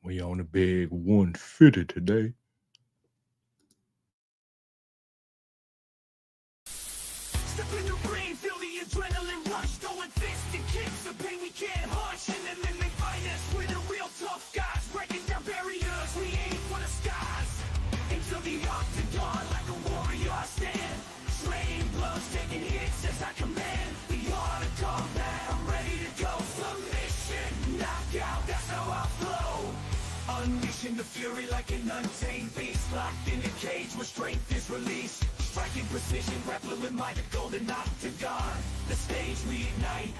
We on the big 150 today. Step in your brain, feel the adrenaline rush, going fist and kicks, the pain we can't hush, and then they fight us. We're the real tough guys, breaking down barriers, we aim for the skies. Into the octagon like a warrior I stand, train blows, taking hits as I command. The art of combat, I'm ready to go. Submission, knockout, that's how I flow. Unleashing the fury like an untamed beast, locked in a cage where strength is released. Striking precision, grappling with my golden octagon. The stage we ignite.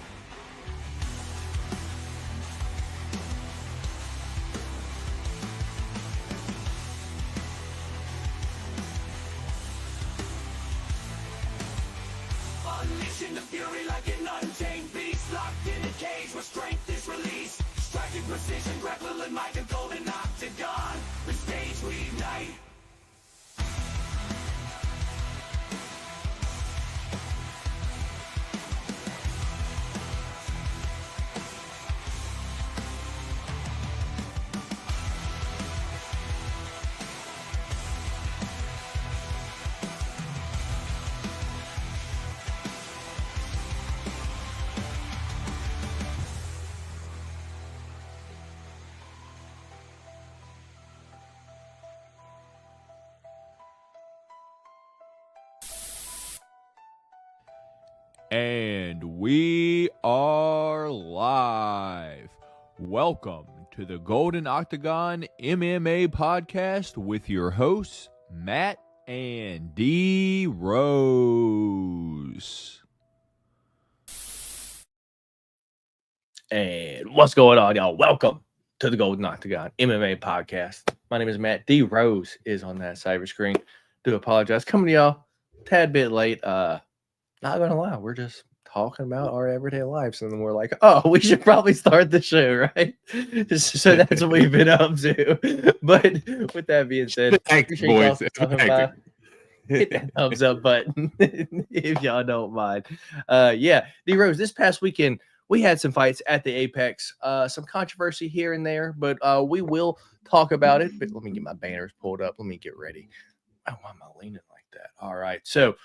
Unleashing the fury like an untamed beast, locked in a cage where strength is released. Striking precision, grappling with my golden octagon. The stage we ignite. And we are live. Welcome to the Golden Octagon MMA Podcast with your hosts, Matt and D Rose. And what's going on, y'all? Welcome to the Golden Octagon MMA Podcast. My name is Matt. D Rose is on that cyber screen. Do apologize. Coming to y'all a tad bit late. Not gonna lie, we're just talking about our everyday lives, and then we're like, oh, we should probably start the show, right? So that's what we've been up to. But with that being said, appreciate y'all stopping by. Hit that thumbs up button if y'all don't mind. Yeah, D Rose, this past weekend we had some fights at the Apex, some controversy here and there, but we will talk about it. But let me get my banners pulled up. Let me get ready. Oh, why am I leaning like that? All right. So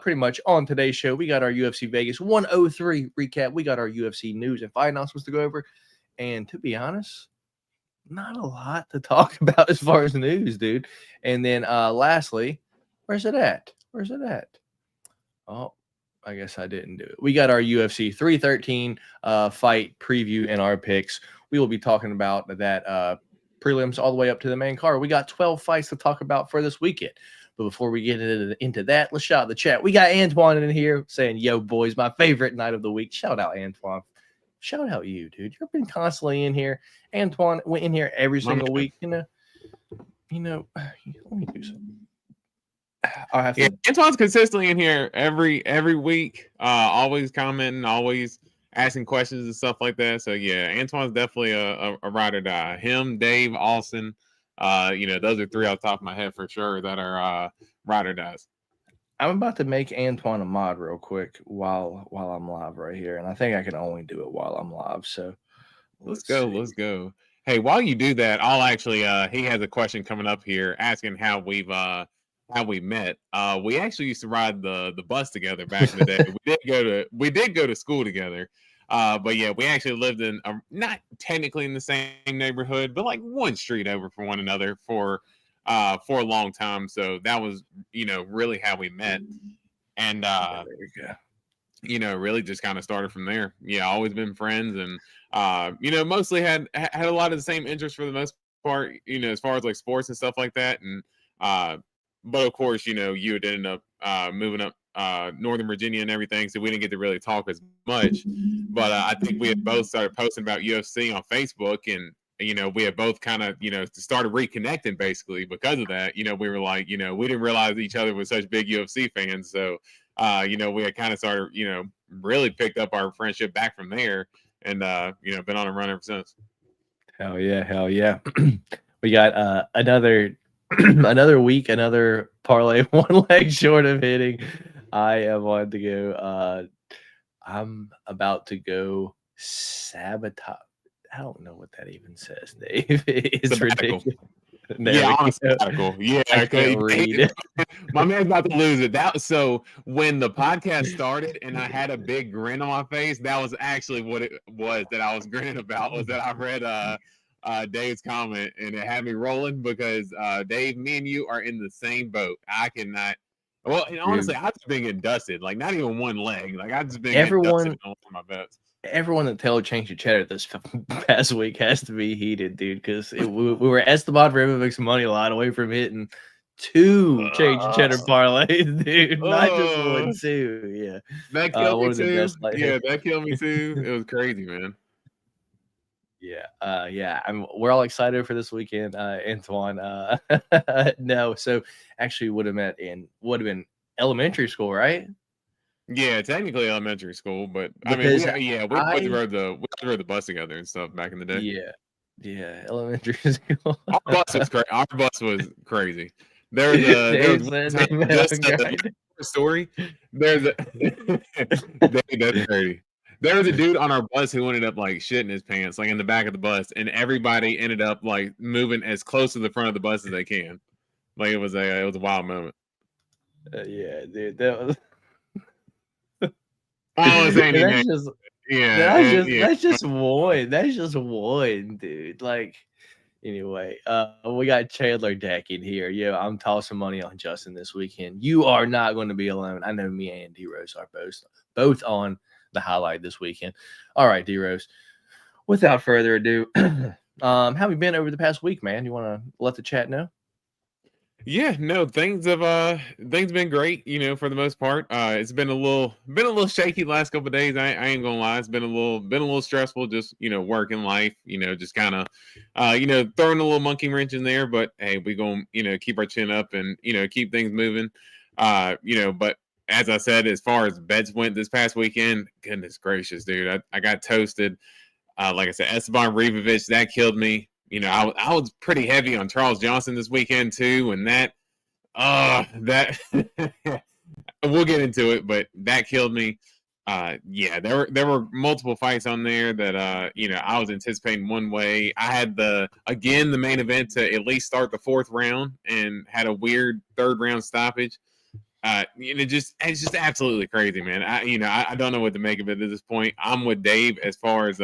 pretty much on today's show, we got our UFC Vegas 103 recap. We got our UFC news and fight announcements to go over. And to be honest, not a lot to talk about as far as news, dude. And then lastly, where's it at? Where's it at? Oh, I guess I didn't do it. We got our UFC 313 fight preview and our picks. We will be talking about that prelims all the way up to the main card. We got 12 fights to talk about for this weekend. But before we get into that, let's shout out the chat. We got Antoine in here saying, yo, boys, my favorite night of the week. Shout out, Antoine. Shout out you, dude. You've been constantly in here. Antoine went in here every single week. You know, let me do something. Antoine's consistently in here every week, always commenting, always asking questions and stuff like that. So yeah, Antoine's definitely a ride or die. Him, Dave, Austin, those are three off the top of my head for sure that are ride or dies. I'm about to make Antoine a mod real quick while I'm live right here, and I think I can only do it while I'm live. So let's go. Hey, while you do that, I'll actually he has a question coming up here asking how we met. We actually used to ride the bus together back in the day. we did go to school together. But yeah, we actually lived in not technically in the same neighborhood, but like one street over from one another for a long time. So that was, really how we met. And really just kind of started from there. Yeah, always been friends, and mostly had a lot of the same interests for the most part, as far as like sports and stuff like that. And but of course, you had ended up moving up Northern Virginia and everything, so we didn't get to really talk as much. But I think we had both started posting about UFC on Facebook, and we had both kind of started reconnecting basically because of that. We were like, we didn't realize each other was such big UFC fans, so we had kind of started really picked up our friendship back from there, and been on a run ever since. Hell yeah. We got another week, another parlay, one leg short of hitting. I am on to go. I'm about to go sabotage. I don't know what that even says, Dave. It's Sabbatical. ridiculous. Yeah, on a sabbatical. Yeah, I can't read. My man's about to lose it. So when the podcast started and I had a big grin on my face, that was actually what it was that I was grinning about. Was that I read Dave's comment and it had me rolling because Dave, me and you are in the same boat. I cannot. Well, and honestly, I've just been getting dusted. Like not even one leg. Like I've just been getting dusted on my bets. Everyone that tells change the cheddar this past week has to be heated, dude, because we were Esteban Rimovic's money line away from hitting 2 change the cheddar parlays, dude. Not just 1, 2. Yeah. That killed me too. Yeah, that killed me too. It was crazy, man. Yeah. We're all excited for this weekend, Antoine. No, so actually would have been elementary school, right? Yeah, technically elementary school, but Because we rode the bus together and stuff back in the day. Yeah, elementary school. Our bus was crazy. Our bus was crazy. There was a story. That's crazy. There was a dude on our bus who ended up like shitting his pants, like in the back of the bus, and everybody ended up like moving as close to the front of the bus as they can. Like it was a wild moment. Yeah, dude, that was. I don't want to say anything. That's just one. That's just one, dude. Like, anyway, we got Chandler Deck in here. Yeah, I'm tossing money on Justin this weekend. You are not going to be alone. I know me and D Rose are both on the highlight this weekend. All right, D Rose. Without further ado, how have you been over the past week, man? You want to let the chat know? Yeah, no, things been great, for the most part. It's been a little shaky the last couple of days. I ain't gonna lie, it's been a little stressful, just working life, just kind of throwing a little monkey wrench in there. But hey, we gonna keep our chin up and keep things moving. But as I said, as far as bets went this past weekend, goodness gracious, dude, I got toasted. Like I said, Esteban Rivovic, that killed me. I was pretty heavy on Charles Johnson this weekend too, and that we'll get into it, but that killed me. There were multiple fights on there that I was anticipating one way. I had the main event to at least start the 4th round and had a weird 3rd round stoppage. It's just absolutely crazy, man. I don't know what to make of it at this point. I'm with Dave as far as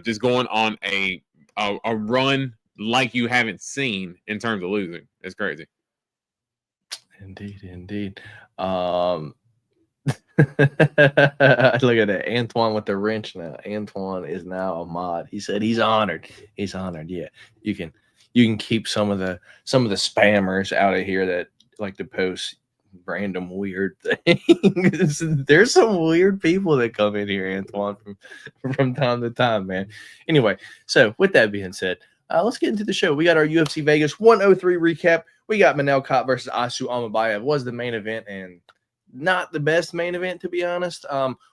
just going on a run like you haven't seen in terms of losing. It's crazy. Indeed. Look at that. Antoine with the wrench now. Antoine is now a mod. He said he's honored. Yeah. You can keep some of the spammers out of here that like to post random weird things. There's some weird people that come in here, Antoine, from time to time, man. Anyway, so with that being said, let's get into the show. We got our UFC Vegas 103 recap. We got Manel Kape versus Asu Amabayev was the main event, and not the best main event, to be honest.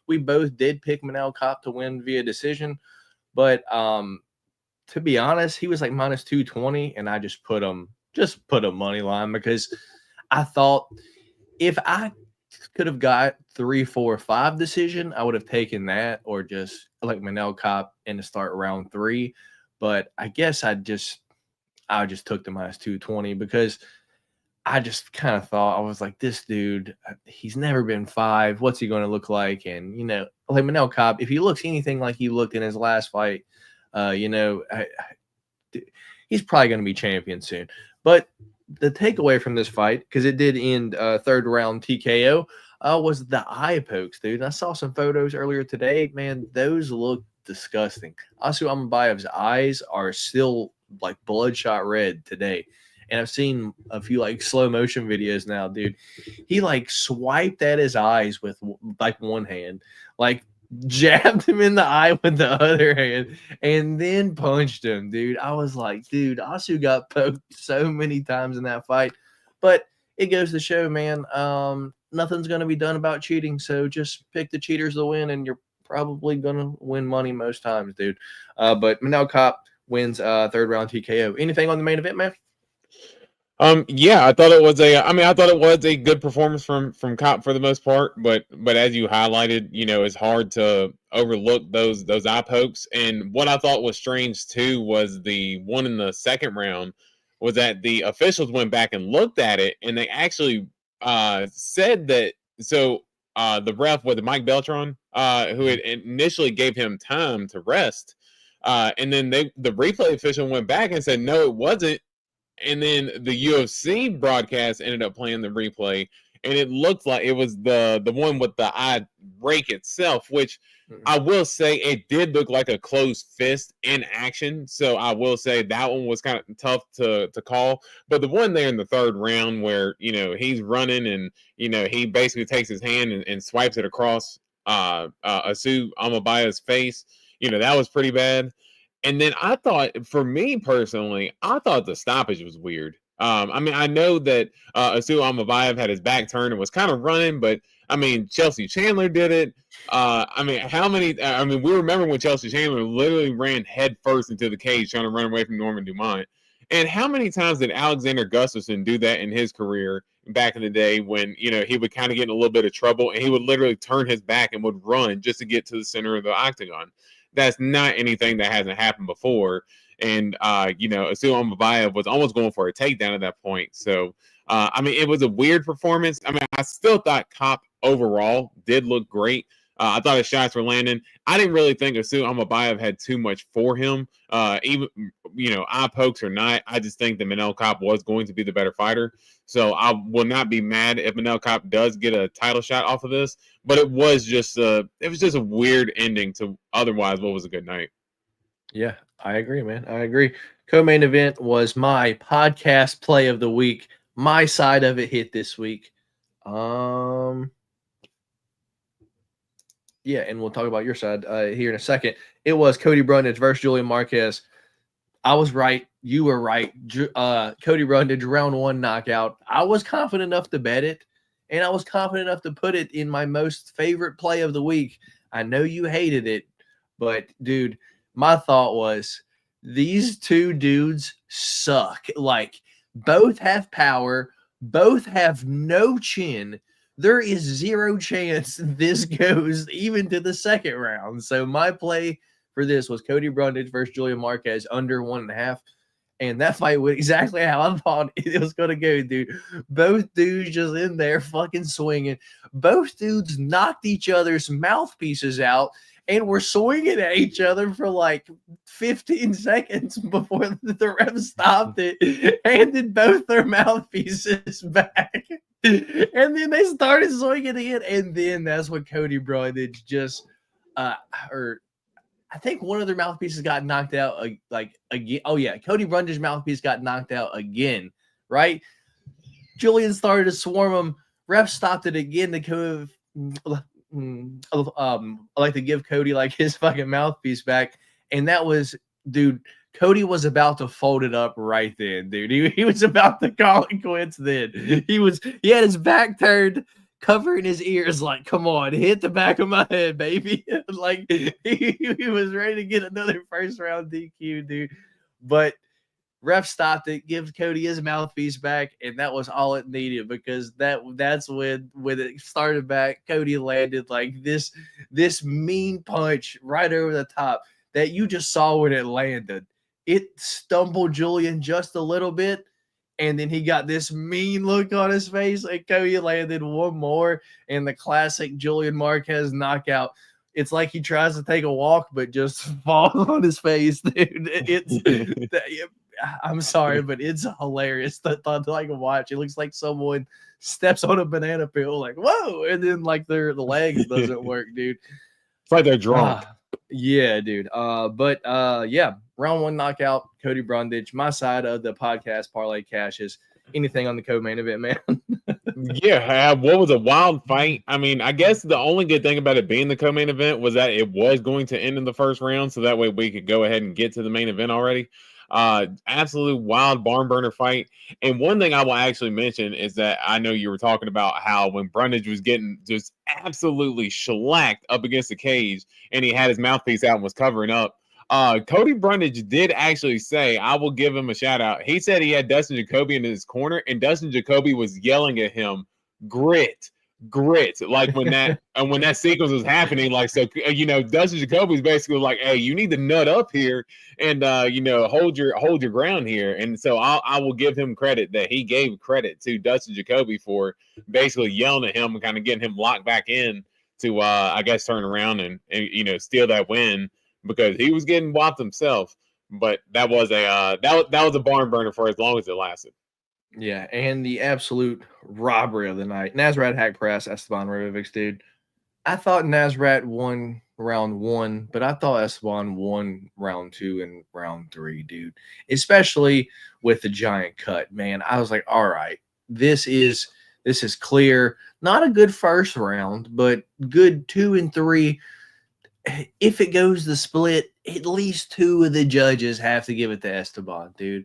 We both did pick Manel Kape to win via decision, but to be honest, he was like minus 220, and I just put him money line because I thought if I could have got 3, 4, 5 decision, I would have taken that, or just like Manel Kape in the start round 3. But I guess I just took the minus 220 because I just kind of thought, I was like, this dude, he's never been 5. What's he going to look like? And, like Manel Kape, if he looks anything like he looked in his last fight, he's probably going to be champion soon. But the takeaway from this fight, because it did end 3rd round TKO, was the eye pokes, dude. I saw some photos earlier today. Man, those look disgusting. Asu Amabayev's eyes are still like bloodshot red today. And I've seen a few like slow motion videos now, dude. He like swiped at his eyes with like one hand, like jabbed him in the eye with the other hand, and then punched him, dude. I was like, dude, Asu got poked so many times in that fight. But it goes to show, man, nothing's going to be done about cheating. So just pick the cheaters to win, and you're probably going to win money most times, dude. But Manel Kape wins 3rd round TKO. Anything on the main event, man? Yeah, I thought it was a good performance from Cop for the most part, but as you highlighted, it's hard to overlook those eye pokes. And what I thought was strange too was the one in the second round was that the officials went back and looked at it, and they actually said that the ref was Mike Beltran, who had initially gave him time to rest, and then the replay official went back and said no, it wasn't. And then the UFC broadcast ended up playing the replay, and it looked like it was the one with the eye rake itself, which I will say it did look like a closed fist in action. So I will say that one was kind of tough to call. But the one there in the third round where, he's running and, he basically takes his hand and swipes it across Asu Amabaya's face, that was pretty bad. And then I thought, for me personally, I thought the stoppage was weird. I know that Asu Amabayev had his back turned and was kind of running, but Chelsea Chandler did it. We remember when Chelsea Chandler literally ran head first into the cage trying to run away from Norman Dumont. And how many times did Alexander Gustafsson do that in his career back in the day when, he would kind of get in a little bit of trouble and he would literally turn his back and would run just to get to the center of the octagon? That's not anything that hasn't happened before. And, Asu Amabayev was almost going for a takedown at that point. So, it was a weird performance. I still thought Cop overall did look great. I thought his shots were landing. I didn't really think Asu Amabayev had too much for him. Even, eye pokes or not, I just think that Manel Cop was going to be the better fighter. So I will not be mad if Manel Cop does get a title shot off of this. But it was just a weird ending to otherwise what was a good night. Yeah, I agree, man. I agree. Co-main event was my podcast play of the week. My side of it hit this week. Yeah, and we'll talk about your side here in a second. It was Cody Brundage versus Julian Marquez. I was right. You were right. Cody Brundage, round 1 knockout. I was confident enough to bet it, and I was confident enough to put it in my most favorite play of the week. I know you hated it, but, dude, my thought was these two dudes suck. Like, both have power. Both have no chin. There is zero chance this goes even to the second round. So my play for this was Cody Brundage versus Julian Marquez under 1.5. And that fight went exactly how I thought it was going to go, dude. Both dudes just in there fucking swinging. Both dudes knocked each other's mouthpieces out and were swinging at each other for like 15 seconds before the ref stopped it, handed both their mouthpieces back. And then they started swinging again. And then that's when Cody Brundage just, I think one of their mouthpieces got knocked out again. Oh, yeah. Cody Brundage's mouthpiece got knocked out again, right? Julian started to swarm him. Ref stopped it again to I like to give Cody like his fucking mouthpiece back. And that was, dude, Cody was about to fold it up right then, dude. He was about to call it quits then. He had his back turned, covering his ears like, come on, hit the back of my head, baby. Like he was ready to get another first round DQ, dude. But ref stopped it, gives Cody his mouthpiece back, and that was all it needed because that's when it started back. Cody landed like this mean punch right over the top that you just saw when it landed. It stumbled Julian just a little bit, and then he got this mean look on his face, and Cody landed one more, and the classic Julian Marquez knockout. It's like he tries to take a walk, but just falls on his face, dude. I'm sorry, but it's hilarious to like watch. It looks like someone steps on a banana peel, like, whoa, and then like the legs doesn't work, dude. It's like they're drunk. Yeah, dude. Yeah, round 1 knockout, Cody Brundage. My side of the podcast parlay cashes. Anything on the co-main event, man? Yeah, what was a wild fight. I guess the only good thing about it being the co-main event was that it was going to end in the first round, so that way we could go ahead and get to the main event already. Absolute wild barn burner fight. And one thing I will actually mention is that I know you were talking about how when Brundage was getting just absolutely shellacked up against the cage and he had his mouthpiece out and was covering up, Cody Brundage did actually say, I will give him a shout out. He said he had Dustin Jacoby in his corner, and Dustin Jacoby was yelling at him, grit, like when that sequence was happening. Like, so Dustin Jacoby's basically like, hey, you need to nut up here and hold your ground here. And so I will give him credit that he gave credit to Dustin Jacoby for basically yelling at him and kind of getting him locked back in to I guess turn around and steal that win, because he was getting whopped himself. But that was a barn burner for as long as it lasted. Yeah, and the absolute robbery of the night. Nasrat hack press Esteban Ribovics, dude. I thought Nasrat won round 1, but I thought Esteban won round 2 and round 3, dude. Especially with the giant cut, man. I was like, all right, this is clear. Not a good first round, but good 2 and 3. If it goes the split, at least 2 of the judges have to give it to Esteban, dude.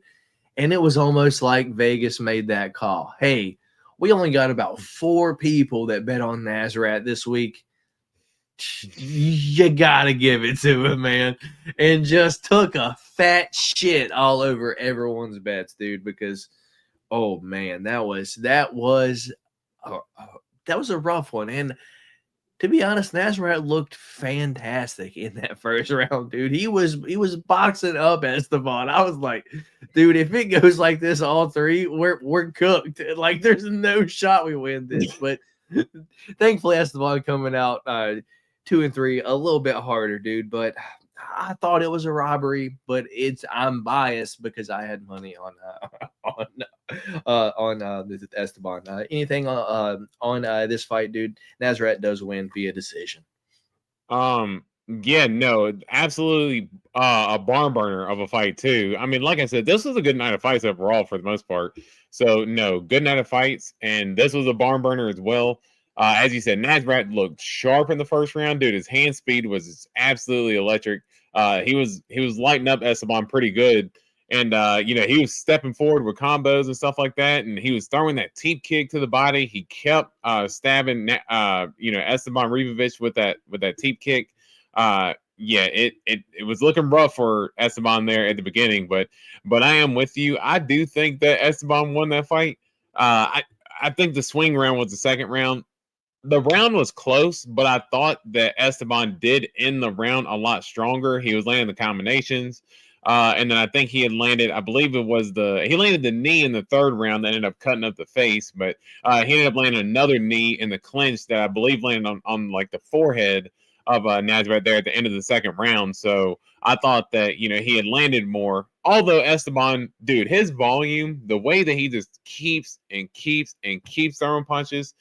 And it was almost like Vegas made that call. Hey, we only got about 4 people that bet on Nasrat this week. You got to give it to him, man. And just took a fat shit all over everyone's bets, dude, because, oh, man, that was a rough one. And to be honest, Nasrat looked fantastic in that first round, dude. He was boxing up Esteban. I was like, dude, if it goes like this all 3, we're cooked. Like, there's no shot we win this. But thankfully, Esteban coming out 2 and 3, a little bit harder, dude. But I thought it was a robbery, but I'm biased because I had money on this Esteban. Anything on this fight, dude? Nasrat does win via decision. Yeah, no, absolutely a barn burner of a fight too. I mean, like I said, this was a good night of fights overall for the most part. So no, good night of fights, and this was a barn burner as well. As you said, Nasrat looked sharp in the first round, dude. His hand speed was absolutely electric. He was lighting up Esteban pretty good, and he was stepping forward with combos and stuff like that, and he was throwing that teep kick to the body. He kept stabbing Esteban Ribovics with that teep kick. It was looking rough for Esteban there at the beginning, but I am with you. I do think that Esteban won that fight. I think the swing round was the second round. The round was close, but I thought that Esteban did end the round a lot stronger. He was landing the combinations. And then I think he had landed, I believe he landed the knee in the third round that ended up cutting up the face, but he ended up landing another knee in the clinch that I believe landed on like the forehead of Nasrat there at the end of the second round. So I thought that, he had landed more. Although Esteban, dude, his volume, the way that he just keeps throwing punches,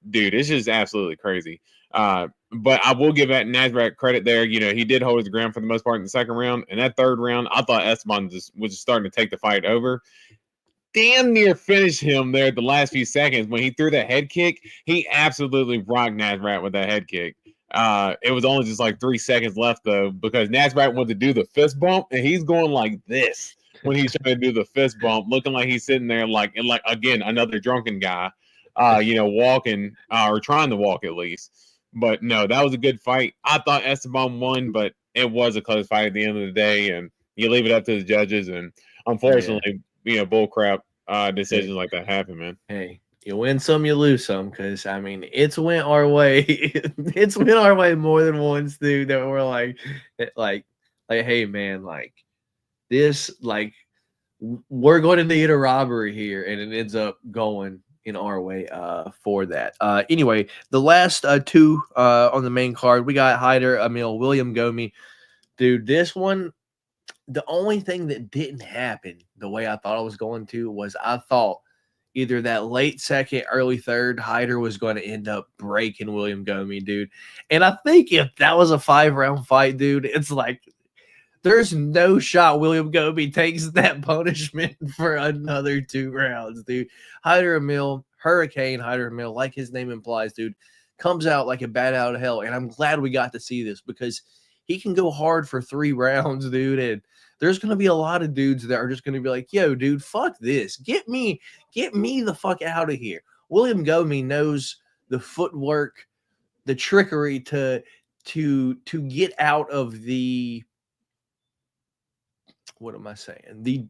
dude, it's just absolutely crazy. But I will give that Nasrat credit there. He did hold his ground for the most part in the second round. And that third round, I thought Esteban was just starting to take the fight over. Damn near finished him there at the last few seconds when he threw that head kick. He absolutely rocked Nasrat with that head kick. It was only just like 3 seconds left though, because Nasrat wanted to do the fist bump, and he's going like this when he's trying to do the fist bump, looking like he's sitting there like again another drunken guy. Walking or trying to walk at least. But no, that was a good fight. I thought Esteban won, but it was a close fight at the end of the day, and you leave it up to the judges. And unfortunately, bull crap decisions like that happen, man. Hey, you win some, you lose some, because I mean, it's went our way. It's went our way more than once, dude. That we're like, hey, man, like this, like we're going to need a robbery here, and it ends up going in our way for that. Anyway, the last 2 on the main card, we got Hyder Emil, William Gomi. Dude, this one, the only thing that didn't happen the way I thought it was going to was I thought either that late second, early third, Hyder was going to end up breaking William Gomi, dude. And I think if that was a 5-round fight, dude, it's like there's no shot William Gomi takes that punishment for another 2 rounds, dude. Hyder Emil, Hurricane Hyder Emil, like his name implies, dude, comes out like a bat out of hell. And I'm glad we got to see this because he can go hard for 3 rounds, dude. And there's going to be a lot of dudes that are just going to be like, yo, dude, fuck this. Get me the fuck out of here. William Gomi knows the footwork, the trickery to get out of the what am I saying?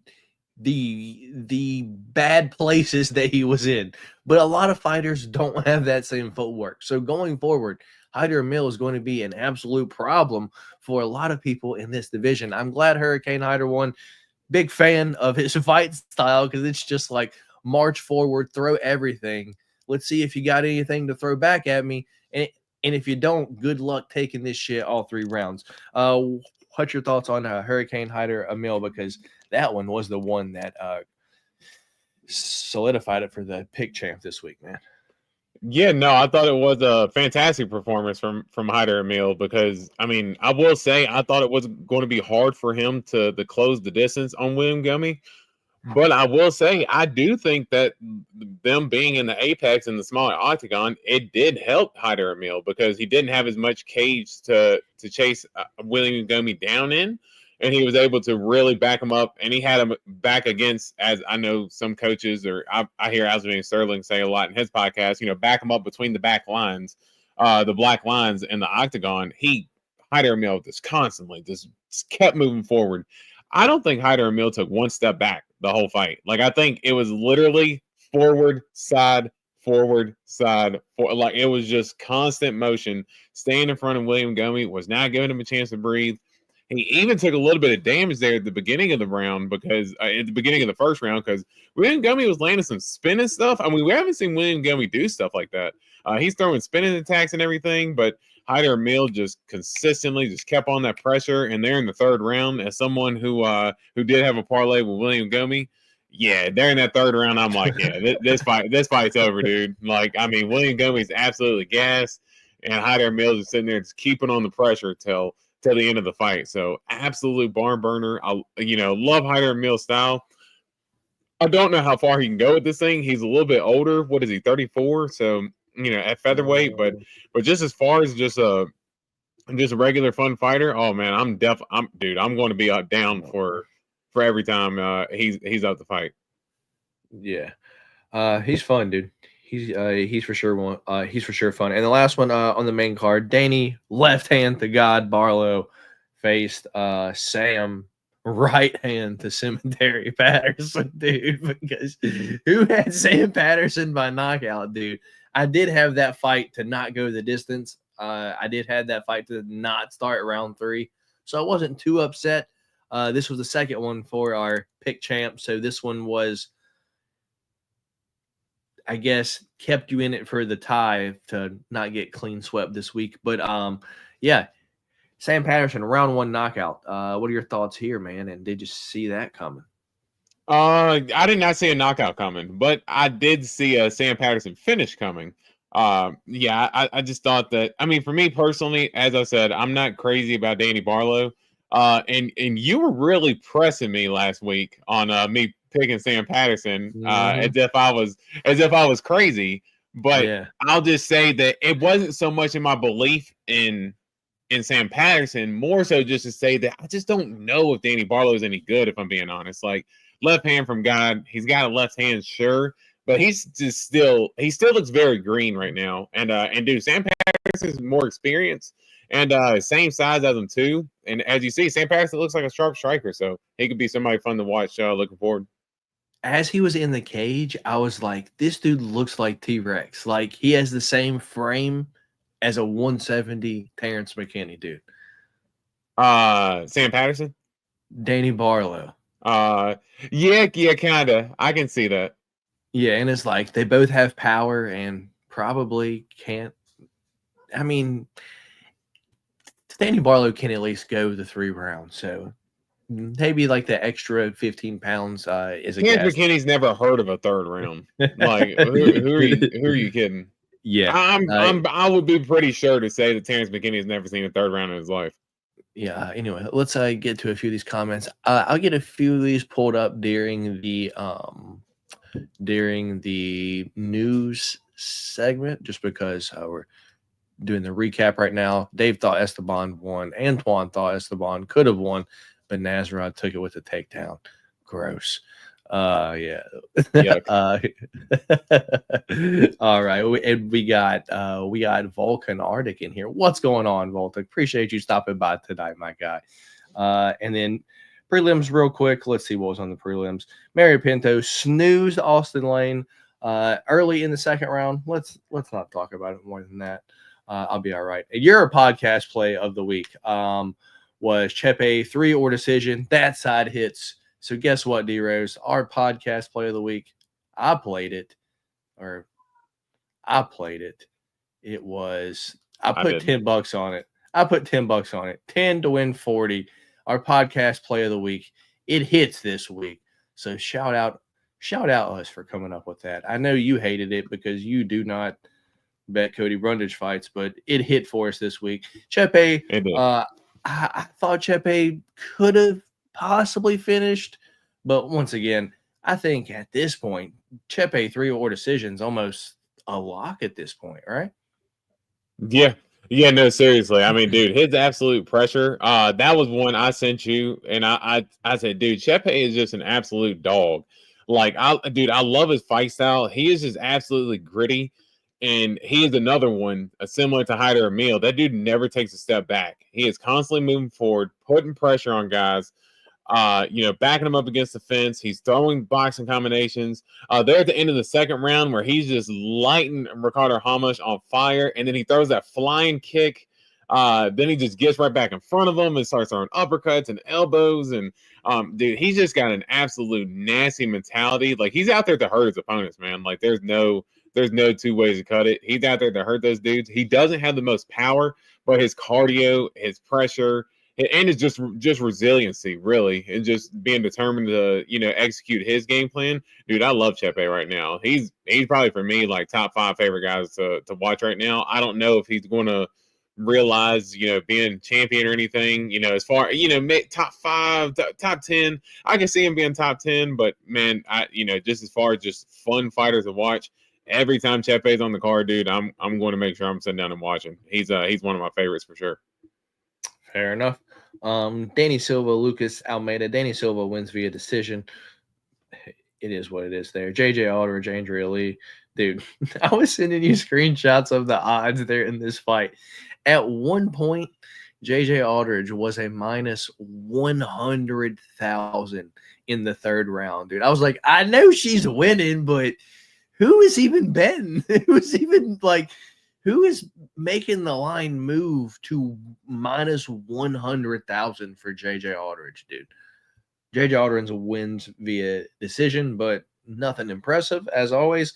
The bad places that he was in. But a lot of fighters don't have that same footwork. So going forward, Hyder Mill is going to be an absolute problem for a lot of people in this division. I'm glad Hurricane Hyder won. Big fan of his fight style because it's just like march forward, throw everything. Let's see if you got anything to throw back at me. And if you don't, good luck taking this shit all 3 rounds. What's your thoughts on Hurricane Hyder Emil? Because that one was the one that solidified it for the pick champ this week, man. Yeah, no, I thought it was a fantastic performance from Hyder Emil because, I mean, I will say I thought it was going to be hard for him to close the distance on William Gummy. But I will say I do think that them being in the apex and the smaller octagon, it did help Hyder Emil because he didn't have as much cage to chase William Gummy down in. And he was able to really back him up, and he had him back against, as I know some coaches, or I hear Aljamain Sterling say a lot in his podcast, back him up between the back lines, the black lines in the octagon. Hyder Emil just constantly just kept moving forward. I don't think Hyder Emil took one step back the whole fight. Like, I think it was literally forward, side, like it was just constant motion. Staying in front of William Gummy was not giving him a chance to breathe. He even took a little bit of damage there at the beginning of the round because at the beginning of the first round, because William Gummy was landing some spinning stuff. I mean, we haven't seen William Gummy do stuff like that. He's throwing spinning attacks and everything, but Hyder Emil just consistently just kept on that pressure. And there in the third round, as someone who did have a parlay with William Gummy, yeah, there in that third round, I'm like, yeah, this fight's over, dude. Like, I mean, William Gummy's absolutely gassed, and Hyder Emil just sitting there just keeping on the pressure till the end of the fight. So absolute barn burner. I love Hyder Emil's style. I don't know how far he can go with this thing. He's a little bit older. What is he, 34? So, at featherweight, but just as far as just a regular fun fighter, oh man, I'm going to be down for every time he's out to fight. Yeah. He's fun, dude. He's for sure he's for sure fun. And the last one on the main card, Danny left hand to God Barlow faced Sam right hand to Cemetery Patterson, dude. Because who had Sam Patterson by knockout, dude? I did have that fight to not go the distance. I did have that fight to not start round 3, so I wasn't too upset. This was the second one for our pick champ, so this one was, I guess, kept you in it for the tie to not get clean swept this week. But yeah, Sam Patterson, round 1 knockout. What are your thoughts here, man? And did you see that coming? I did not see a knockout coming, but I did see a Sam Patterson finish coming. Yeah, I just thought that, I mean, for me personally, as I said, I'm not crazy about Danny Barlow. And you were really pressing me last week on me picking Sam Patterson as if I was crazy. But yeah, I'll just say that it wasn't so much in my belief in Sam Patterson, more so just to say that I just don't know if Danny Barlow is any good, if I'm being honest. Like, left hand from God, he's got a left hand, sure, but he still looks very green right now. And dude, Sam Patterson's more experienced and same size as him too. And as you see, Sam Patterson looks like a sharp striker, so he could be somebody fun to watch. Looking forward. As he was in the cage, I was like, this dude looks like T-Rex. Like, he has the same frame as a 170 Terrence McKinney, dude. Sam Patterson? Danny Barlow. Yeah, kinda. I can see that. Yeah, and it's like they both have power and probably can't. I mean, Danny Barlow can at least go the 3 rounds, so maybe like the extra 15 pounds is a Terrence McKinney's never heard of a 3rd round. Like, who are you kidding? Yeah, I would be pretty sure to say that Terrence McKinney has never seen a 3rd round in his life. Yeah. Anyway, let's get to a few of these comments. I'll get a few of these pulled up during the news segment, just because we're doing the recap right now. Dave thought Esteban won. Antoine thought Esteban could have won, but Nazareth took it with a takedown. Gross. Yeah. All right. We got Vulcan Arctic in here. What's going on, Vulcan? Appreciate you stopping by tonight, my guy. And then Prelims real quick. Let's see what was on the prelims. Mario Pinto snoozed Austin Lane early in the second round. Let's not talk about it more than that. I'll be all right. Your podcast play of the week was Chepe 3 or decision. That side hits. So guess what, D-Rose? Our podcast play of the week, I played it. It was, I put $10 on it. I put $10 on it. 10 to win 40. Our podcast play of the week. It hits this week. So shout out us for coming up with that. I know you hated it because you do not bet Cody Brundage fights, but it hit for us this week. Chepe, I thought Chepe could have possibly finished, but once again, I think at this point, Chepe 3 or decision's almost a lock at this point, right? Yeah. Yeah, no, seriously. I mean, dude, his absolute pressure. That was one I sent you, and I said, dude, Chepe is just an absolute dog. Like, I love his fight style. He is just absolutely gritty, and he is another one similar to Hyder Emil. That dude never takes a step back. He is constantly moving forward, putting pressure on guys. Backing him up against the fence. He's throwing boxing combinations. There at the end of the second round where he's just lighting Ricardo Hamas on fire, and then he throws that flying kick. Then he just gets right back in front of him and starts throwing uppercuts and elbows. And dude, he's just got an absolute nasty mentality. Like, he's out there to hurt his opponents, man. Like, there's no two ways to cut it. He's out there to hurt those dudes. He doesn't have the most power, but his cardio, his pressure, and it's just resiliency, really, and just being determined to execute his game plan. Dude, I love Chepe right now. He's probably for me like top 5 favorite guys to watch right now. I don't know if he's going to realize being champion or anything. As far top 5, top 10, I can see him being top 10. But man, just as far as just fun fighters to watch. Every time Chepe's on the card, dude, I'm going to make sure I'm sitting down and watching. He's one of my favorites for sure. Fair enough. Danny Silva, Lucas Almeida. Danny Silva wins via decision. It is what it is there. JJ Aldridge, Andrea Lee. Dude, I was sending you screenshots of the odds there in this fight. At one point, JJ Aldridge was a minus 100,000 in the third round, dude. I was like, I know she's winning, but who is even betting? Who is making the line move to minus 100,000 for JJ Aldridge, dude? JJ Aldridge wins via decision, but nothing impressive as always.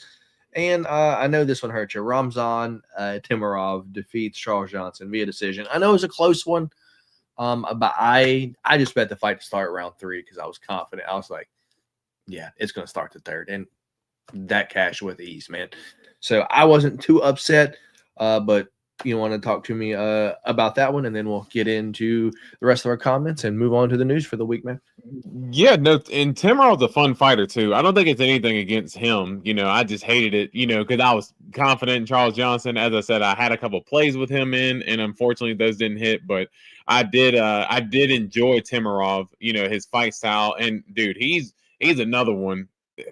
And I know this one hurt you. Ramzan Timarov defeats Charles Johnson via decision. I know it was a close one, but I just bet the fight to start round 3 because I was confident. I was like, yeah, it's going to start the third. And that cashed with ease, man. So I wasn't too upset. But you want to talk to me about that one, and then we'll get into the rest of our comments and move on to the news for the week, man. Yeah, no, and Timarov's a fun fighter too. I don't think it's anything against him. I just hated it, because I was confident in Charles Johnson. As I said, I had a couple plays with him in, and unfortunately those didn't hit. But I did enjoy Timarov, his fight style, and dude, he's another one.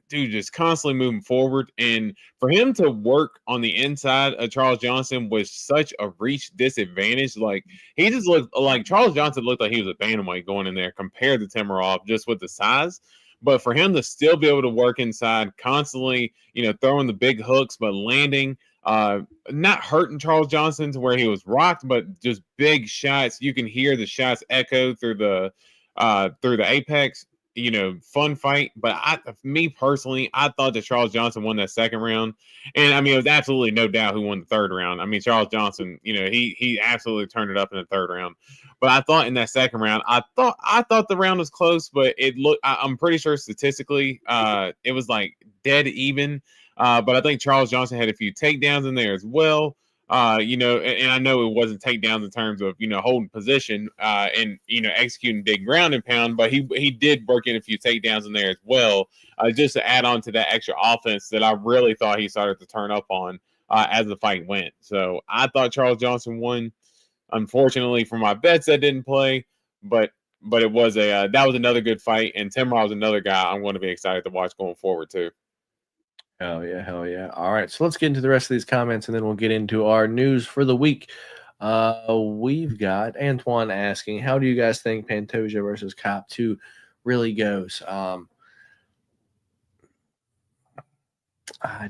Dude, just constantly moving forward, and for him to work on the inside of Charles Johnson was such a reach disadvantage. Like, he just looked like Charles Johnson looked like he was a bantamweight going in there compared to Timarov just with the size. But for him to still be able to work inside, constantly, throwing the big hooks but landing, not hurting Charles Johnson to where he was rocked, but just big shots. You can hear the shots echo through the apex. Fun fight. But me personally, I thought that Charles Johnson won that second round. And I mean, it was absolutely no doubt who won the third round. I mean, Charles Johnson, he absolutely turned it up in the third round. But I thought in that second round, I thought the round was close, but it looked, I'm pretty sure statistically, it was like dead even. But I think Charles Johnson had a few takedowns in there as well. And I know it wasn't takedowns in terms of, holding position and, executing big ground and pound, but he did work in a few takedowns in there as well, just to add on to that extra offense that I really thought he started to turn up on as the fight went. So I thought Charles Johnson won. Unfortunately for my bets, that didn't play, but it was that was another good fight, and Timarov was another guy I'm going to be excited to watch going forward too. Hell yeah. All right, so let's get into the rest of these comments, and then we'll get into our news for the week. We've got Antoine asking, how do you guys think Pantoja versus Cop 2 really goes? I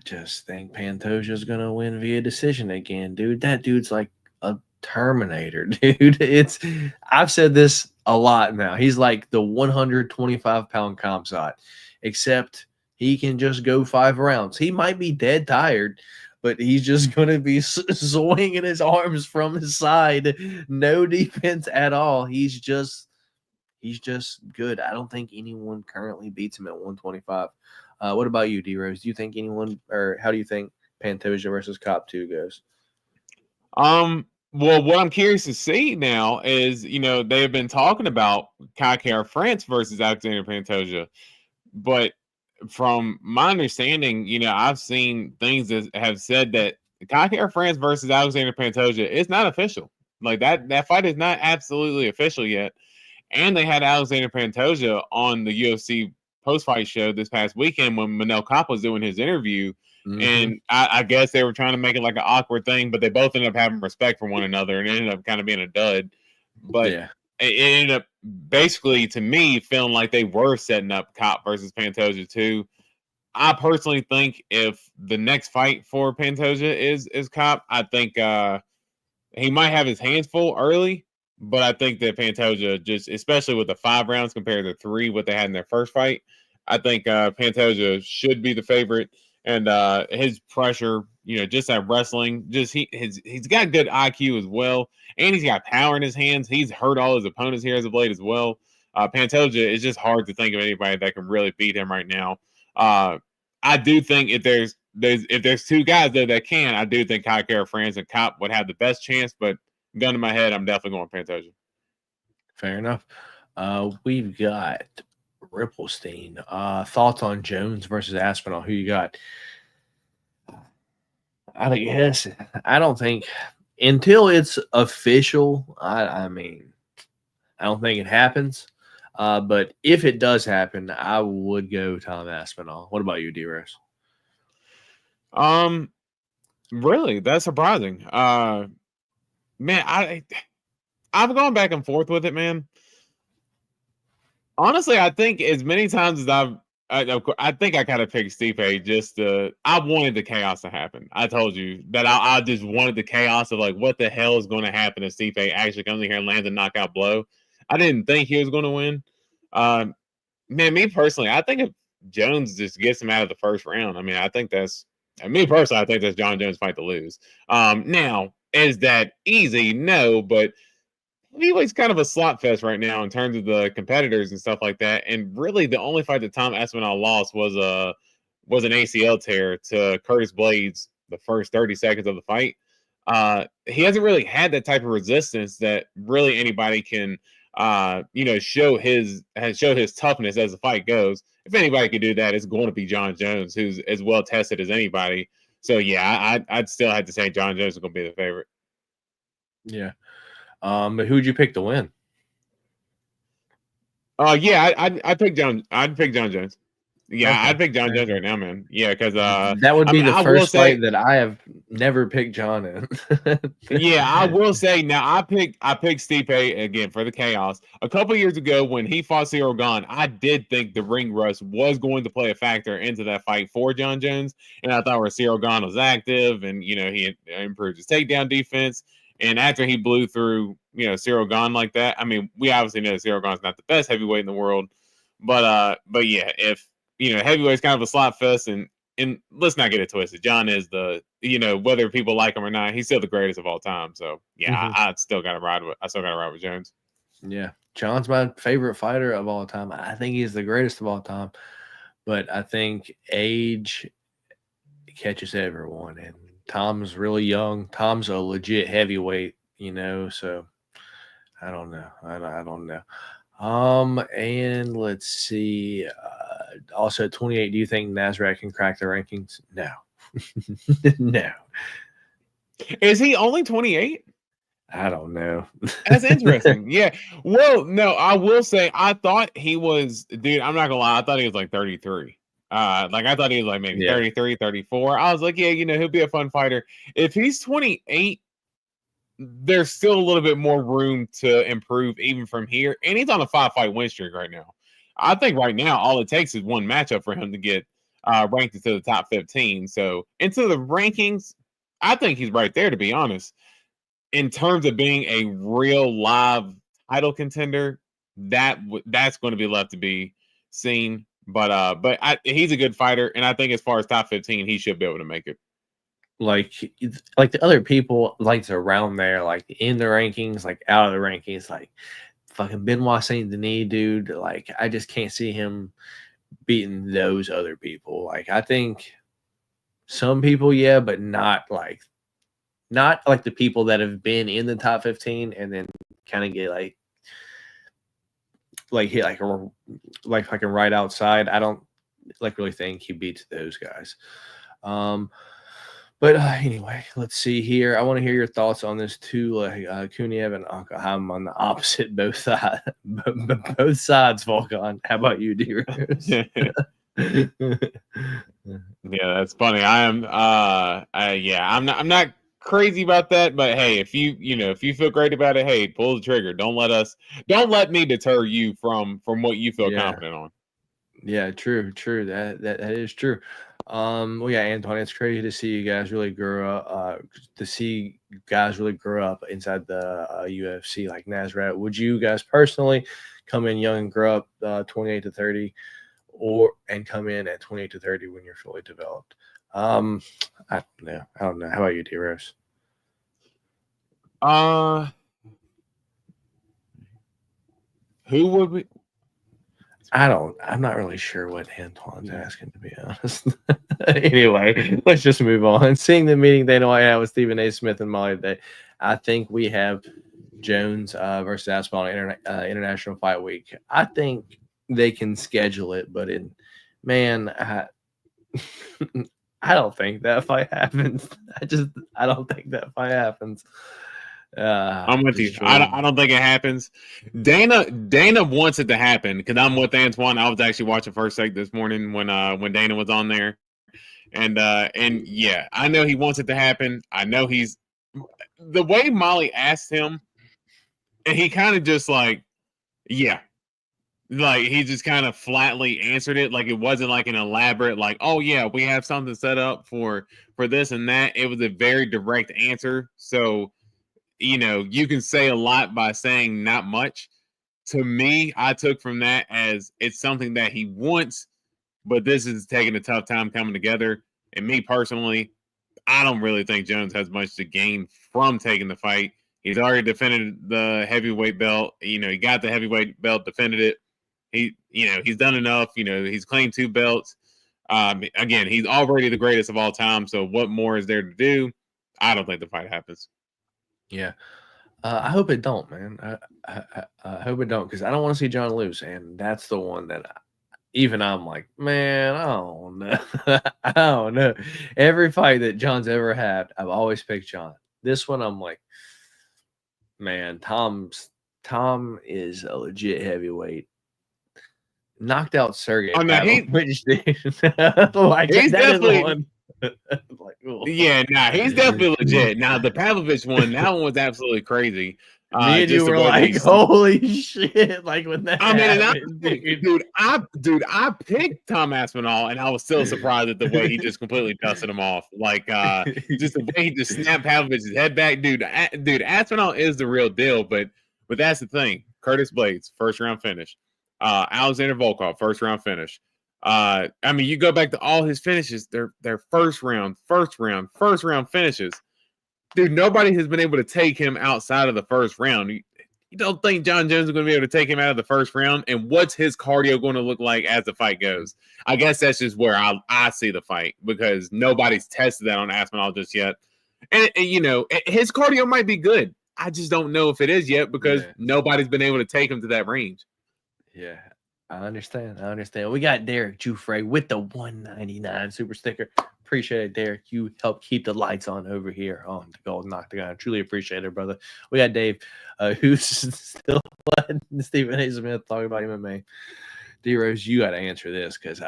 just think Pantoja's going to win via decision again, dude. That dude's like a Terminator, dude. I've said this a lot now. He's like the 125-pound Kamzat, except he can just go 5 rounds. He might be dead tired, but he's just going to be swinging his arms from his side. No defense at all. He's just good. I don't think anyone currently beats him at 125. What about you, D-Rose? Do you think anyone, or how do you think Pantoja versus Cop 2 goes? Well, what I'm curious to see now is, they have been talking about Kai France versus Alexander Pantoja, but from my understanding, I've seen things that have said that Kai France versus Alexander Pantoja is not official. Like that fight is not absolutely official yet. And they had Alexander Pantoja on the UFC post-fight show this past weekend when Manel Kape was doing his interview. Mm-hmm. And I guess they were trying to make it like an awkward thing, but they both ended up having respect for one another and it ended up kind of being a dud. But it ended up basically, to me, feeling like they were setting up Kape versus Pantoja too. I personally think if the next fight for Pantoja is Kape, I think he might have his hands full early. But I think that Pantoja, just especially with the 5 rounds compared to 3, what they had in their first fight, I think Pantoja should be the favorite. And his pressure, just that wrestling, he's got good IQ as well, and he's got power in his hands. He's hurt all his opponents here as of late as well. Pantoja, is just hard to think of anybody that can really beat him right now. I do think if there's 2 guys though that can, I do think Kai France and Kape would have the best chance, but gun to my head, I'm definitely going Pantoja. Fair enough. We've got Ripplestein. Thoughts on Jones versus Aspinall? Who you got? I don't think until it's official. I mean, I don't think it happens. But if it does happen, I would go Tom Aspinall. What about you, D-Rose? Really, that's surprising. Man, I've gone back and forth with it, man. Honestly, I think as many times as I think I kind of picked Stipe I wanted the chaos to happen. I told you that I just wanted the chaos of like, what the hell is going to happen if Stipe actually comes in here and lands a knockout blow. I didn't think he was going to win. Man, me personally, I think if Jones just gets him out of the first round, I mean, I think that's John Jones' fight to lose. Now, is that easy? No, but heavyweight's kind of a slot fest right now in terms of the competitors and stuff like that. And really, the only fight that Tom Aspinall lost was an ACL tear to Curtis Blades the first 30 seconds of the fight. He hasn't really had that type of resistance that really anybody can, show his toughness as the fight goes. If anybody could do that, it's going to be John Jones, who's as well tested as anybody. So yeah, I'd still have to say John Jones is going to be the favorite. Yeah. But who'd you pick to win? Yeah, I'd pick John Jones. Yeah, okay. I'd pick John Jones right now, man. Yeah, because that would be the first fight that I have never picked John in. Yeah, I will say now I picked Stipe again for the chaos. A couple years ago when he fought Ciryl Gane, I did think the ring rust was going to play a factor into that fight for John Jones, and I thought where Ciryl Gane was active and he improved his takedown defense. And after he blew through, Ciryl Gane like that, I mean, we obviously know Ciryl Gane's not the best heavyweight in the world, but yeah, if heavyweight's kind of a slot fest, and let's not get it twisted. John is whether people like him or not, he's still the greatest of all time. So yeah, I still got to ride with Jones. Yeah, John's my favorite fighter of all time. I think he's the greatest of all time, but I think age catches everyone, and Tom's really young. Tom's a legit heavyweight, so I don't know. I don't know. And let's see. Also, 28. Do you think Nasrat can crack the rankings? No. No. Is he only 28? I don't know. That's interesting. Yeah. Well, no, I will say I thought he was, dude, I'm not gonna lie, I thought he was like 33. I thought he was like maybe 33, 34. I was like, yeah, he'll be a fun fighter. If he's 28, there's still a little bit more room to improve even from here. And he's on a 5-fight win streak right now. I think right now all it takes is one matchup for him to get ranked into the top 15. So into the rankings, I think he's right there, to be honest. In terms of being a real live title contender, that's going to be left to be seen. But he's a good fighter, and I think as far as top 15, he should be able to make it. Like the other people, like around there, like in the rankings, like out of the rankings, like fucking Benoit Saint Denis, dude. Like I just can't see him beating those other people. Like I think some people, yeah, but not like the people that have been in the top 15 and then kind of get like hit like fucking right outside. I don't like really think he beats those guys. But anyway, let's see here. I want to hear your thoughts on this too. Kuniev and I'm on the opposite both sides. Both sides, Volkan. How about you, D-Rose? Yeah, that's funny. I'm not crazy about that, but hey, if you feel great about it, hey, pull the trigger. Don't let me deter you from what you feel confident on. Yeah, true. That is true. Well, yeah, Antoine, it's crazy to see you guys really grow up. Inside the UFC like Nazareth. Would you guys personally come in young and grow up 28 to 30, and come in at 28 to 30 when you're fully developed? I don't know. How about you, D-Rose? Who would we? I'm not really sure what Antoine's asking, to be honest. Anyway, let's just move on. Seeing the meeting Dana White had with Stephen A. Smith and Molly today, I think we have Jones versus Aspinall International Fight Week. I think they can schedule it, but I don't think that fight happens. I don't think that fight happens. I'm with you. I don't think it happens. Dana wants it to happen because I'm with Antoine. I was actually watching First Take this morning when Dana was on there, and yeah, I know he wants it to happen. I know the way Molly asked him, and he kind of just like he just kind of flatly answered it, like it wasn't like an elaborate like, oh yeah, we have something set up for this and that. It was a very direct answer. So you can say a lot by saying not much. To me, I took from that as it's something that he wants, but this is taking a tough time coming together. And me personally, I don't really think Jones has much to gain from taking the fight. He's already defended the heavyweight belt. He got the heavyweight belt, defended it. He's done enough. He's claimed 2 belts. Again, he's already the greatest of all time. So what more is there to do? I don't think the fight happens. Yeah. I hope it don't, man. I hope it don't, because I don't want to see John lose, and that's the one that I'm like, man, I don't know. I don't know. Every fight that John's ever had, I've always picked John. This one, I'm like, man, Tom is a legit heavyweight. Knocked out Sergey. Oh no, he's definitely one. He's definitely legit. Now the Pavlovich one, that one was absolutely crazy. Me and you were like, holy shit! Like when that happened, I picked Tom Aspinall, and I was still surprised at the way he just completely dusted him off. Like just the way he just snapped Pavlovich's head back, dude. Aspinall is the real deal, but that's the thing. Curtis Blades, first round finish. Alexander Volkov, first round finish. You go back to all his finishes, they're first round finishes. Dude, nobody has been able to take him outside of the first round. You don't think John Jones is going to be able to take him out of the first round? And what's his cardio going to look like as the fight goes? I guess that's just where I see the fight, because nobody's tested that on Aspinall just yet. And his cardio might be good. I just don't know if it is yet, because nobody's been able to take him to that range. Yeah. I understand. We got Derek Jufrey with the 199 super sticker. Appreciate it, Derek. You help keep the lights on over here on the Golden Octagon. I truly appreciate it, brother. We got Dave, who's still letting Stephen A. Smith talk about MMA. D-Rose, you got to answer this because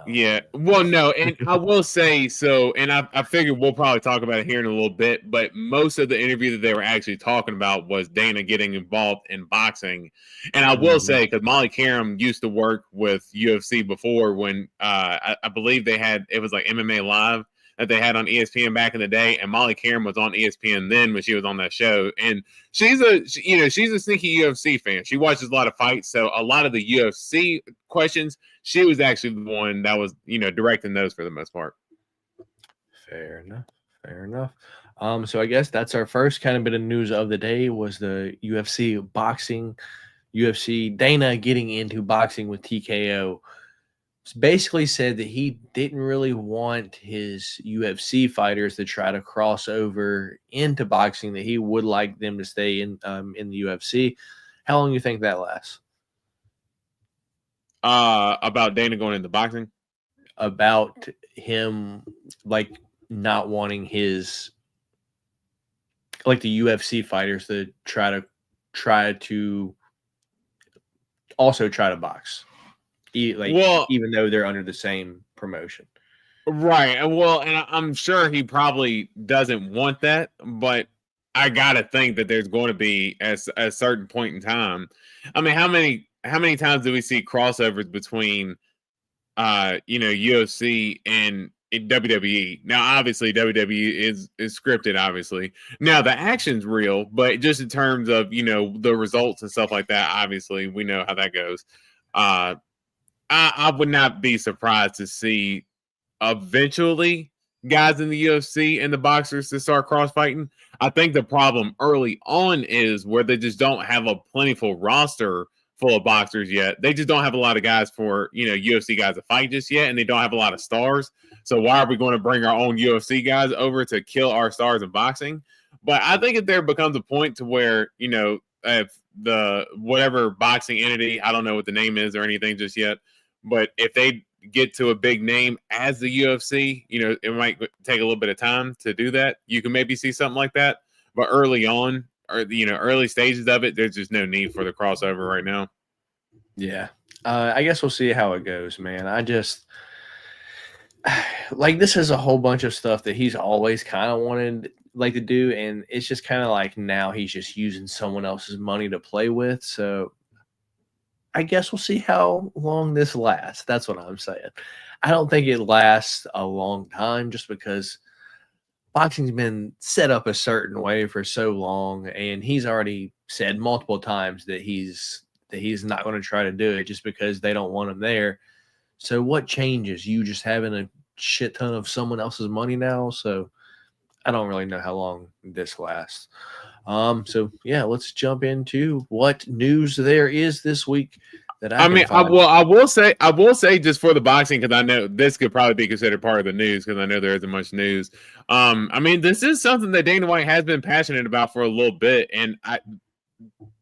Yeah. Well, no, and I will say so, and I figured we'll probably talk about it here in a little bit, but most of the interview that they were actually talking about was Dana getting involved in boxing. And I will say, because Molly Karam used to work with UFC before when I believe it was like MMA Live that they had on ESPN back in the day, and Molly Karam was on ESPN then when she was on that show. And she's a sneaky UFC fan. She watches a lot of fights, so a lot of the UFC questions, she was actually the one that was, directing those for the most part. Fair enough. So I guess that's our first kind of bit of news of the day was the UFC boxing, UFC Dana getting into boxing with TKO. Basically said that he didn't really want his UFC fighters to try to cross over into boxing, that he would like them to stay in the UFC. How long do you think that lasts? About Dana going into boxing? About him like not wanting his like the UFC fighters to try to also try to box. Even though they're under the same promotion. Right. And I'm sure he probably doesn't want that, but I gotta think that there's going to be at a certain point in time. I mean, how many times do we see crossovers between UFC and WWE? Now, obviously, WWE is scripted, obviously. Now, the action's real, but just in terms of, the results and stuff like that, obviously, we know how that goes. I would not be surprised to see eventually guys in the UFC and the boxers to start crossfighting. I think the problem early on is where they just don't have a plentiful roster full of boxers yet. They just don't have a lot of guys for, UFC guys to fight just yet, and they don't have a lot of stars. So why are we going to bring our own UFC guys over to kill our stars in boxing? But I think if there becomes a point to where, if the whatever boxing entity, I don't know what the name is or anything just yet, but if they get to a big name as the UFC, it might take a little bit of time to do that. You can maybe see something like that, but early on, or early stages of it, there's just no need for the crossover right now. Yeah, I guess we'll see how it goes, man. I just this is a whole bunch of stuff that he's always kind of wanted to do, and it's just kind of like now he's just using someone else's money to play with. So I guess we'll see how long this lasts. That's what I'm saying. I don't think it lasts a long time just because boxing's been set up a certain way for so long, and he's already said multiple times that he's not going to try to do it just because they don't want him there. So what changes? You just having a shit ton of someone else's money now? So I don't really know how long this lasts. So yeah, let's jump into what news there is this week. I will say just for the boxing, because I know this could probably be considered part of the news because I know there isn't much news. This is something that Dana White has been passionate about for a little bit, and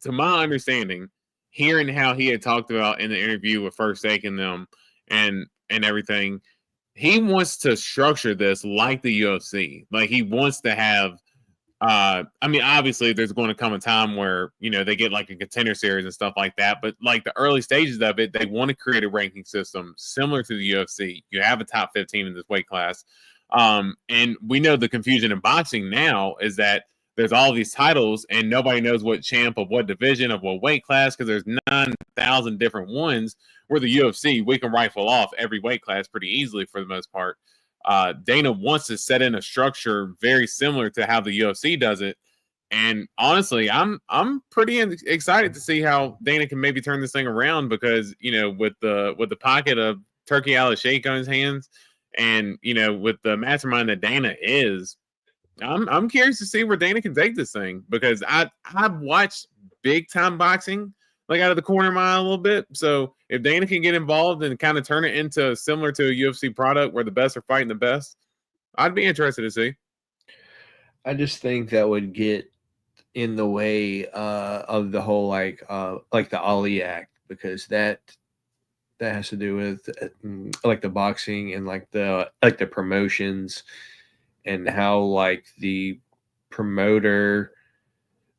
to my understanding, hearing how he had talked about in the interview with First Take and them and everything, he wants to structure this like the UFC. Like he wants to have. Obviously, there's going to come a time where, they get like a contender series and stuff like that. But like the early stages of it, they want to create a ranking system similar to the UFC. You have a top 15 in this weight class. And we know the confusion in boxing now is that there's all these titles and nobody knows what champ of what division of what weight class because there's 9,000 different ones. Where the UFC, we can rifle off every weight class pretty easily for the most part. Dana wants to set in a structure very similar to how the UFC does it. And honestly, I'm pretty excited to see how Dana can maybe turn this thing around because, with the pocket of Turkey Al-Sheikh on his hands and, with the mastermind that Dana is, I'm curious to see where Dana can take this thing because I've watched big time boxing like out of the corner of my eye a little bit. So if Dana can get involved and kind of turn it into similar to a UFC product where the best are fighting the best, I'd be interested to see. I just think that would get in the way of the whole like the Ali Act because that has to do with like the boxing and like the promotions and how like the promoter.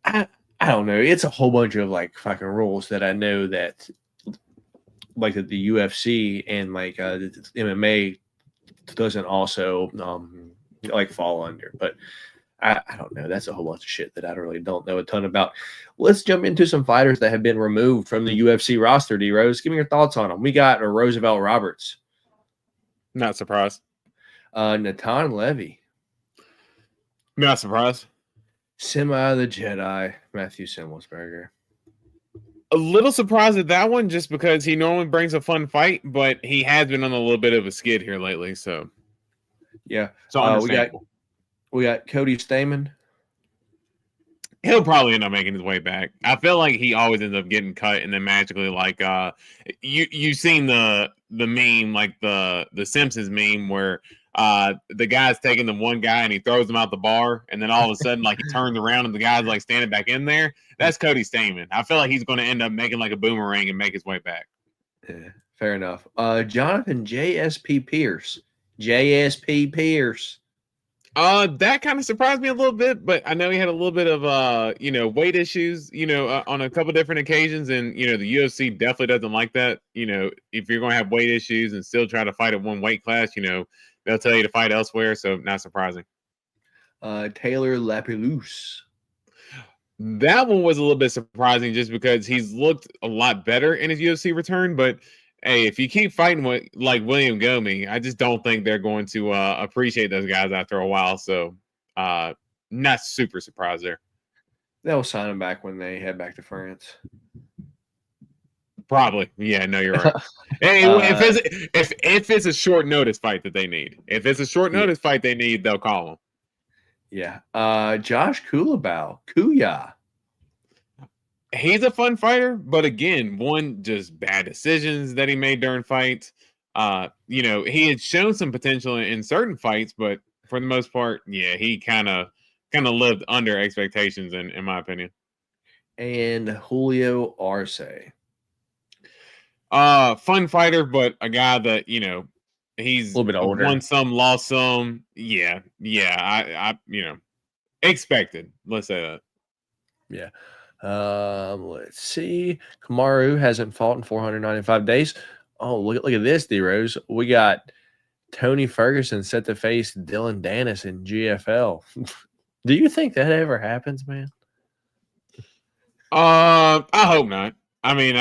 I don't know. It's a whole bunch of like fucking rules that I know that like the UFC and like the MMA doesn't also like fall under. But I don't know. That's a whole bunch of shit that I don't know a ton about. Let's jump into some fighters that have been removed from the UFC roster. D Rose, give me your thoughts on them. We got Roosevelt Roberts, Not surprised. Natan Levy, Not surprised. Semi the Jedi, Matthew Semelsberger. A little surprised at that one, just because he normally brings a fun fight, but he has been on a little bit of a skid here lately. So Yeah, it's understandable. we got Cody Stamen. He'll probably end up making his way back. I feel like he always ends up getting cut and then magically, like you've seen the meme, like the Simpsons meme where the guy's taking the one guy and he throws him out the bar, and then all of a sudden like he turns around and the guy's like standing back in there. That's Cody Stamen. I feel like he's going to end up making like a boomerang and make his way back. Yeah, fair enough. Jonathan JSP Pierce. JSP Pierce. That kind of surprised me a little bit, but I know he had a little bit of weight issues, on a couple different occasions, and the UFC definitely doesn't like that. If you're going to have weight issues and still try to fight at one weight class, they'll tell you to fight elsewhere, so not surprising. Taylor Lapilus. That one was a little bit surprising just because he's looked a lot better in his UFC return, but hey, if you keep fighting with like William Gomi, I just don't think they're going to appreciate those guys after a while. So not super surprised there. They'll sign him back when they head back to France. Probably. Yeah, no, you're right. Hey, if it's a short notice fight that they need. If it's a short notice fight they need, they'll call him. Yeah. Josh Kulabau. Kuya. He's a fun fighter, but again, just bad decisions that he made during fights. He had shown some potential in certain fights, but for the most part, yeah, he kind of lived under expectations, in my opinion. And Julio Arce. Fun fighter, but a guy that he's a little bit older. Won some, lost some. Yeah. I expected. Let's say that. Yeah. Let's see. Kamaru hasn't fought in 495 days. Oh, look at this, D Rose. We got Tony Ferguson set to face Dylan Dennis in GFL. Do you think that ever happens, man? I hope not. I mean,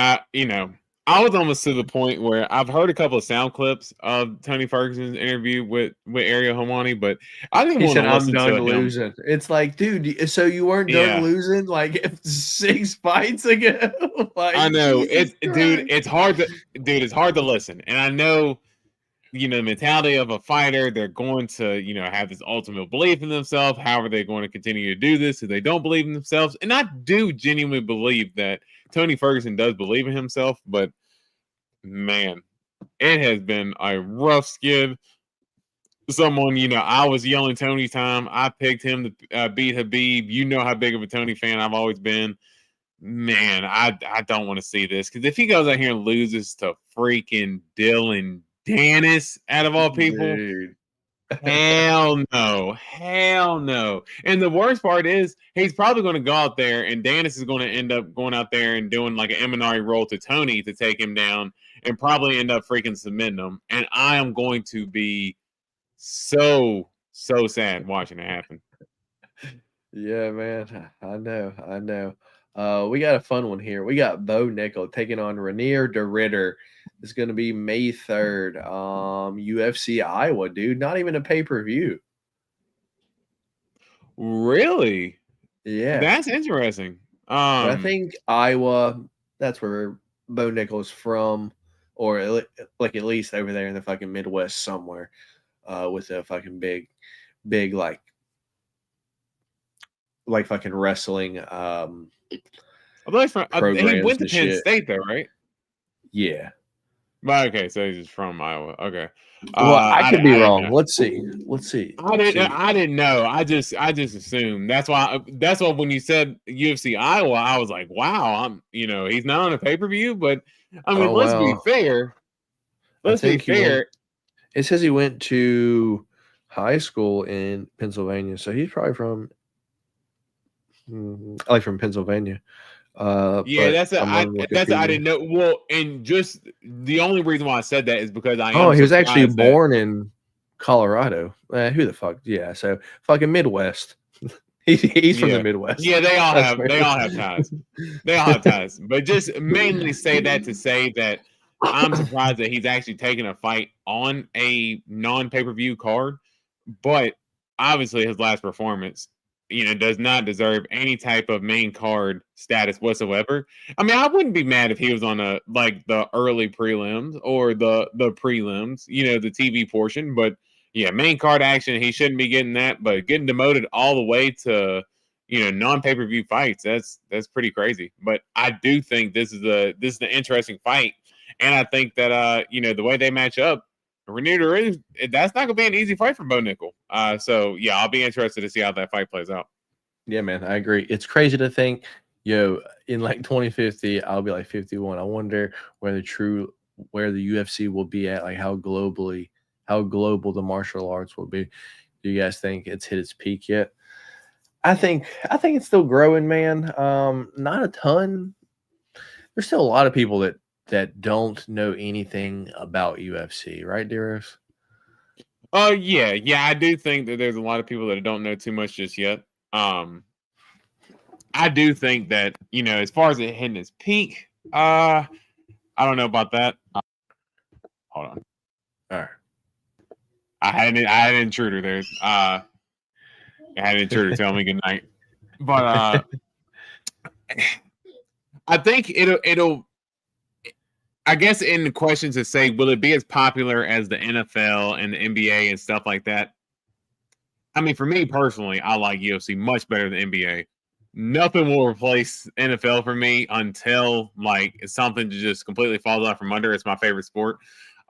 I was almost to the point where I've heard a couple of sound clips of Tony Ferguson's interview with Ariel Helwani, but I didn't want to listen to him. Losing. It's like, dude, so you weren't done losing like 6 fights ago? Like, I know it's hard to listen, and I know the mentality of a fighter. They're going to have this ultimate belief in themselves. How are they going to continue to do this if they don't believe in themselves? And I do genuinely believe that Tony Ferguson does believe in himself, but man, it has been a rough skid. Someone, I was yelling Tony time. I picked him to beat Habib. You know how big of a Tony fan I've always been. Man, I don't want to see this, because if he goes out here and loses to freaking Dylan Dennis, out of all people, dude. Hell no. And the worst part is he's probably going to go out there and Dennis is going to end up going out there and doing like an Eminari roll to Tony to take him down and probably end up freaking submitting him. And I am going to be so sad watching it happen. Yeah, man. I know. We got a fun one here. We got Bo Nickel taking on Rainier de Ritter. It's going to be May 3rd. UFC Iowa, dude. Not even a pay-per-view. Really? Yeah. That's interesting. I think Iowa, that's where Bo Nickel's from, or like at least over there in the fucking Midwest somewhere, with a fucking big like fucking wrestling he went to Penn State though, right? Yeah. Okay, so he's just from Iowa. Okay. Well, I could be wrong. Let's see. I didn't know. I just assumed. That's why when you said UFC Iowa, I was like, wow, he's not on a pay-per-view, but I mean, let's be fair. It says he went to high school in Pennsylvania, so he's probably from Pennsylvania. Yeah, but that's a I'm I gonna look that's at a, I the- didn't know. Well, and just the only reason why I said that is because I Oh, am he was actually surprised that born in Colorado. Who the fuck? Yeah, so fucking Midwest. He's from the yeah. Midwest. Yeah, they all Trust have me. ties. They all have ties. But just mainly say that to say that I'm surprised that he's actually taking a fight on a non-pay-per-view card, but obviously his last performance, does not deserve any type of main card status whatsoever. I mean, I wouldn't be mad if he was on the early prelims or the prelims, the TV portion, but yeah, main card action, he shouldn't be getting that, but getting demoted all the way to non-pay-per-view fights, that's pretty crazy. But I do think this is an interesting fight, and I think that the way they match up, that's not gonna be an easy fight for Bo Nickel. So yeah, I'll be interested to see how that fight plays out. Yeah, man, I agree. It's crazy to think, in like 2050, I'll be like 51. I wonder where the UFC will be at, like how global the martial arts will be. Do you guys think it's hit its peak yet? I think it's still growing, man. Not a ton. There's still a lot of people that don't know anything about UFC, right, Deros? Oh yeah, I do think that there's a lot of people that don't know too much just yet. I do think that as far as it hitting its peak, I don't know about that. Hold on, All right. I had an intruder there. I had an intruder tell me good night, but I think it'll. I guess in the question to say, will it be as popular as the NFL and the NBA and stuff like that? I mean, for me personally, I like UFC much better than NBA. Nothing will replace NFL for me until something just completely falls off from under. It's my favorite sport.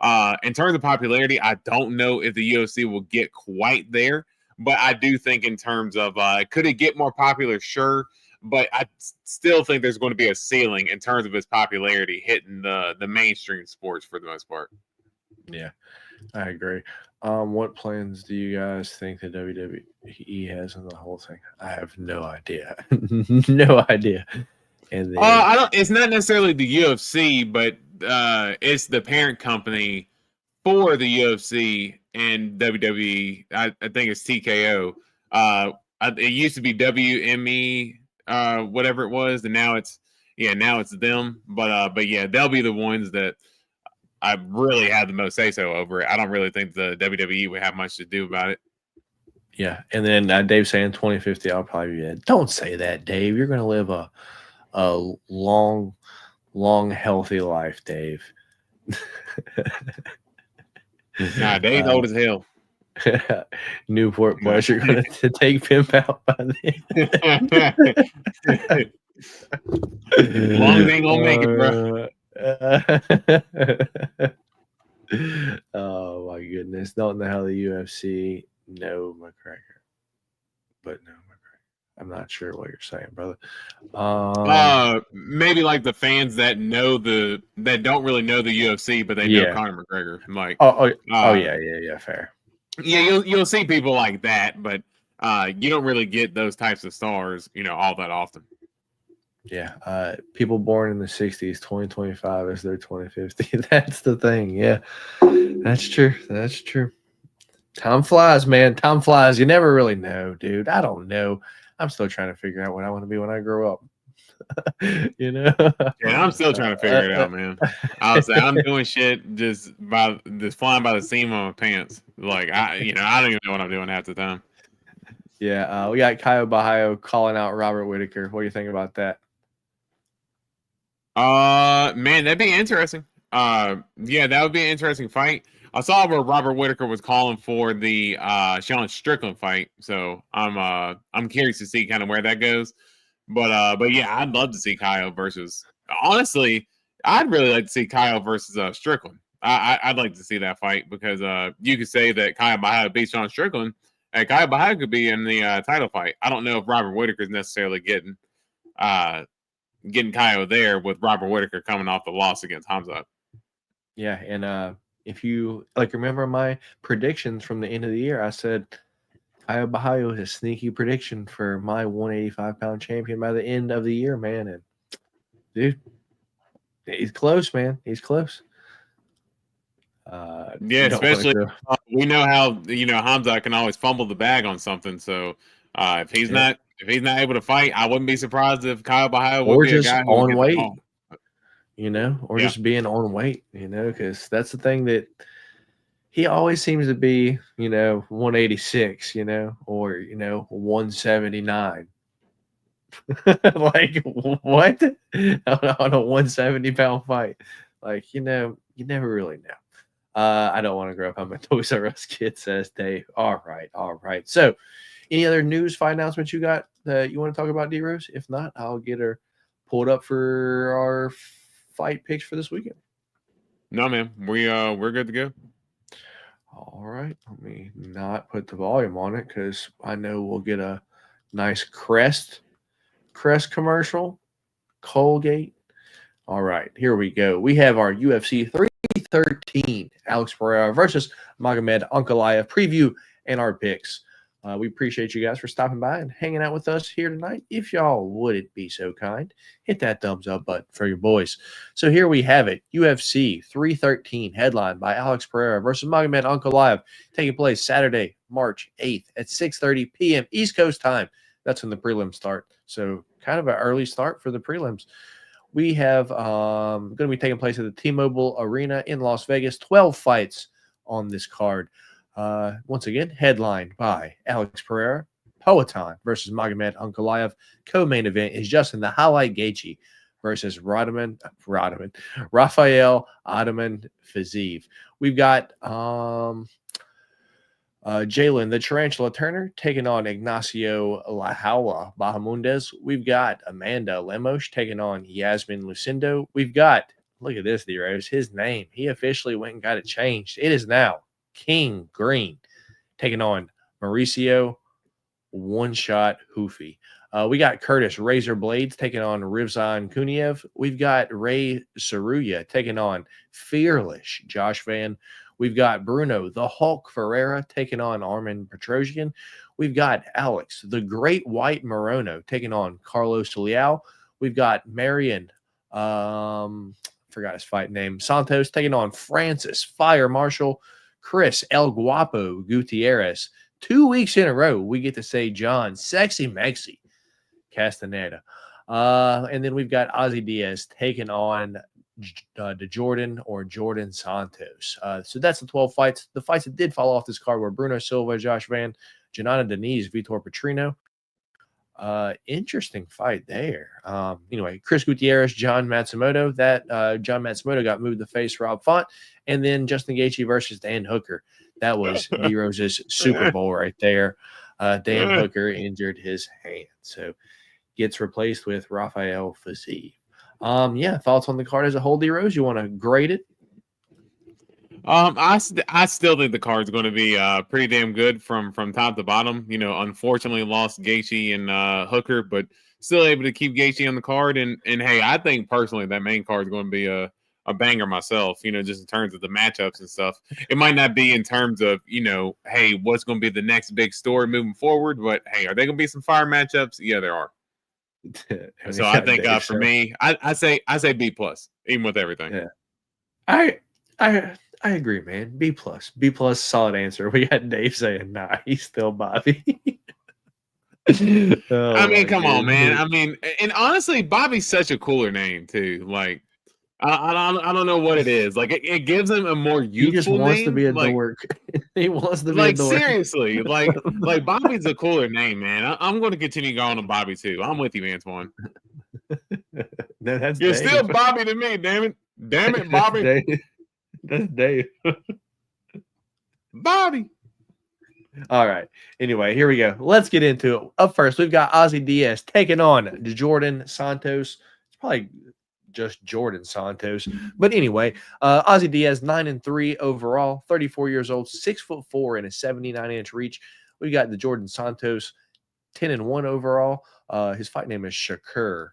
In terms of popularity, I don't know if the UFC will get quite there, but I do think in terms of could it get more popular? Sure. But I still think there's going to be a ceiling in terms of its popularity hitting the mainstream sports for the most part. Yeah, I agree. What plans do you guys think the WWE has in the whole thing? I have no idea. No idea. And then I don't. It's not necessarily the UFC, but it's the parent company for the UFC and WWE. I think it's TKO. It used to be WME, whatever it was, and now it's them. But yeah, they'll be the ones that I really have the most say so over it. I don't really think the WWE would have much to do about it. yeah, and then Dave saying 2050, I'll probably be dead. Don't say that, Dave. You're gonna live a long, healthy life, Dave. Nah, Dave's old as hell. Newport boys are going to take pimp out by then. Long as they ain't gonna make it, bro. Oh my goodness! Don't know how the UFC know McGregor, but no McGregor. I'm not sure what you're saying, brother. Maybe like the fans that don't really know the UFC, but they know Conor McGregor. Like, yeah, fair. Yeah, you'll see people like that, but you don't really get those types of stars, all that often. Yeah, people born in the 60s, 2025 is their 2050. That's the thing. Yeah, that's true. That's true. Time flies, man. Time flies. You never really know, dude. I don't know. I'm still trying to figure out what I want to be when I grow up. Yeah, I'm still trying to figure it out, man. I'm doing shit just flying by the seam of my pants. Like I don't even know what I'm doing half the time. Yeah, we got Caio Bahio calling out Robert Whittaker. What do you think about that? Man, that'd be interesting. Yeah, that would be an interesting fight. I saw where Robert Whittaker was calling for the Sean Strickland fight, so I'm curious to see kind of where that goes. But yeah, I'd love to see Caio versus. Honestly, I'd really like to see Caio versus Strickland. I'd like to see that fight because you could say that Caio Bahio beat Sean Strickland, and Caio Bahio could be in the title fight. I don't know if Robert Whittaker is necessarily getting Caio there with Robert Whittaker coming off the loss against Hamzat. Yeah, and if you remember my predictions from the end of the year, I said Caio Bahio is a sneaky prediction for my 185-pound champion by the end of the year, man. And dude, he's close, man. He's close. Yeah, Don't wanna especially go. we know how Hamza can always fumble the bag on something. So if he's Yeah. not able to fight, I wouldn't be surprised if Kyle Bahia would Or be a just guy who would on get the weight, call. or Yeah. just being on weight, because that's the thing that he always seems to be, 186, or 179. Like what on a 170-pound fight? Like, you never really know. I don't want to grow up. I'm a Toys R Us kid, says Dave. All right. So, any other news, fight announcements you got that you want to talk about, D Rose? If not, I'll get her pulled up for our fight picks for this weekend. No, man, we're good to go. All right. Let me not put the volume on it because I know we'll get a nice crest commercial. Colgate. All right, here we go. We have our UFC 313 Alex Pereira versus Magomed Ankalaev preview and our picks. We appreciate you guys for stopping by and hanging out with us here tonight. If y'all wouldn't be so kind, hit that thumbs up button for your boys. So here we have it. UFC 313 headlined by Alex Pereira versus Magomed Ankalaev, taking place Saturday, March 8th at 6:30 p.m. East Coast time. That's when the prelims start. So kind of an early start for the prelims. We have going to be taking place at the T-Mobile Arena in Las Vegas. 12 fights on this card. Once again, headlined by Alex Pereira. Poatan versus Magomed Ankalaev. Co-main event is Justin the Highlight Gaethje versus Rafael Ottoman Fiziev. We've got Jalen the Tarantula Turner taking on Ignacio Lajaula Bahamundes. We've got Amanda Lemos taking on Yasmin Lucindo. We've got, look at this, D-Rose, his name. He officially went and got it changed. It is now King Green taking on Mauricio One-Shot Hoofy. We got Curtis Razor Blades taking on Rivzan Kuniev. We've got Ray Saruya taking on Fearless Josh Van. We've got Bruno the Hulk Ferreira taking on Armin Petrosyan. We've got Alex the Great White Morono taking on Carlos Leal. We've got Marion, forgot his fight name, Santos taking on Francis Fire Marshall. Chris El Guapo Gutierrez. 2 weeks in a row, we get to say John Sexy Mexi Castaneda. And then we've got Ozzy Diaz taking on Jordan Santos. So that's the 12 fights. The fights that did fall off this card were Bruno Silva, Josh Van, Janana Denise, Vitor Petrino. Interesting fight there. Anyway, Chris Gutierrez, John Matsumoto. That John Matsumoto got moved to face Rob Font. And then Justin Gaethje versus Dan Hooker. That was D Rose's Super Bowl right there. Dan Hooker injured his hand, so gets replaced with Rafael Fiziev. Thoughts on the card as a whole, D Rose? You want to grade it? I still think the card's going to be pretty damn good from top to bottom. Unfortunately lost Gaethje and Hooker, but still able to keep Gaethje on the card. And hey, I think personally that main card is going to be a banger myself. Just in terms of the matchups and stuff. It might not be in terms of hey, what's going to be the next big story moving forward, but hey, are there going to be some fire matchups? Yeah, there are. So I think for me, I say B+, even with everything. Yeah, I agree, man. B+, solid answer. We got Dave saying, nah, he's still Bobby. I mean, come on, man. I mean, and honestly, Bobby's such a cooler name too. Like, I don't know what it is. Like, it gives him a more youthful name. He just wants name. to be a like, dork. He wants to be a dork. Seriously, like Bobby's a cooler name, man. I'm going to continue going on Bobby too. I'm with you, Antoine. No, that's You're Dave. still Bobby to me, damn it, Bobby. That's Dave. Bobby. All right. Anyway, here we go. Let's get into it. Up first, we've got Ozzy Diaz taking on Jordan Santos. It's probably just Jordan Santos. But anyway, Ozzy Diaz, 9-3 overall, 34 years old, 6'4" and a 79-inch reach. We got the Jordan Santos, 10-1 overall. His fight name is Shakur.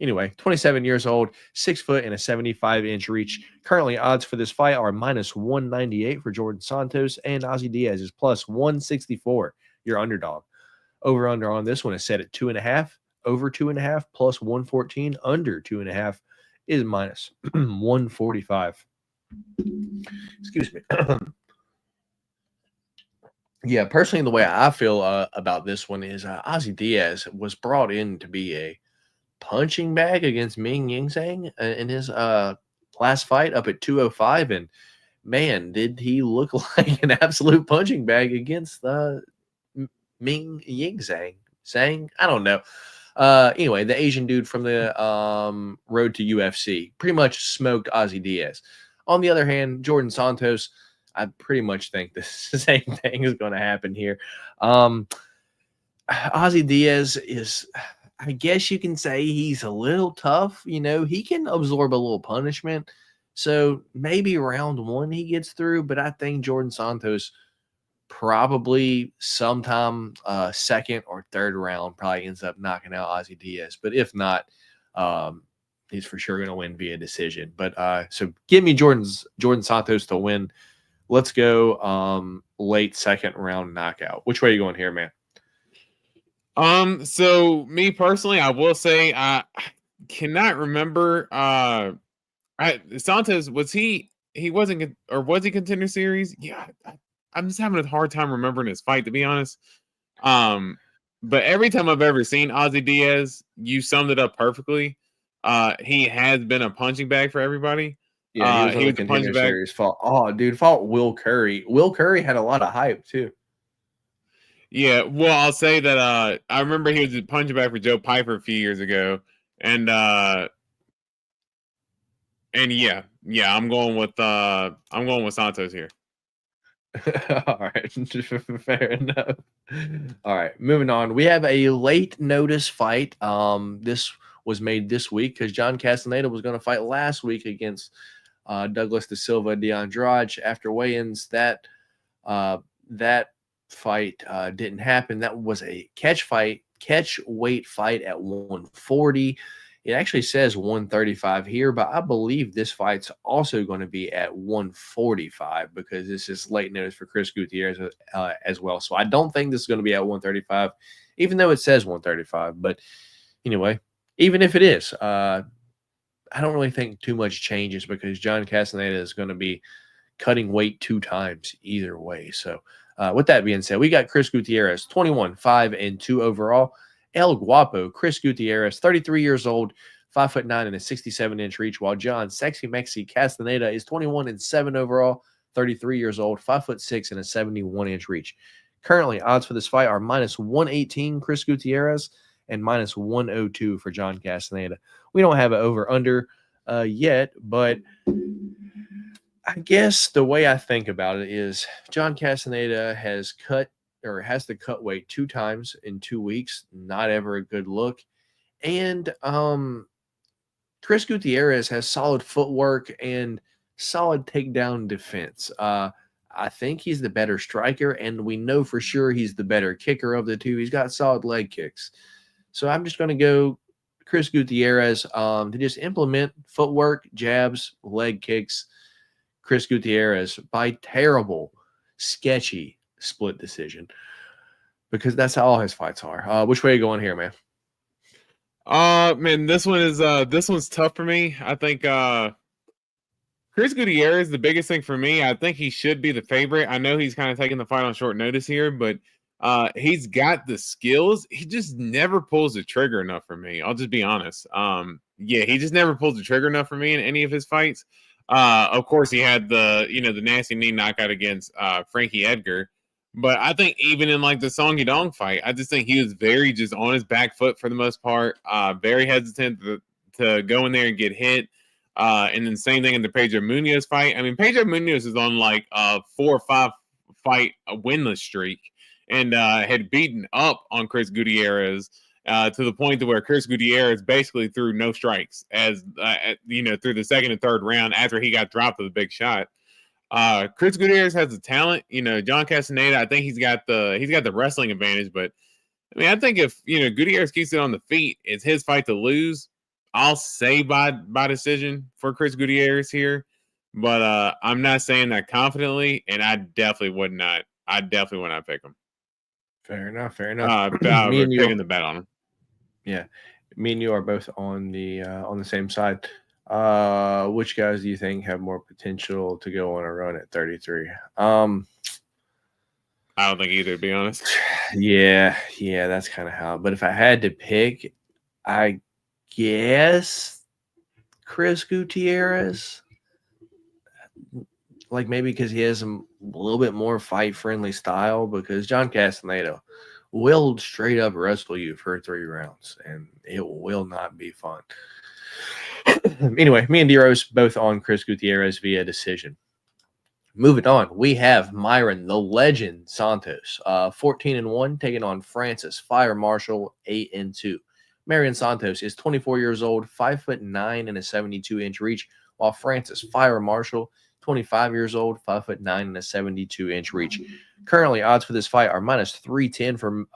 Anyway, 27 years old, 6 foot and a 75-inch reach. Currently, odds for this fight are -198 for Jordan Santos, and Ozzy Diaz is +164. Your underdog. Over/under on this one is set at 2.5. over 2.5 plus 114. Under 2.5 is minus 145. Excuse me. Yeah, personally, the way I feel about this one is Ozzy Diaz was brought in to be a punching bag against Ming Yingzhang in his last fight up at 205, and man, did he look like an absolute punching bag against Ming Yingzhang. I don't know. Anyway, the Asian dude from the road to UFC pretty much smoked Ozzy Diaz. On the other hand, Jordan Santos, I pretty much think the same thing is going to happen here. Ozzy Diaz is, I guess you can say he's a little tough. You know, he can absorb a little punishment. So maybe round one he gets through, but I think Jordan Santos probably sometime second or third round probably ends up knocking out Ozzy Diaz. But if not, he's for sure going to win via decision. But so give me Jordan Santos to win. Let's go late second round knockout. Which way are you going here, man? So me personally, I will say I cannot remember. Santos, was he wasn't, or was he contender series? Yeah, I'm just having a hard time remembering his fight, to be honest. But every time I've ever seen Ozzy Diaz, you summed it up perfectly. He has been a punching bag for everybody. Yeah, he was on the contender series. Fought Will Curry. Will Curry had a lot of hype too. Yeah, well, I'll say that I remember he was a punching bag for Joe Piper a few years ago, and yeah, I'm going with Santos here. All right, fair enough. All right, moving on. We have a late notice fight. This was made this week because John Castaneda was going to fight last week against Douglas Da Silva de Andrade. After weigh-ins, that fight didn't happen. That was a catch weight fight at 140. It actually says 135 here, but I believe this fight's also going to be at 145 because this is late notice for Chris Gutierrez as well. So I don't think this is going to be at 135, even though it says 135. But anyway, even if it is, I don't really think too much changes because John Castaneda is going to be cutting weight 2 times either way. So with that being said, we got Chris Gutierrez, 21-5-2 overall. El Guapo, Chris Gutierrez, 33 years old, 5'9" and a 67-inch reach, while John Sexy Mexi Castaneda is 21-7 overall, 33 years old, 5'6" and a 71-inch reach. Currently, odds for this fight are minus 118 Chris Gutierrez and minus 102 for John Castaneda. We don't have an over-under yet, but I guess the way I think about it is John Castaneda has to cut weight 2 times in 2 weeks. Not ever a good look. And Chris Gutierrez has solid footwork and solid takedown defense. I think he's the better striker, and we know for sure he's the better kicker of the two. He's got solid leg kicks. So I'm just going to go Chris Gutierrez to just implement footwork, jabs, leg kicks. Chris Gutierrez by terrible, sketchy split decision, because that's how all his fights are. Which way are you going here, man? Man, this one's tough for me. I think Chris Gutierrez, the biggest thing for me, I think he should be the favorite. I know he's kind of taking the fight on short notice here, but he's got the skills. He just never pulls the trigger enough for me. I'll just be honest. Yeah, he just never pulls the trigger enough for me in any of his fights. Of course, he had the nasty knee knockout against Frankie Edgar. But I think even in like the Song Yadong fight, I just think he was very just on his back foot for the most part. Very hesitant to go in there and get hit. And then same thing in the Pedro Munoz fight. I mean, Pedro Munoz is on like a 4 or 5 fight winless streak and had beaten up on Chris Gutierrez to the point to where Chris Gutierrez basically threw no strikes as through the second and third round after he got dropped with a big shot. Chris Gutierrez has the talent. John Castaneda, I think he's got the wrestling advantage, but I mean, I think if Gutierrez keeps it on the feet, it's his fight to lose. I'll say by decision for Chris Gutierrez here, but I'm not saying that confidently, and I definitely would not pick him. Fair enough. We're taking the bet on him. Yeah, me and you are both on the same side. Which guys do you think have more potential to go on a run at 33? I don't think either, to be honest. Yeah, that's kind of how. But if I had to pick, I guess Chris Gutierrez. Like maybe because he has a little bit more fight friendly style, because John Castaneda will straight up wrestle you for 3 rounds and it will not be fun. Anyway, me and D-Rose both on Chris Gutierrez via decision. Moving on, we have Myron, the legend Santos, 14-1, taking on Francis Fire Marshall, 8-2. Marion Santos is 24 years old, 5'9" and a 72-inch reach, while Francis Fire Marshall, 25 years old, 5'9" and a 72-inch reach. Currently, odds for this fight are minus 310 for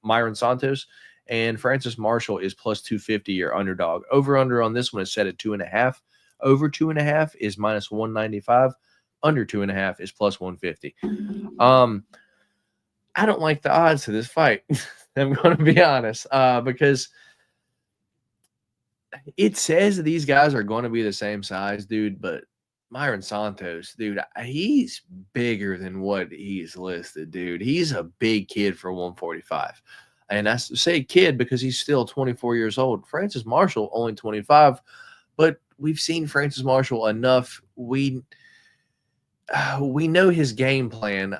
Myron Santos, and Francis Marshall is plus 250, your underdog. Over-under on this one is set at 2.5. Over 2.5 is minus 195. Under 2.5 is plus 150. I don't like the odds to this fight. I'm going to be honest, because it says that these guys are going to be the same size, dude, but Myron Santos, dude, he's bigger than what he's listed, dude. He's a big kid for 145. And I say kid because he's still 24 years old. Francis Marshall, only 25. But we've seen Francis Marshall enough. We know his game plan.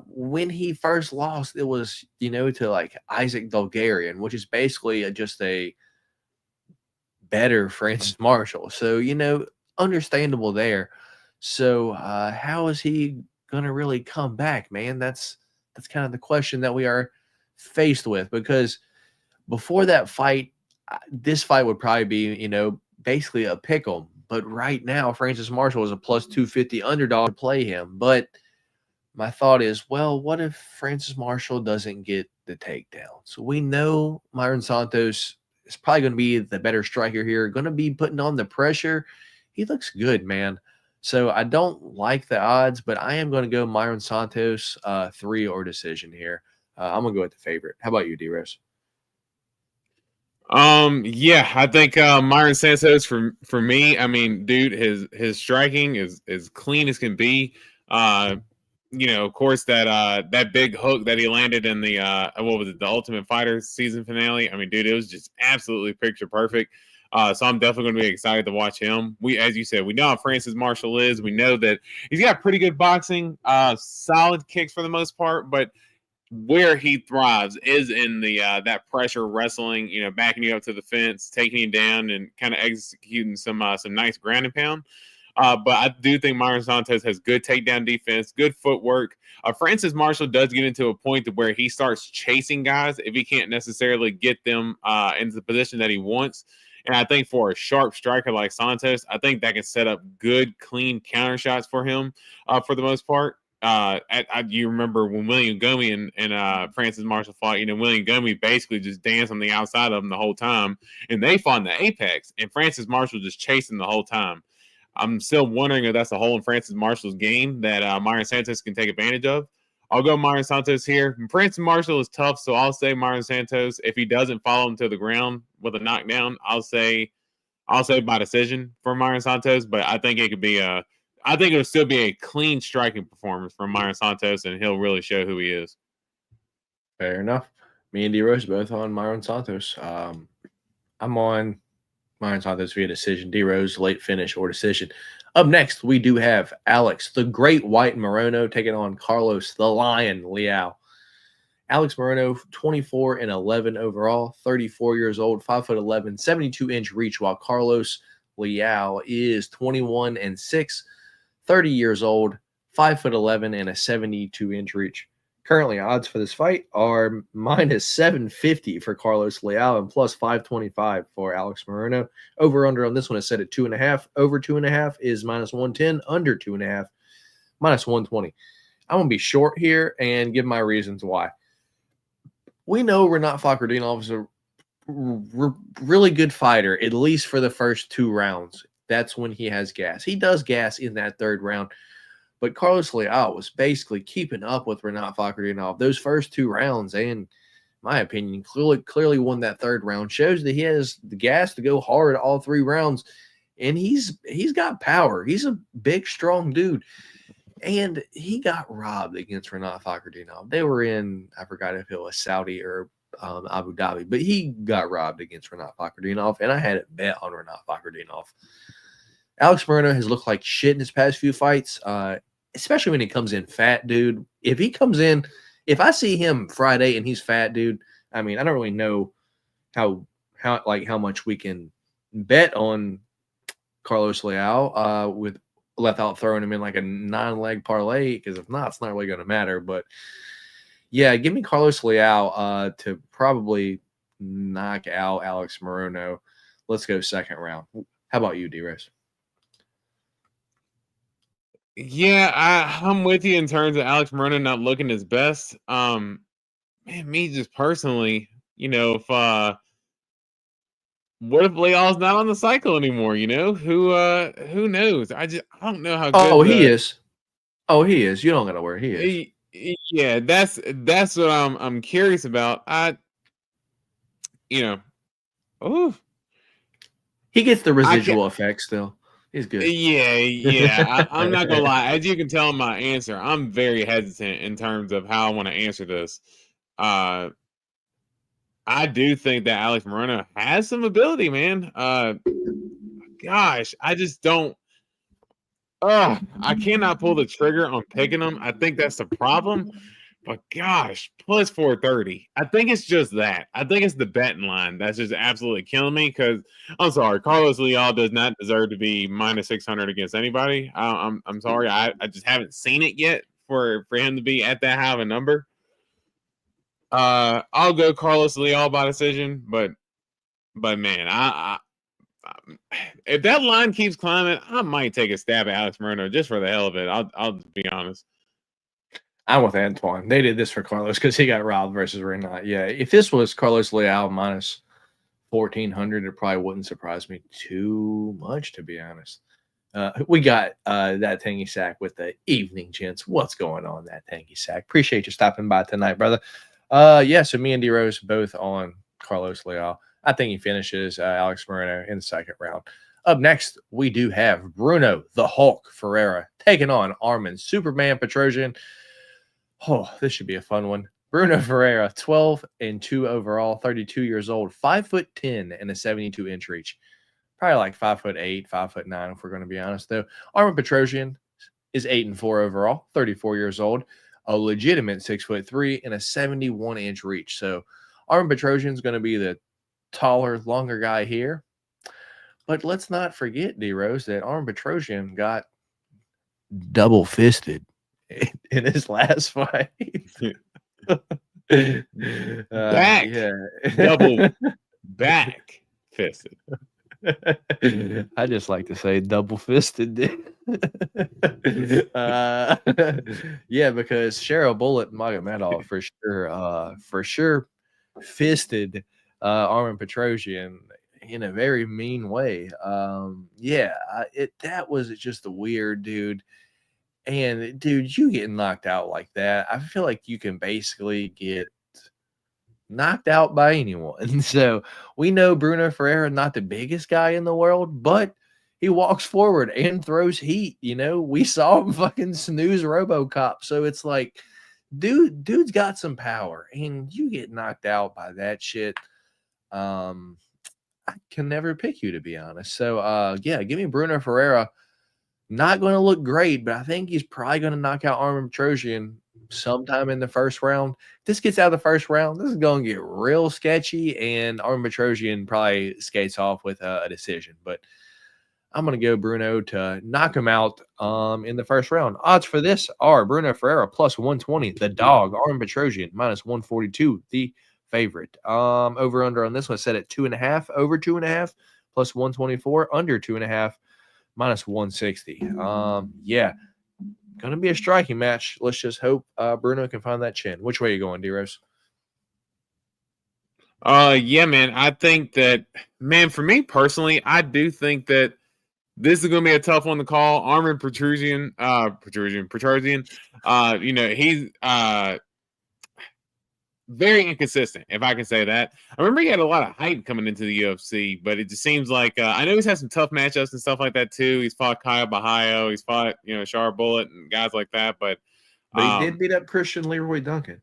When he first lost, it was, to like Isaac Bulgarian, which is basically just a better Francis Marshall. So, understandable there. So how is he going to really come back, man? That's kind of the question that we are faced with, because before that fight, this fight would probably be, basically a pick 'em. But right now, Francis Marshall is a plus 250 underdog to play him. But my thought is, well, what if Francis Marshall doesn't get the takedown? So we know Myron Santos is probably going to be the better striker here, going to be putting on the pressure. He looks good, man. So I don't like the odds, but I am going to go Myron Santos 3 or decision here. I'm going to go with the favorite. How about you, D-Rose? Yeah, I think Myron Santos for me. I mean, dude, his striking is as clean as can be. Of course that big hook that he landed in the what was it, the Ultimate Fighter season finale. I mean, dude, it was just absolutely picture perfect. So I'm definitely going to be excited to watch him. As you said, we know how Francis Marshall is. We know that he's got pretty good boxing, solid kicks for the most part, but where he thrives is in the that pressure wrestling, backing you up to the fence, taking you down, and kind of executing some nice ground and pound. But I do think Myron Santos has good takedown defense, good footwork. Francis Marshall does get into a point to where he starts chasing guys if he can't necessarily get them into the position that he wants. And I think for a sharp striker like Santos, I think that can set up good, clean counter shots for him for the most part. You remember when William Gomey and Francis Marshall fought, William Gomey basically just danced on the outside of him the whole time, and they fought in the apex, and Francis Marshall just chased him the whole time. I'm still wondering if that's a hole in Francis Marshall's game that Myron Santos can take advantage of. I'll go Myron Santos here. Francis Marshall is tough, so I'll say Myron Santos. If he doesn't follow him to the ground with a knockdown, I'll say by decision for Myron Santos. But I think it could be I think it'll still be a clean striking performance from Myron Santos, and he'll really show who he is. Fair enough. Me and D-Rose both on Myron Santos. I'm on Myron Santos via decision. D-Rose, late finish or decision. Up next, we do have Alex, the Great White Morono, taking on Carlos, the Lion Leal. Alex Morono, 24-11 overall, 34 years old, 5'11", 72-inch reach, while Carlos Leal is 21-6, 30 years old, 5'11", and a 72-inch reach. Currently, odds for this fight are minus 750 for Carlos Leal and plus 525 for Alex Morono. Over-under on this one is set at 2.5. Over 2.5 is minus 110. Under 2.5, minus 120. I'm going to be short here and give my reasons why. We know Renat Fakhretdinov is a really good fighter, at least for the first 2 rounds. That's when he has gas. He does gas in that 3rd round. But Carlos Leal was basically keeping up with Renat Fakhretdinov those first 2 rounds and my opinion, clearly won that third round. Shows that he has the gas to go hard all 3 rounds, and he's got power. He's a big, strong dude, and he got robbed against Renat Fakhretdinov. They were in, I forgot if it was Saudi or Abu Dhabi, but he got robbed against Renat Fakhretdinov, and I had it bet on Renat Fakhretdinov. Alex Morono has looked like shit in his past few fights, especially when he comes in fat, dude. If he comes in, if I see him Friday and he's fat, dude, I mean, I don't really know how much we can bet on Carlos Leal without throwing him in like a 9-leg parlay, because if not, it's not really going to matter. But yeah, give me Carlos Leal to probably knock out Alex Morono. Let's go second round. How about you, D-Rose? Yeah, I'm with you in terms of Alex Morono not looking his best. Man, me just personally, if what if Leal's not on the cycle anymore? Who knows? I don't know how good. Oh, he is. Oh, he is. You don't gotta worry. He is. Yeah, that's what I'm curious about. Oh, he gets the residual effect still. He's good. Yeah. I'm not gonna lie. As you can tell in my answer, I'm very hesitant in terms of how I want to answer this. I do think that Alex Morono has some ability, man. Gosh, I just don't. I cannot pull the trigger on picking him. I think that's the problem. But gosh, plus 430. I think it's just that. I think it's the betting line that's just absolutely killing me, because I'm sorry, Carlos Leal does not deserve to be minus 600 against anybody. I'm sorry. I just haven't seen it yet for him to be at that high of a number. I'll go Carlos Leal by decision, but man, I if that line keeps climbing, I might take a stab at Alex Morono just for the hell of it. I'll just be honest. I'm with Antoine. They did this for Carlos because he got robbed versus Renat. Yeah, if this was Carlos Leal minus 1,400, it probably wouldn't surprise me too much, to be honest. We got that Tangy Sack with the evening, gents. What's going on, that Tangy Sack? Appreciate you stopping by tonight, brother. Yeah, so me and D-Rose both on Carlos Leal. I think he finishes Alex Morono in the second round. Up next, we do have Bruno the Hulk Pereira taking on Arman Superman Petrosian. Oh, this should be a fun one. Bruno Pereira, 12-2 overall, 32 years old, 5'10" and a 72-inch reach. Probably like 5'8", 5'9", if we're going to be honest, though. Arman Petrosian is 8-4 overall, 34 years old, a legitimate 6'3" and a 71-inch reach. So Arman Petrosian is going to be the taller, longer guy here. But let's not forget, D-Rose, that Arman Petrosian got double-fisted in his last fight. Back. Yeah. Double back fisted. I just like to say double-fisted. Yeah, because Cheryl Bullet Magomedov for sure fisted Arman Petrosian in a very mean way. That was just a weird, dude. And dude, you get knocked out like that, I feel like you can basically get knocked out by anyone. So we know Bruno Pereira not the biggest guy in the world, but he walks forward and throws heat. We saw him fucking snooze RoboCop. So it's like, dude's got some power, and you get knocked out by that shit. I can never pick you, to be honest. So give me Bruno Pereira. Not going to look great, but I think he's probably going to knock out Arman Petrosian sometime in the first round. If this gets out of the first round, this is going to get real sketchy, and Arman Petrosian probably skates off with a decision. But I'm going to go Bruno to knock him out in the first round. Odds for this are Bruno Pereira plus 120, the dog. Arman Petrosian minus 142, the favorite. Over under on this one set at 2.5, over 2.5, plus 124, under 2.5. minus 160. Gonna be a striking match. Let's just hope Bruno can find that chin. Which way are you going, D-Rose? Yeah, man. I think that, man, for me personally, I do think that this is gonna be a tough one to call. Arman Petrosian, he's very inconsistent, if I can say that. I remember he had a lot of hype coming into the UFC, but it just seems like I know he's had some tough matchups and stuff like that too. He's fought Kyle Bahayo, he's fought Char Bullet and guys like that, but he did beat up Christian Leroy Duncan.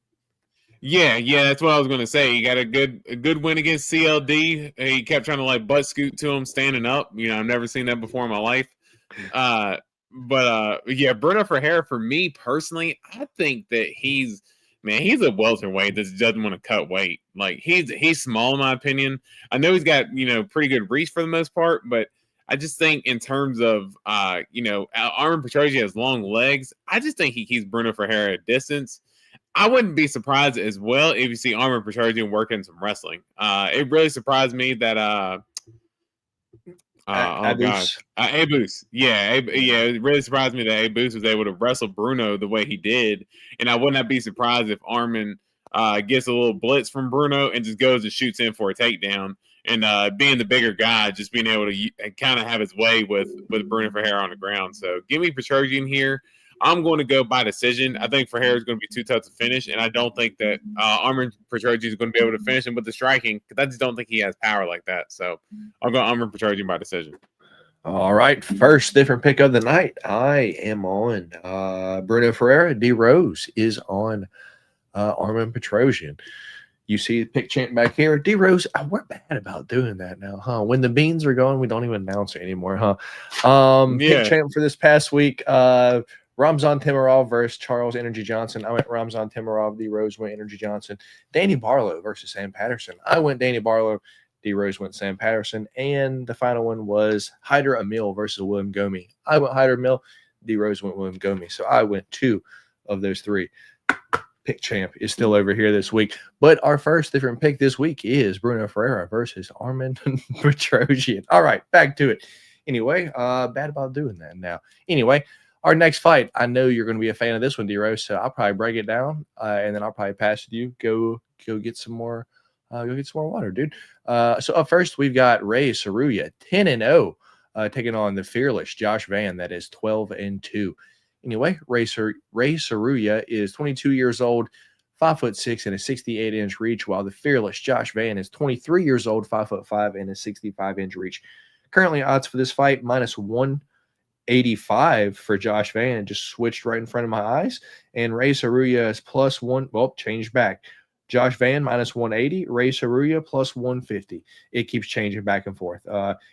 Yeah, that's what I was going to say. He got a good win against CLD. He kept trying to like butt scoot to him standing up. I've never seen that before in my life. But Bruno Ferreira, for me personally, I think that he's a welterweight that doesn't want to cut weight. Like he's small in my opinion. I know he's got pretty good reach for the most part, but I just think in terms of Armin Petrosyan has long legs. I just think he keeps Bruno Ferreira at distance. I wouldn't be surprised as well if you see Armin Petrosyan working some wrestling. It really surprised me that Abus. It really surprised me that Abus was able to wrestle Bruno the way he did, and I would not be surprised if Armin gets a little blitz from Bruno and just goes and shoots in for a takedown. And being the bigger guy, just being able to kind of have his way with Bruno Ferreira on the ground. So give me Petrosyan here. I'm going to go by decision. I think Ferreira is going to be too tough to finish, and I don't think that Armin Petrosyan is going to be able to finish him with the striking because I just don't think he has power like that. So I'll go Armin Petrosyan by decision. All right, first different pick of the night. I am on Bruno Ferreira. D Rose is on Armin Petrosyan. You see the pick champ back here. D Rose, we're bad about doing that now, huh? When the beans are going, we don't even announce it anymore, huh? Pick champ for this past week. Ramzan Timarov versus Charles Energy Johnson. I went Ramzan Timarov. D Rose went Energy Johnson. Danny Barlow versus Sam Patterson. I went Danny Barlow. D Rose went Sam Patterson. And the final one was Hyder Emil versus William Gomi. I went Hyder Emil. D Rose went William Gomi. So I went 2 of those 3. Pick champ is still over here this week. But our first different pick this week is Bruno Ferreira versus Armin Petrosyan. All right, back to it. Anyway, bad about doing that now. Anyway, our next fight, I know you're going to be a fan of this one, D-Rose, so I'll probably break it down, and then I'll probably pass it to you. Go get some more water, dude. So up first, we've got Ray Saruya, 10-0, taking on the fearless Josh Van, that is 12-2. Anyway, Ray Saruya is 22 years old, 5'6" and a 68-inch reach, while the fearless Josh Van is 23 years old, 5'5" and a 65-inch reach. Currently, odds for this fight -185 for Josh Van. Just switched right in front of my eyes. And Ray Saruya is +1. Well, changed back. Josh Van -180. Ray Saruya +150. It keeps changing back and forth.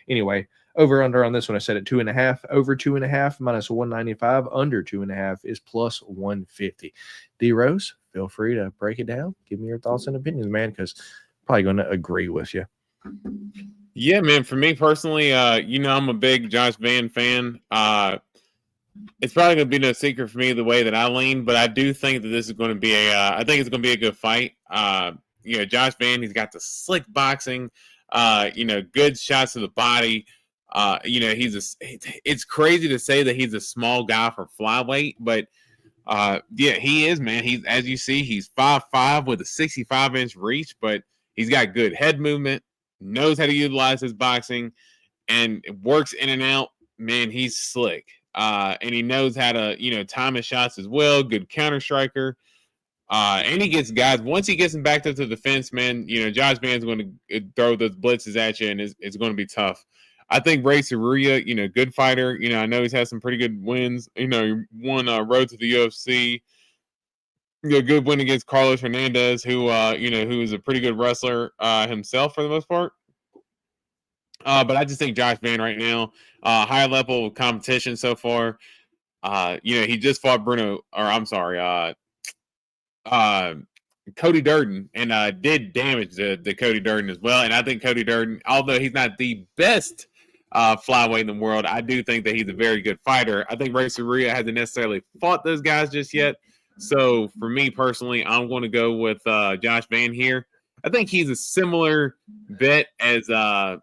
Anyway, over under on this one, I said at 2.5. Over 2.5 -195. Under 2.5 is +150. D Rose, feel free to break it down. Give me your thoughts and opinions, man, because I'm probably going to agree with you. Yeah, man. For me personally, I'm a big Josh Van fan. It's probably going to be no secret for me the way that I lean, but I do think that this is going to be I think it's going to be a good fight. Josh Van, he's got the slick boxing, good shots to the body. It's crazy to say that he's a small guy for flyweight, but he is, man. He's, as you see, he's 5'5" with a 65-inch reach, but he's got good head movement, knows how to utilize his boxing, and works in and out. Man, he's slick. And he knows how to, time his shots as well. Good counter striker. And he gets guys, once he gets them backed up to the fence, man, Josh Van's going to throw those blitzes at you, and it's going to be tough. I think Ray Saruya, good fighter. I know he's had some pretty good wins. He won road to the UFC. Good win against Carlos Hernandez, who is a pretty good wrestler himself for the most part. But I just think Josh Van right now, high level of competition so far. He just fought Cody Durden and did damage to Cody Durden as well. And I think Cody Durden, although he's not the best flyweight in the world, I do think that he's a very good fighter. I think Ray Saruya hasn't necessarily fought those guys just yet. So for me personally, I'm going to go with Josh Van here. I think he's a similar bet as our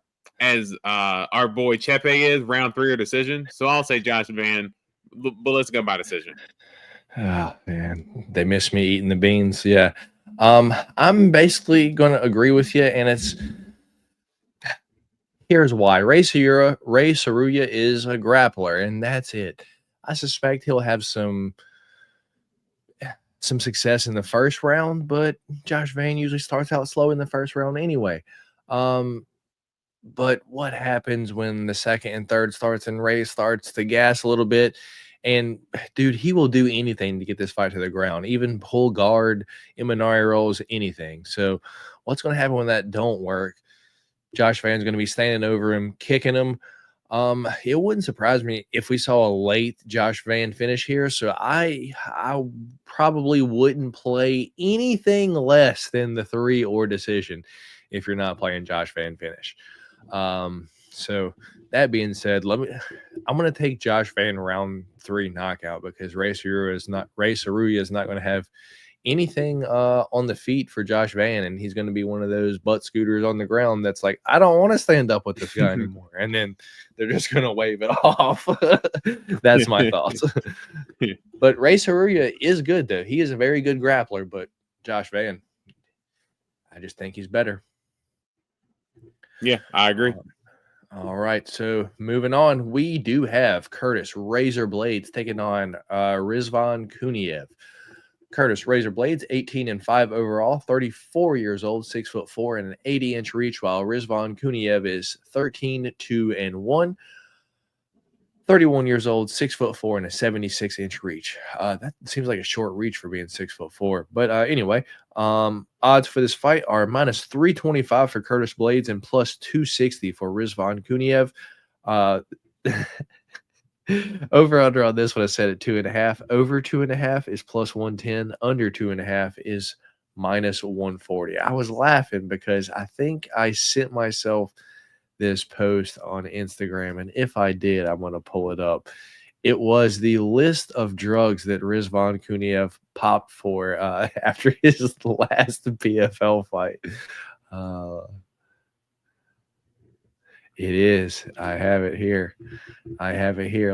boy Chepe is, round 3 or decision. So I'll say Josh Van, but let's go by decision. Oh, man, they miss me eating the beans. Yeah. I'm basically going to agree with you, and here's why. Ray Saruya is a grappler, and that's it. I suspect he'll have some some success in the first round, but Josh Van usually starts out slow in the first round anyway. But what happens when the second and third starts and Ray starts to gas a little bit? And dude, he will do anything to get this fight to the ground, even pull guard, Imanari rolls, anything. So what's going to happen when that don't work? Josh Van's going to be standing over him, kicking him. It wouldn't surprise me if we saw a late Josh Van finish here. So I probably wouldn't play anything less than the 3 or decision if you're not playing Josh Van finish. So that being said, I'm going to take Josh Van round 3 knockout because Ray Saruya is not going to have anything on the feet for Josh Van, and he's going to be one of those butt scooters on the ground that's like, I don't want to stand up with this guy anymore, and then they're just going to wave it off. That's my thoughts. But Ray Saruya is good, though. He is a very good grappler, but Josh Van, I just think he's better. Yeah, I agree. All right, so moving on, we do have Curtis Razor Blades taking on Rizvan Kuniev. Curtis Razor Blades, 18-5 overall, 34 years old, 6'4", and an 80-inch reach, while Rizvan Kuniev is 13-2-1, 31 years old, 6'4", and a 76-inch reach. That seems like a short reach for being 6'4". But anyway, odds for this fight are minus 325 for Curtis Blades and plus 260 for Rizvan Kuniev. Over under on this one, I said at 2.5. Over 2.5 is plus 110. Under 2.5 is minus 140. I was laughing because I think I sent myself this post on Instagram, and if I did, I'm going to pull it up. It was the list of drugs that Rizvan Kuniev popped for after his last PFL fight. It is. I have it here.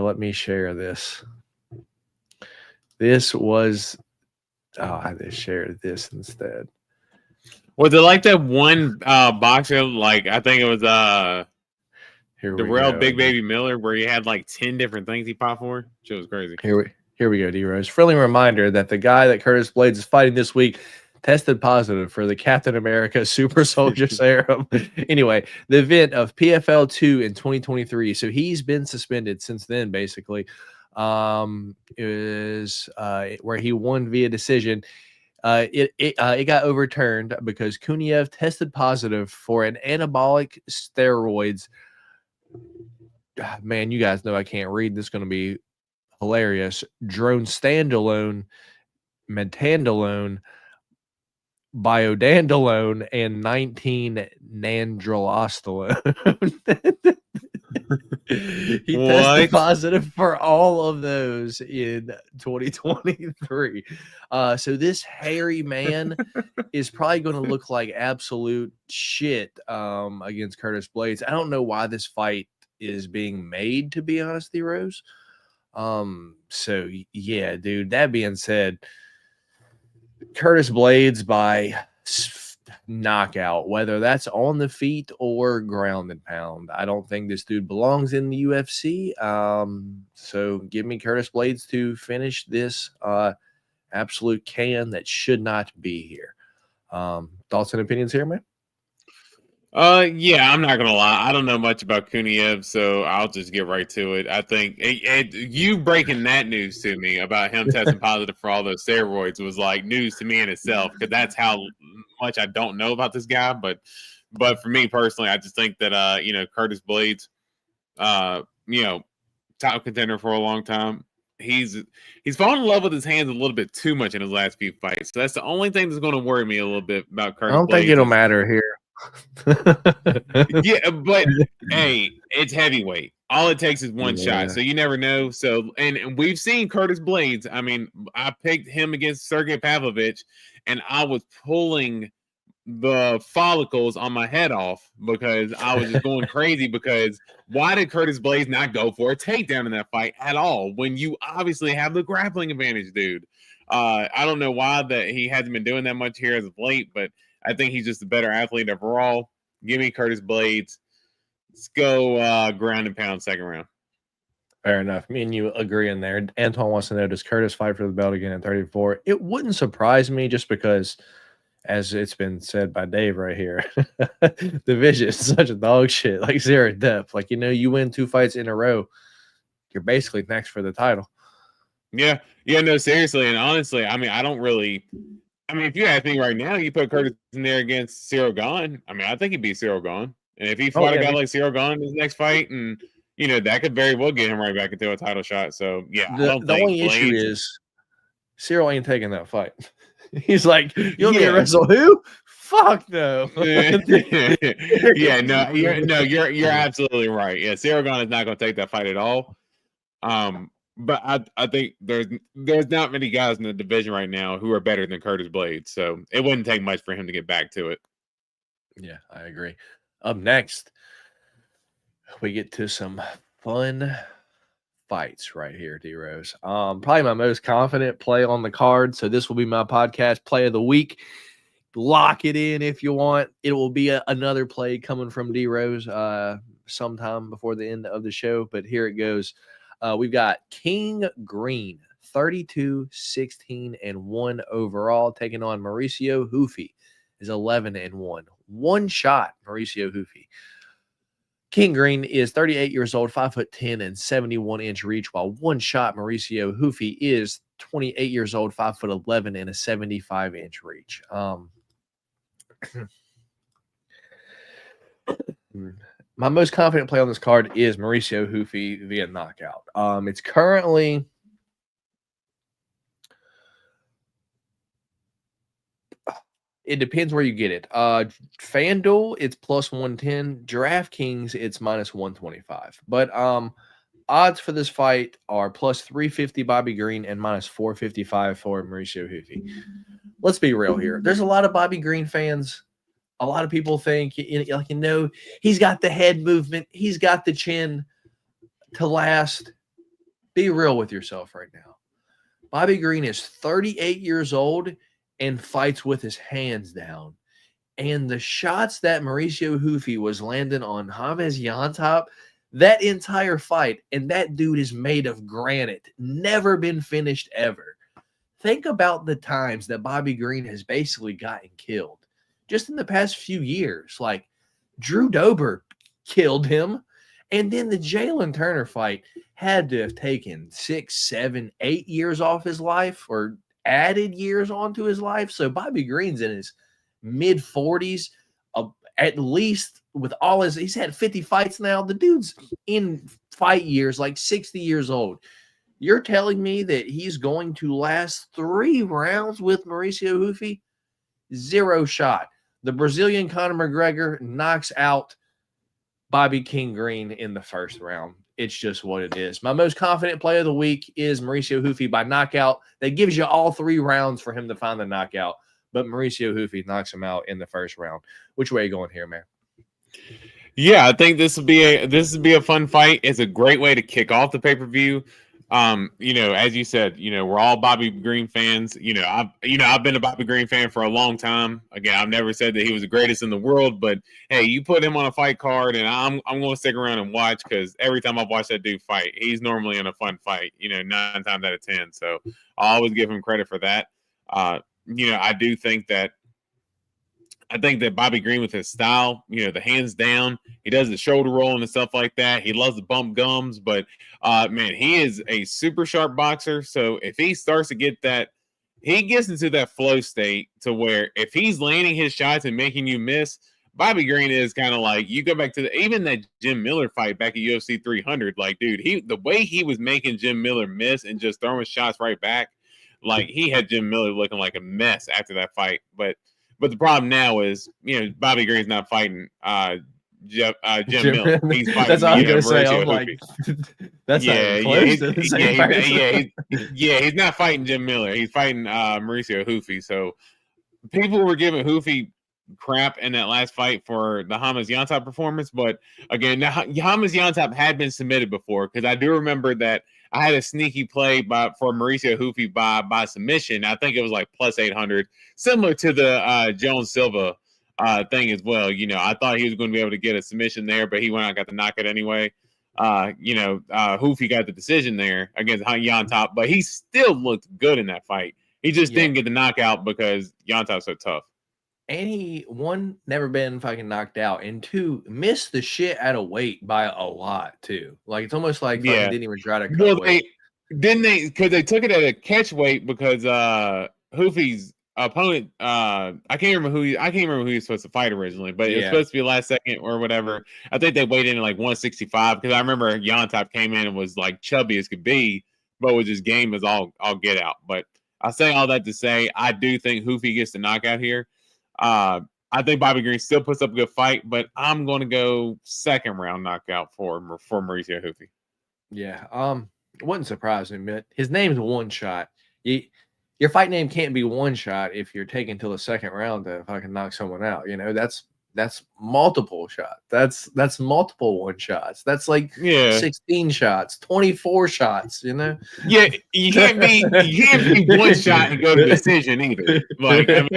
Let me share this. This was. I just shared this instead. Was it like that one boxer? Like I think it was Darrell Big Baby Miller, where he had like 10 different things he popped for. Shit was crazy. Here we go, D-Rose. Friendly reminder that the guy that Curtis Blades is fighting this week tested positive for the Captain America Super Soldier Serum. Anyway, the event of PFL 2 in 2023. So he's been suspended since then, basically. Is where he won via decision. It got overturned because Kuniev tested positive for an anabolic steroids. Man, you guys know I can't read. This is going to be hilarious. Drone standalone, metandalone, biodandalone, and 19 nandrolostolone. He tested positive for all of those in 2023. So this hairy man is probably going to look like absolute shit against Curtis Blades. I don't know why this fight is being made, to be honest, D-Rose. So yeah, dude, that being said, Curtis Blades by knockout, whether that's on the feet or ground and pound. I don't think this dude belongs in the UFC. So give me Curtis Blades to finish this absolute can that should not be here. Thoughts and opinions here, man? Yeah, I'm not gonna lie. I don't know much about Kuniev, so I'll just get right to it. I think you breaking that news to me about him testing positive for all those steroids was like news to me in itself, because that's how much I don't know about this guy. But for me personally, I just think that Curtis Blades, top contender for a long time. He's fallen in love with his hands a little bit too much in his last few fights. So that's the only thing that's going to worry me a little bit about Curtis Blades. I don't think it'll matter here. Yeah, but hey, it's heavyweight. All it takes is one shot, so you never know. So, and we've seen Curtis Blades. I mean, I picked him against Sergey Pavlovich, and I was pulling the follicles on my head off because I was just going crazy. Because why did Curtis Blades not go for a takedown in that fight at all when you obviously have the grappling advantage, dude? I don't know why that he hasn't been doing that much here as of late, but I think he's just a better athlete overall. Give me Curtis Blades. Let's go ground and pound second round. Fair enough. Me and you agree in there. Antoine wants to know, does Curtis fight for the belt again at 34? It wouldn't surprise me just because, as it's been said by Dave right here, the division is such a dog shit, like zero depth. Like, you win 2 fights in a row, you're basically next for the title. Yeah. Yeah, no, seriously. And honestly, I mean, if you ask me right now, you put Curtis in there against Cyril Gahn, I mean, I think he'd beat Cyril Gahn. And if he fought a guy like Cyril Gahn in his next fight, and, that could very well get him right back into a title shot. So, yeah, The only issue is Cyril ain't taking that fight. He's like, you want me to wrestle who? Fuck no. Yeah, no, you're absolutely right. Yeah, Cyril Gahn is not going to take that fight at all. But I think there's not many guys in the division right now who are better than Curtis Blades, so it wouldn't take much for him to get back to it. Yeah, I agree. Up next, we get to some fun fights right here, D-Rose. Probably my most confident play on the card, so this will be my podcast play of the week. Lock it in if you want. It will be another play coming from D-Rose sometime before the end of the show, but here it goes. We've got King Green, 32-16-1 overall, taking on Mauricio Hoofy, is 11-1. One shot, Mauricio Hoofy. King Green is 38 years old, 5'10" and 71-inch reach, while one shot, Mauricio Hoofy is 28 years old, 5'11" and a 75-inch reach. My most confident play on this card is Mauricio Hoofy via knockout. It's currently it depends where you get it. FanDuel, it's plus 110. DraftKings, it's minus 125. But odds for this fight are plus 350 Bobby Green and minus 455 for Mauricio Hoofy. Let's be real here. There's a lot of Bobby Green fans. A lot of people think, he's got the head movement. He's got the chin to last. Be real with yourself right now. Bobby Green is 38 years old and fights with his hands down. And the shots that Mauricio Hoofy was landing on James Yantop, that entire fight, and that dude is made of granite. Never been finished ever. Think about the times that Bobby Green has basically gotten killed. Just in the past few years, like Drew Dober killed him. And then the Jalen Turner fight had to have taken 6, 7, 8 years off his life or added years onto his life. So Bobby Green's in his mid-40s, at least with all he's had 50 fights now. The dude's in fight years, like 60 years old. You're telling me that he's going to last 3 rounds with Mauricio Hoofy? Zero shot. The Brazilian Conor McGregor knocks out Bobby King Green in the first round. It's just what it is. My most confident play of the week is Mauricio Hoofy by knockout. That gives you all 3 rounds for him to find the knockout. But Mauricio Hoofy knocks him out in the first round. Which way are you going here, man? Yeah, I think this would be a fun fight. It's a great way to kick off the pay-per-view. As you said, we're all Bobby Green fans. I've been a Bobby Green fan for a long time. Again, I've never said that he was the greatest in the world, but hey, you put him on a fight card, and I'm going to stick around and watch, because every time I've watched that dude fight, he's normally in a fun fight. 9 times out of 10. So I always give him credit for that. I think that Bobby Green, with his style, the hands down, he does the shoulder rolling and stuff like that. He loves to bump gums, but man, he is a super sharp boxer. So if he starts to get that, he gets into that flow state to where if he's landing his shots and making you miss, Bobby Green is kind of like, you go back to even that Jim Miller fight back at UFC 300. Like, dude, the way he was making Jim Miller miss and just throwing shots right back, like he had Jim Miller looking like a mess after that fight. But the problem now is, Bobby Green's not fighting Jim Miller. He's fighting. That's all I'm gonna say. I'm like, that's not close to the same person. He's not fighting Jim Miller. He's fighting Mauricio Hoofy. So people were giving Hoofy crap in that last fight for the James Yantop performance, but again, James Yantop had been submitted before, because I do remember that I had a sneaky play for Mauricio Hoofy by submission. I think it was like plus 800, similar to the Jones Silva thing as well. I thought he was going to be able to get a submission there, but he went out and got the knockout anyway. Hoofy got the decision there against Yontop, but he still looked good in that fight. He just didn't get the knockout because Yontop's so tough. And he, one, never been fucking knocked out, and two, missed the shit out of weight by a lot too. Like it's almost like fucking didn't even try to cut weight. Because they took it at a catch weight because Hoofy's opponent, I can't remember who he was supposed to fight originally, but it was supposed to be last second or whatever. I think they weighed in at like 165 because I remember Yontop came in and was like chubby as could be, but was just game as all get out. But I say all that to say I do think Hoofy gets the knockout here. I think Bobby Green still puts up a good fight, but I'm going to go second round knockout for Mauricio Hoofy. Yeah, it wouldn't surprise me, but his name's One Shot. Your fight name can't be One Shot if you're taking till the second round to fucking knock someone out. You know, that's multiple shots. That's multiple one shots. That's like 16 shots, 24 shots, you know? Yeah, you can't be one shot and go to decision either. Like I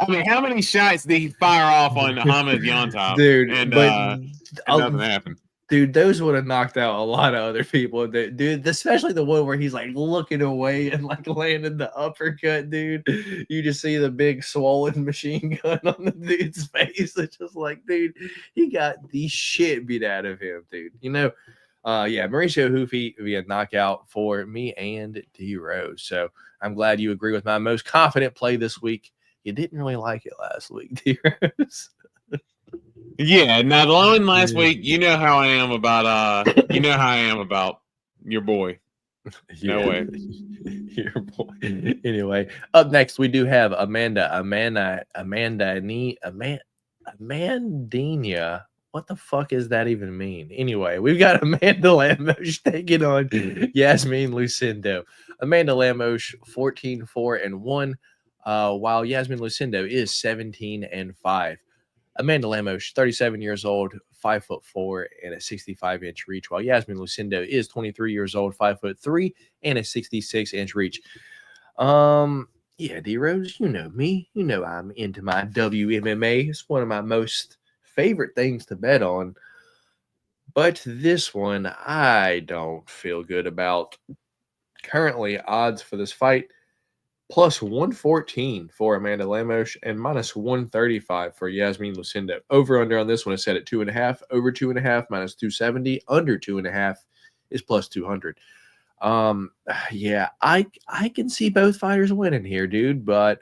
mean, how many shots did he fire off on Hamid Yontop? Dude, and nothing happened. Dude, those would have knocked out a lot of other people. Dude, especially the one where he's like looking away and like landing the uppercut, dude. You just see the big swollen machine gun on the dude's face. It's just like, dude, he got the shit beat out of him, dude. You know, Mauricio Hoofy would be a knockout for me and D Rose. So I'm glad you agree with my most confident play this week. You didn't really like it last week, D Rose. Yeah, now the one last week, you know how I am about your boy. No way. Your boy. Anyway, up next we do have Amandina. What the fuck does that even mean? Anyway, we've got Amanda Lamos taking on Yasmin Lucindo. Amanda Lamos 14-4-1, while Yasmin Lucindo is 17-5. Amanda Lamos, 37 years old, 5'4" and a 65-inch reach, while Yasmin Lucindo is 23 years old, 5'3" and a 66-inch reach. D Rose, you know me. You know I'm into my WMMA. It's one of my most favorite things to bet on. But this one I don't feel good about. Currently, odds for this fight plus 114 for Amanda Lamos and minus 135 for Yasmin Lucindo. Over under on this one is set at 2.5. Over 2.5 minus 270. Under 2.5 is plus 200. I can see both fighters winning here, dude. But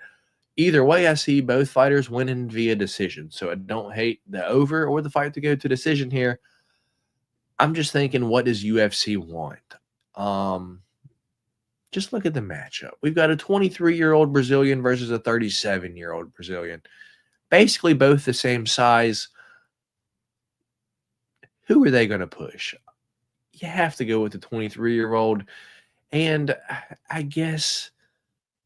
either way, I see both fighters winning via decision. So I don't hate the over or the fight to go to decision here. I'm just thinking, what does UFC want? Just look at the matchup. We've got a 23-year-old Brazilian versus a 37-year-old Brazilian. Basically both the same size. Who are they going to push? You have to go with the 23-year-old. And I guess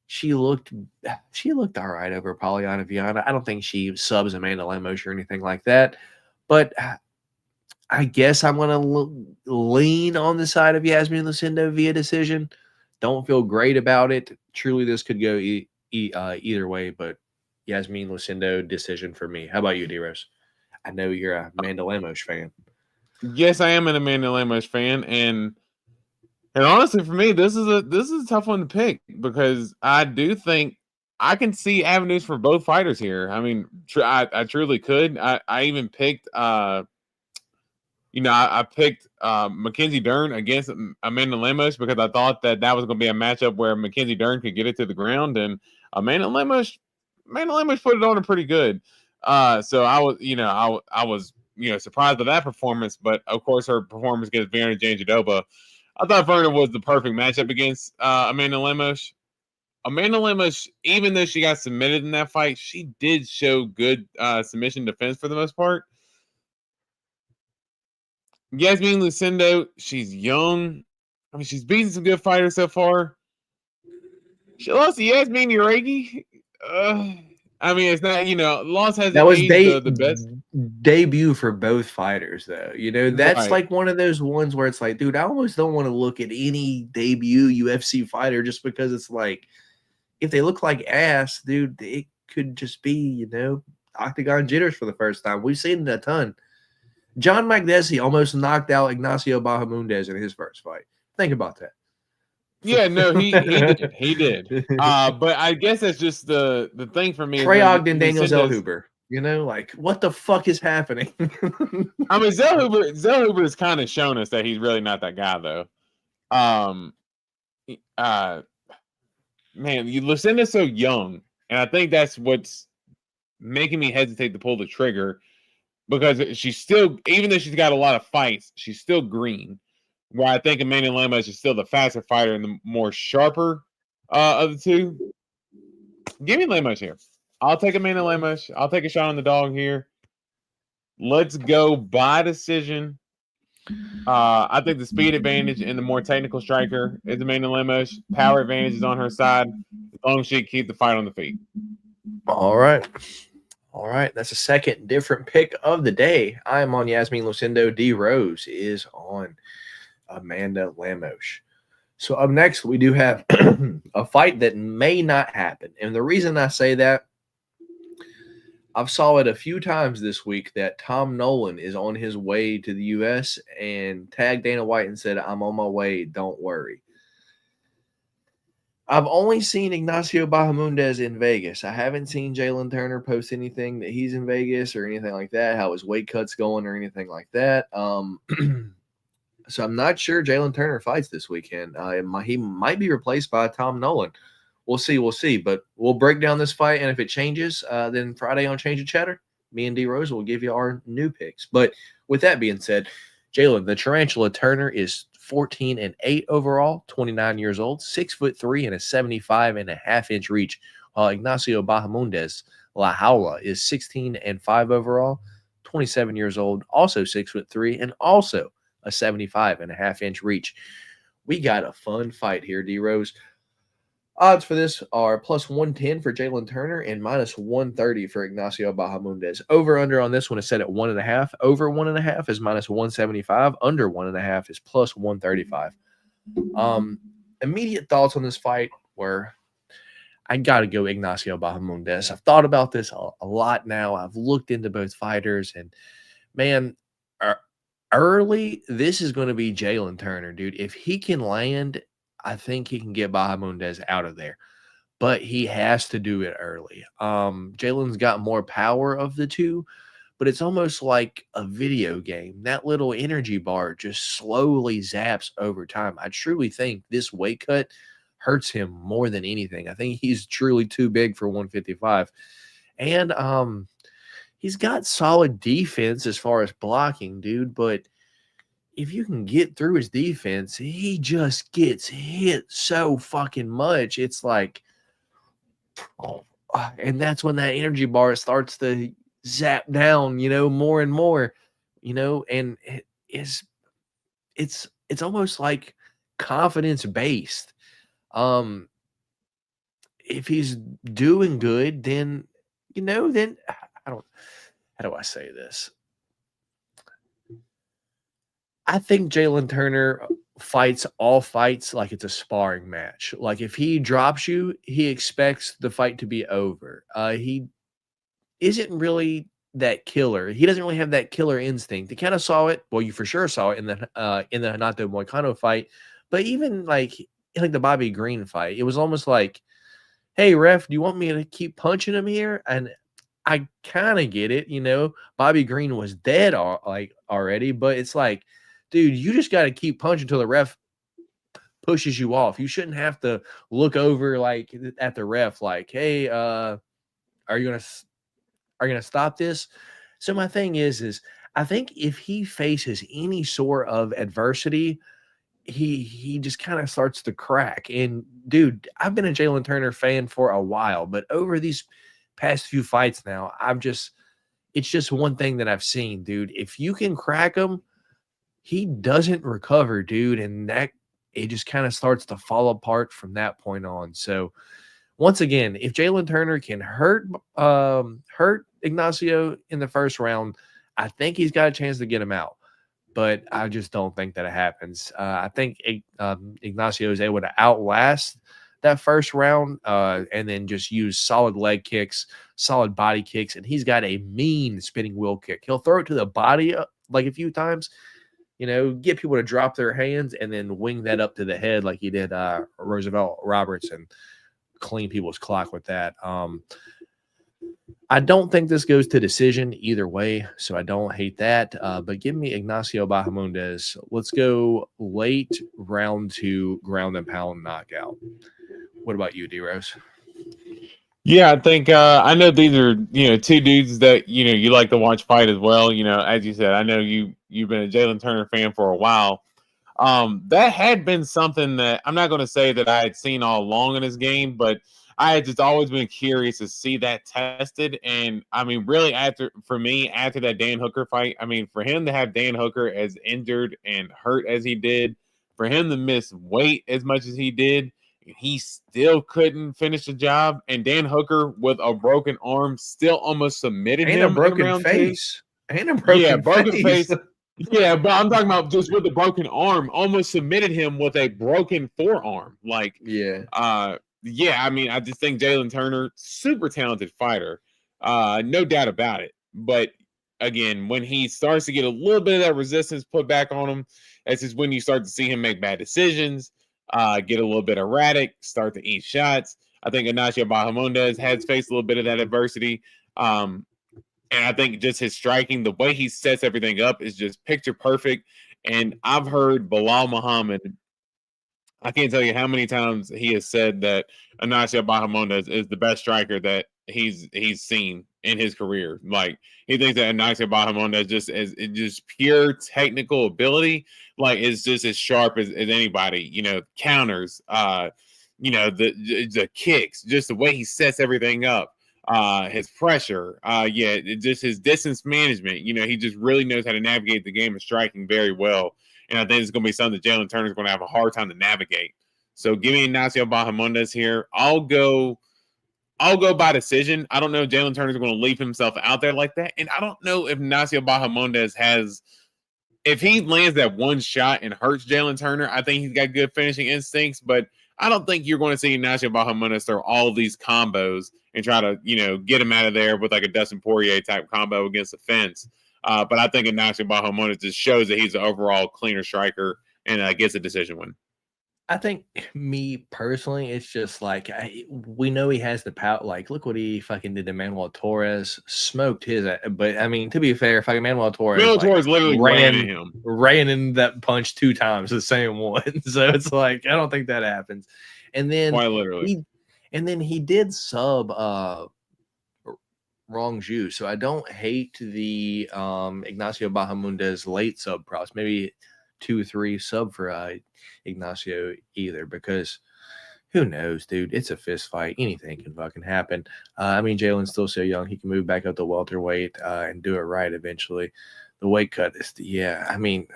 she looked all right over Polyana Viana. I don't think she subs Amanda Lemos or anything like that. But I guess I'm going to lean on the side of Yasmin Lucindo via decision. Don't feel great about it. Truly, this could go either way, but Yasmin Lucindo decision for me. How about you, D-Rose? I know you're a Amanda Lemos fan. Yes, I am an Amanda Lemos fan, and honestly, for me, this is a tough one to pick because I do think I can see avenues for both fighters here. I mean, I truly could. I even picked I picked Mackenzie Dern against Amanda Lemos because I thought that was going to be a matchup where Mackenzie Dern could get it to the ground, and Amanda Lemos put it on her pretty good. So I was surprised by that performance, but of course her performance against Verna Jandiroba, I thought Verna was the perfect matchup against Amanda Lemos. Amanda Lemos, even though she got submitted in that fight, she did show good submission defense for the most part. Yasmin Lucindo, she's young. I mean, she's beaten some good fighters so far. She lost to Yasmin Uregi. I mean, it's not, loss hasn't been the best debut for both fighters, though. That's right. Like one of those ones where it's like, dude, I almost don't want to look at any debut UFC fighter just because it's like, if they look like ass, dude, it could just be, octagon jitters for the first time. We've seen it a ton. John Makdessi almost knocked out Ignacio Bahamondes in his first fight. Think about that. Yeah, no, he did. He did. But I guess that's just the thing for me. Trey is Ogden, Daniel Lucinda's- Zellhuber. You know, like, what the fuck is happening? I mean, Zellhuber has kind of shown us that he's really not that guy, though. Man, Lucinda's so young, and I think that's what's making me hesitate to pull the trigger, because she's still, even though she's got a lot of fights, she's still green. Where I think Amanda Lemos is still the faster fighter and the more sharper of the two. Give me Lemos here. I'll take Amanda Lemos. I'll take a shot on the dog here. Let's go by decision. I think the speed advantage and the more technical striker is Amanda Lemos. Power advantage is on her side, as long as she can keep the fight on the feet. All right. All right. That's a second different pick of the day. I am on Yasmin Lucindo. D Rose is on Amanda Lemos. So up next, we do have a fight that may not happen. And the reason I say that, I've saw it a few times this week that Tom Nolan is on his way to the U.S. and tagged Dana White and said, I'm on my way, don't worry. I've only seen Ignacio Bahamondes in Vegas. I haven't seen Jalen Turner post anything that he's in Vegas or anything like that, how his weight cut's going or anything like that. So I'm not sure Jalen Turner fights this weekend. He might be replaced by Tom Nolan. We'll see. But we'll break down this fight, and if it changes, then Friday on Change of Chatter, me and D Rose will give you our new picks. But with that being said, Jalen, the Tarantula Turner is 14-8 overall, 29 years old, 6'3" and a 75.5-inch reach, while Ignacio Bahamondes La Jaula is 16-5 overall, 27 years old, also 6'3" and also a 75.5-inch reach. We got a fun fight here, D Rose. Odds for this are plus 110 for Jalen Turner and minus 130 for Ignacio Bahamondes. Over under on this one is set at 1.5. Over 1.5 is minus 175. Under 1.5 is plus 135. Immediate thoughts on this fight were, I got to go Ignacio Bahamondes. I've thought about this a lot now. I've looked into both fighters, and man, early, this is going to be Jalen Turner, dude. If he can land, I think he can get Bahamondes out of there, but he has to do it early. Jalen's got more power of the two, but it's almost like a video game. That little energy bar just slowly zaps over time. I truly think this weight cut hurts him more than anything. I think he's truly too big for 155. And he's got solid defense as far as blocking, dude, but if you can get through his defense, he just gets hit so fucking much. It's like, and that's when that energy bar starts to zap down, more and more, and it's almost like confidence based. If he's doing good, then, then how do I say this? I think Jalen Turner fights all fights like it's a sparring match. Like, if he drops you, he expects the fight to be over. He isn't really that killer. He doesn't really have that killer instinct. You kind of saw it. Well, you for sure saw it in the Renato Moicano fight. But even like the Bobby Green fight, it was almost like, hey, ref, do you want me to keep punching him here? And I kind of get it. Bobby Green was dead already, but it's like, dude, you just got to keep punching until the ref pushes you off. You shouldn't have to look over at the ref like, hey, are you gonna stop this? So my thing is I think if he faces any sort of adversity, he just kind of starts to crack. And dude, I've been a Jalen Turner fan for a while, but over these past few fights now, it's just one thing that I've seen, dude. If you can crack him, he doesn't recover, dude, and that it just kind of starts to fall apart from that point on. So once again, if Jalen Turner can hurt Ignacio in the first round, I think he's got a chance to get him out. But I just don't think that it happens. I think Ignacio is able to outlast that first round and then just use solid leg kicks, solid body kicks, and he's got a mean spinning wheel kick. He'll throw it to the body like a few times, get people to drop their hands and then wing that up to the head like he did Roosevelt Roberts and clean people's clock with that. I don't think this goes to decision either way, so I don't hate that. But give me Ignacio Bahamondes. Let's go late round 2 ground and pound knockout. What about you, D-Rose? Yeah, I think I know these are two dudes that you like to watch fight as well. As you said, I know you've been a Jalen Turner fan for a while. That had been something that I'm not going to say that I had seen all along in his game, but I had just always been curious to see that tested. And I mean, really, after that Dan Hooker fight, I mean, for him to have Dan Hooker as injured and hurt as he did, for him to miss weight as much as he did, he still couldn't finish the job. And Dan Hooker with a broken arm still almost submitted him. And a broken face. And a broken face. Yeah, but I'm talking about just with the broken arm, almost submitted him with a broken forearm. I mean, I just think Jalen Turner, super talented fighter, no doubt about it. But again, when he starts to get a little bit of that resistance put back on him, that's just when you start to see him make bad decisions, get a little bit erratic, start to eat shots. I think Ignacio Bahamondes has faced a little bit of that adversity. And I think just his striking, the way he sets everything up is just picture perfect. And I've heard Bilal Muhammad, I can't tell you how many times he has said that Ignacio Bahamondes is the best striker that he's seen in his career. Like, he thinks that Ignacio Bahamondes just pure technical ability, like, is just as sharp as anybody. Counters, the kicks, just the way he sets everything up. His pressure, just his distance management. He just really knows how to navigate the game of striking very well. And I think it's going to be something that Jalen Turner is going to have a hard time to navigate. So give me Ignacio Bahamondes here. I'll go by decision. I don't know if Jalen Turner is going to leave himself out there like that. And I don't know if Ignacio Bahamondes if he lands that one shot and hurts Jalen Turner, I think he's got good finishing instincts. But I don't think you're going to see Ignacio Bahamondes throw all of these combos and try to, get him out of there with like a Dustin Poirier type combo against the fence. But I think Ignacio Bahamondes just shows that he's an overall cleaner striker and gets a decision win. I think, me personally, it's just like, we know he has the power. Like, look what he fucking did to Manuel Torres. Smoked his. But I mean, to be fair, fucking Manuel Torres literally ran in that punch 2 times, the same one. So it's like, I don't think that happens. And then quite literally. He did sub Wrong Ju. So I don't hate the Ignacio Bahamondes late sub props. Maybe 2-3 sub for Ignacio either, because who knows, dude? It's a fist fight. Anything can fucking happen. I mean, Jalen's still so young. He can move back up to welterweight and do it right eventually. The weight cut is, I mean,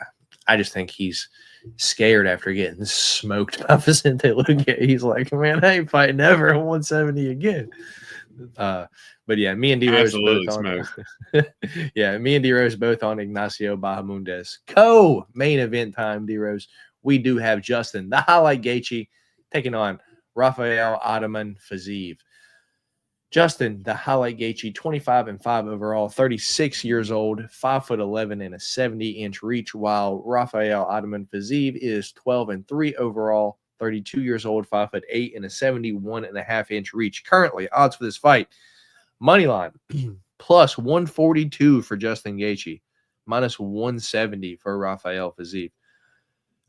I just think he's scared after getting smoked by Vicente Luque. He's like, man, I ain't fighting ever at 170 again. But yeah, me and D-Rose both on me and D-Rose both on Ignacio Bahamondes. Co-main event time, D-Rose. We do have Justin, the Highlight Gaethje, taking on Rafael Ataman Fiziev. Justin, the Highlight Gaethje, 25-5 overall, 36 years old, 5'11" and a 70-inch reach, while Rafael Ataman Fiziev is 12-3 overall, 32 years old, 5'8" and a 71.5-inch reach. Currently, odds for this fight: moneyline plus 142 for Justin Gaethje, minus 170 for Rafael Fiziev.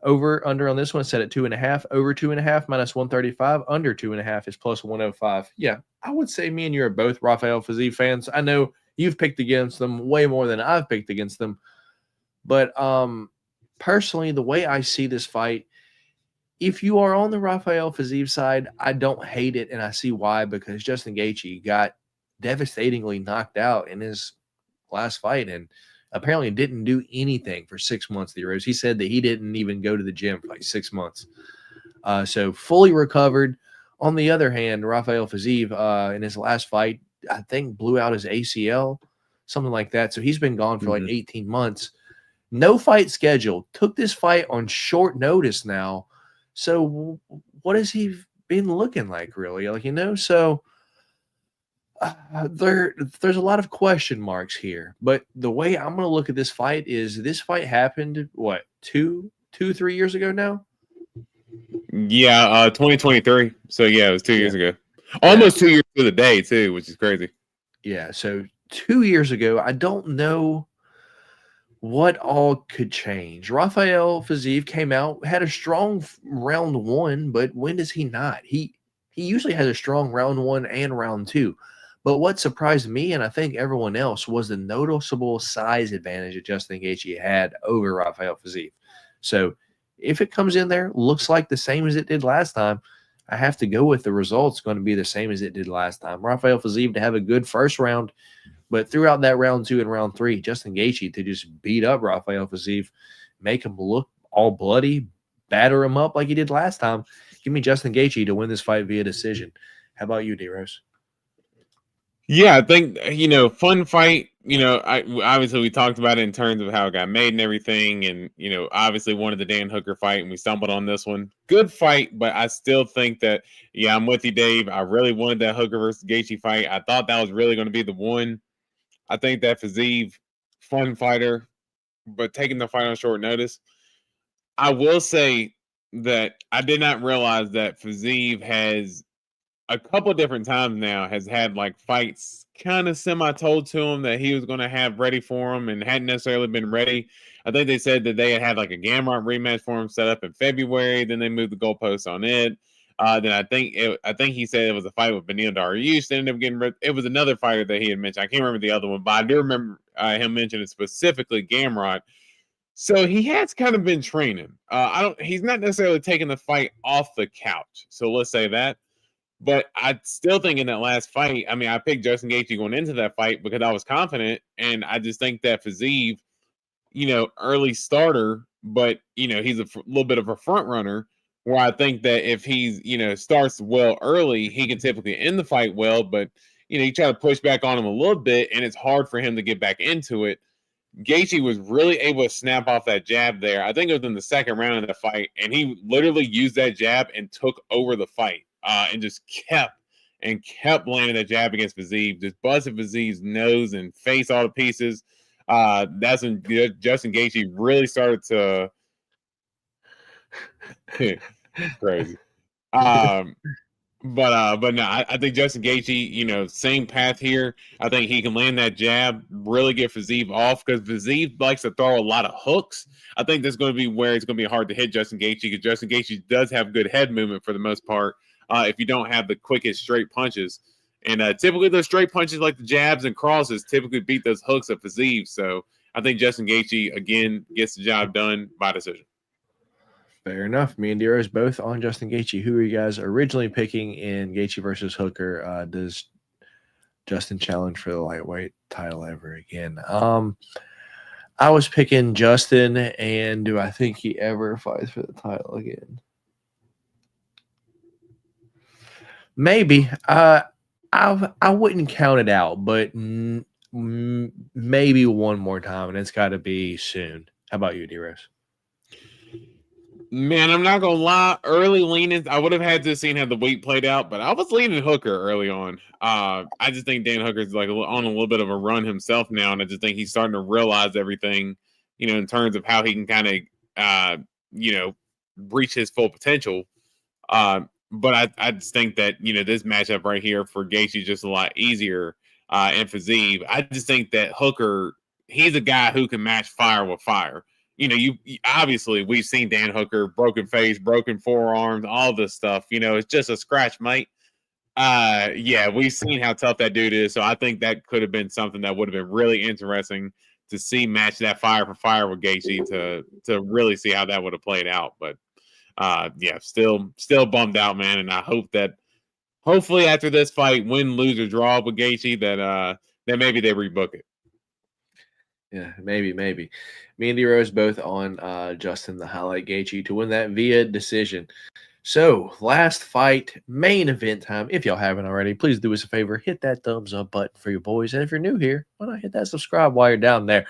Over under on this one set at 2.5. Over 2.5 minus 135. Under 2.5 is plus 105. Yeah, I would say me and you are both Rafael Fiziev fans. I know you've picked against them way more than I've picked against them, but personally, the way I see this fight, if you are on the Rafael Fiziev side, I don't hate it, and I see why, because Justin Gaethje got devastatingly knocked out in his last fight and apparently didn't do anything for 6 months. He said that he didn't even go to the gym for like 6 months. So fully recovered. On the other hand, Rafael Fiziev in his last fight, I think blew out his ACL, something like that. So he's been gone for like 18 months. No fight scheduled. Took this fight on short notice now. So what has he been looking like, really? So There's a lot of question marks here, but the way I'm going to look at this fight is this fight happened, what, 3 years ago now? Yeah, 2023. So yeah, it was 2 years ago. Yeah. Almost 2 years to the day too, which is crazy. Yeah, so 2 years ago, I don't know what all could change. Rafael Fiziev came out, had a strong round one, but when does he not? He usually has a strong round one and round two. But what surprised me, and I think everyone else, was the noticeable size advantage that Justin Gaethje had over Rafael Fiziev. So if it comes in there, looks like the same as it did last time, I have to go with the results going to be the same as it did last time. Rafael Fiziev to have a good first round, but throughout that round two and round three, Justin Gaethje to just beat up Rafael Fiziev, make him look all bloody, batter him up like he did last time. Give me Justin Gaethje to win this fight via decision. How about you, D-Rose? Yeah, I think, fun fight. Obviously we talked about it in terms of how it got made and everything. And, obviously wanted the Dan Hooker fight and we stumbled on this one. Good fight, but I still think that, I'm with you, Dave. I really wanted that Hooker versus Gaethje fight. I thought that was really going to be the one. I think that Fiziev, fun fighter, but taking the fight on short notice. I will say that I did not realize that Fiziev has a couple different times now has had like fights kind of semi-told to him that he was going to have ready for him and hadn't necessarily been ready. I think they said that they had like a Gamrot rematch for him set up in February. Then they moved the goalposts on it. Then I think he said it was a fight with Benil Dariush. They ended up getting it was another fighter that he had mentioned. I can't remember the other one, but I do remember him mentioning specifically Gamrot. So he has kind of been training. He's not necessarily taking the fight off the couch. So let's say that. But I still think in that last fight, I picked Justin Gaethje going into that fight because I was confident, and I just think that Fiziev, early starter, but he's a little bit of a front runner. Where I think that if he's starts well early, he can typically end the fight well. But you try to push back on him a little bit, and it's hard for him to get back into it. Gaethje was really able to snap off that jab there. I think it was in the second round of the fight, and he literally used that jab and took over the fight. And just kept landing that jab against Fiziev, just busted Fiziev's nose and face all to pieces. That's when Justin Gaethje really started to crazy. But no, I think Justin Gaethje, same path here. I think he can land that jab, really get Fiziev off because Fiziev likes to throw a lot of hooks. I think that's going to be where it's going to be hard to hit Justin Gaethje because Justin Gaethje does have good head movement for the most part. If you don't have the quickest straight punches. And typically those straight punches like the jabs and crosses typically beat those hooks of Fiziev. So I think Justin Gaethje, again, gets the job done by decision. Fair enough. Me and D-Rose both on Justin Gaethje. Who are you guys originally picking in Gaethje versus Hooker? Does Justin challenge for the lightweight title ever again? I was picking Justin, and do I think he ever fights for the title again? Maybe. I wouldn't count it out, but maybe one more time, and it's got to be soon. How about you, D-Rose? Man, I'm not going to lie. Early leaning, I would have had to seen how the weight played out, but I was leaning Hooker early on. I just think Dan Hooker's like on a little bit of a run himself now, and I just think he's starting to realize everything, in terms of how he can kind of, reach his full potential. But I just think that, this matchup right here for Gaethje is just a lot easier and Fiziev. I just think that Hooker, he's a guy who can match fire with fire. You obviously we've seen Dan Hooker, broken face, broken forearms, all this stuff. It's just a scratch, mate. We've seen how tough that dude is. So I think that could have been something that would have been really interesting to see match that fire for fire with Gaethje to really see how that would have played out. But still bummed out, man. And I hope that hopefully after this fight, win, lose, or draw with Gaethje, that maybe they rebook it. Yeah, maybe. Me and D-Rose both on Justin the highlight Gaethje to win that via decision. So, last fight, main event time. If y'all haven't already, please do us a favor. Hit that thumbs up button for your boys. And if you're new here, why not hit that subscribe while you're down there?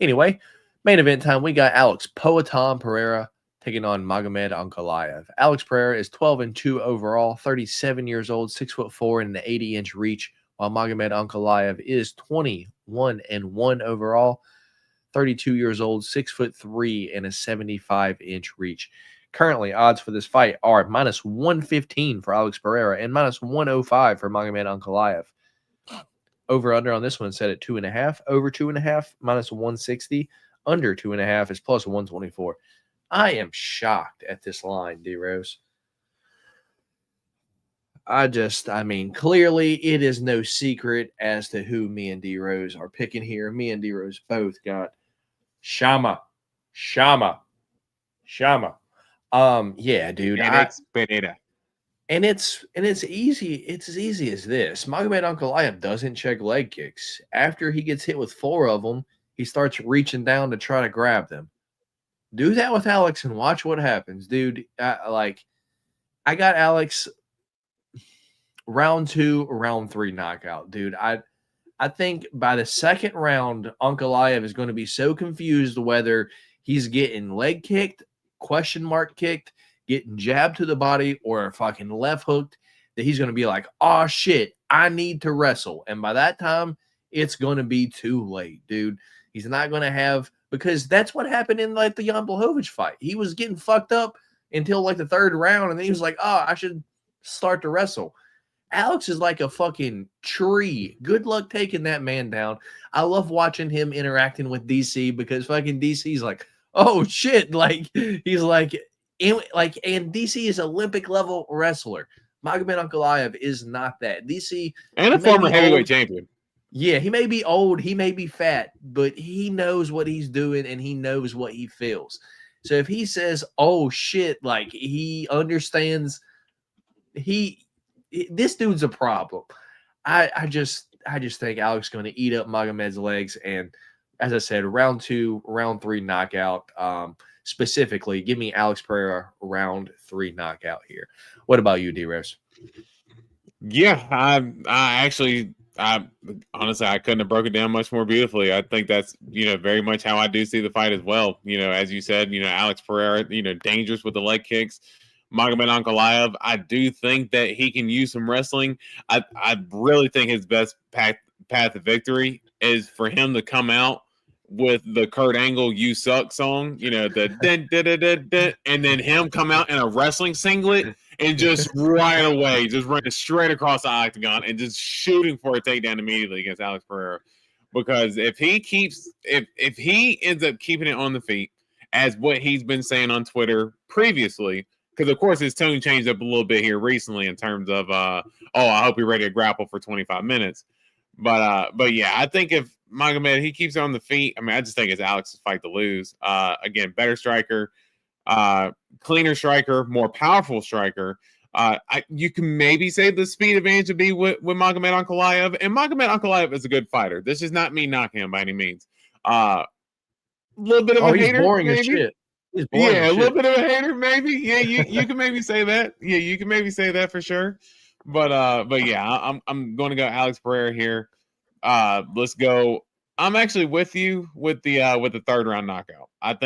Anyway, main event time. We got Alex Poatan Pereira taking on Magomed Ankalaev. Alex Pereira is 12-2 overall, 37 years old, 6'4", and an 80-inch reach, while Magomed Ankalaev is 21-1 overall, 32 years old, 6'3", and a 75-inch reach. Currently, odds for this fight are -115 for Alex Pereira and -105 for Magomed Ankalaev. Over/under on this one set at 2.5. Over 2.5, -160. Under 2.5 is +124. I am shocked at this line, D-Rose. Clearly it is no secret as to who me and D-Rose are picking here. Me and D-Rose both got Shama. Yeah, dude. Pereira. And it's easy. It's as easy as this. Magomed Ankalaev doesn't check leg kicks. After he gets hit with 4 of them, he starts reaching down to try to grab them. Do that with Alex and watch what happens, dude. I got Alex round 2, round 3 knockout, dude. I think by the second round, Ankalaev is going to be so confused whether he's getting leg kicked, question mark kicked, getting jabbed to the body, or fucking left hooked, that he's going to be like, oh shit, I need to wrestle. And by that time, it's going to be too late, dude. He's not going to have, because that's what happened in like the Jan Blachowicz fight. He was getting fucked up until like the 3rd round, and then he was like, oh, I should start to wrestle. Alex is like a fucking tree. Good luck taking that man down. I love watching him interacting with DC because fucking DC's like, oh shit. Like, he's like, and DC is Olympic level wrestler. Magomed Ankalaev is not that. DC and a former heavyweight champion. Yeah, he may be old, he may be fat, but he knows what he's doing and he knows what he feels. So if he says, oh shit, like he understands, this dude's a problem. I just think Alex is going to eat up Magomed's legs. And as I said, round 2, round 3 knockout. Specifically, give me Alex Pereira round 3 knockout here. What about you, D-Rose? Yeah, I honestly, I couldn't have broken it down much more beautifully. I think that's, very much how I do see the fight as well. As you said, Alex Pereira, dangerous with the leg kicks. Magomed Ankalaev, I do think that he can use some wrestling. I really think his best path to victory is for him to come out with the Kurt Angle "You Suck" song, the dun, dun, dun, dun, dun, and then him come out in a wrestling singlet and just right away, just running straight across the octagon and just shooting for a takedown immediately against Alex Pereira. Because if he ends up keeping it on the feet, as what he's been saying on Twitter previously, because of course his tone changed up a little bit here recently in terms of I hope you're ready to grapple for 25 minutes. But yeah, I think if Magomed, he keeps it on the feet, I just think it's Alex's fight to lose. Again, better striker, cleaner striker, more powerful striker. You can maybe say the speed advantage would be with Magomed Ankalaev, and Magomed Ankalaev is a good fighter. This is not me knocking him by any means. A little bit of a hater, boring maybe. As shit. Yeah, a little bit of a hater, maybe. Yeah, you can maybe say that. Yeah, you can maybe say that for sure. But yeah, I'm going to go Alex Pereira here. Let's go. I'm actually with you with the 3rd round knockout. I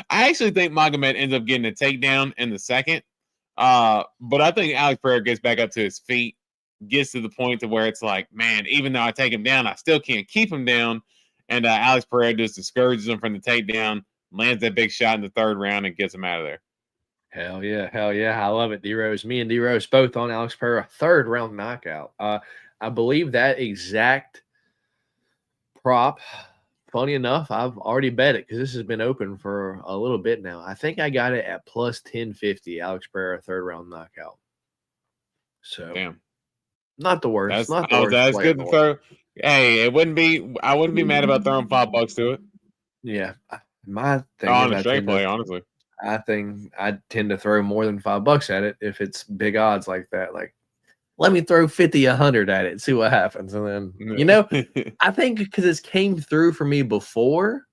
actually think Magomed ends up getting a takedown in the 2nd. But I think Alex Pereira gets back up to his feet, gets to the point to where it's like, man, even though I take him down, I still can't keep him down. And Alex Pereira just discourages him from the takedown, lands that big shot in the 3rd round, and gets him out of there. Hell yeah. I love it, D-Rose. Me and D-Rose both on Alex Pereira 3rd round knockout. I believe that exact prop, funny enough, I've already bet it because this has been open for a little bit now. I think I got it at +1050, Alex Pereira 3rd round knockout. So damn, not the worst. That's good to throw. Hey, I wouldn't be mad about throwing $5 to it. Yeah, my thing on a straight play, honestly. I think I tend to throw more than $5 at it if it's big odds like that. Like, let me throw 50, 100 at it, see what happens. And then, I think because it came through for me before,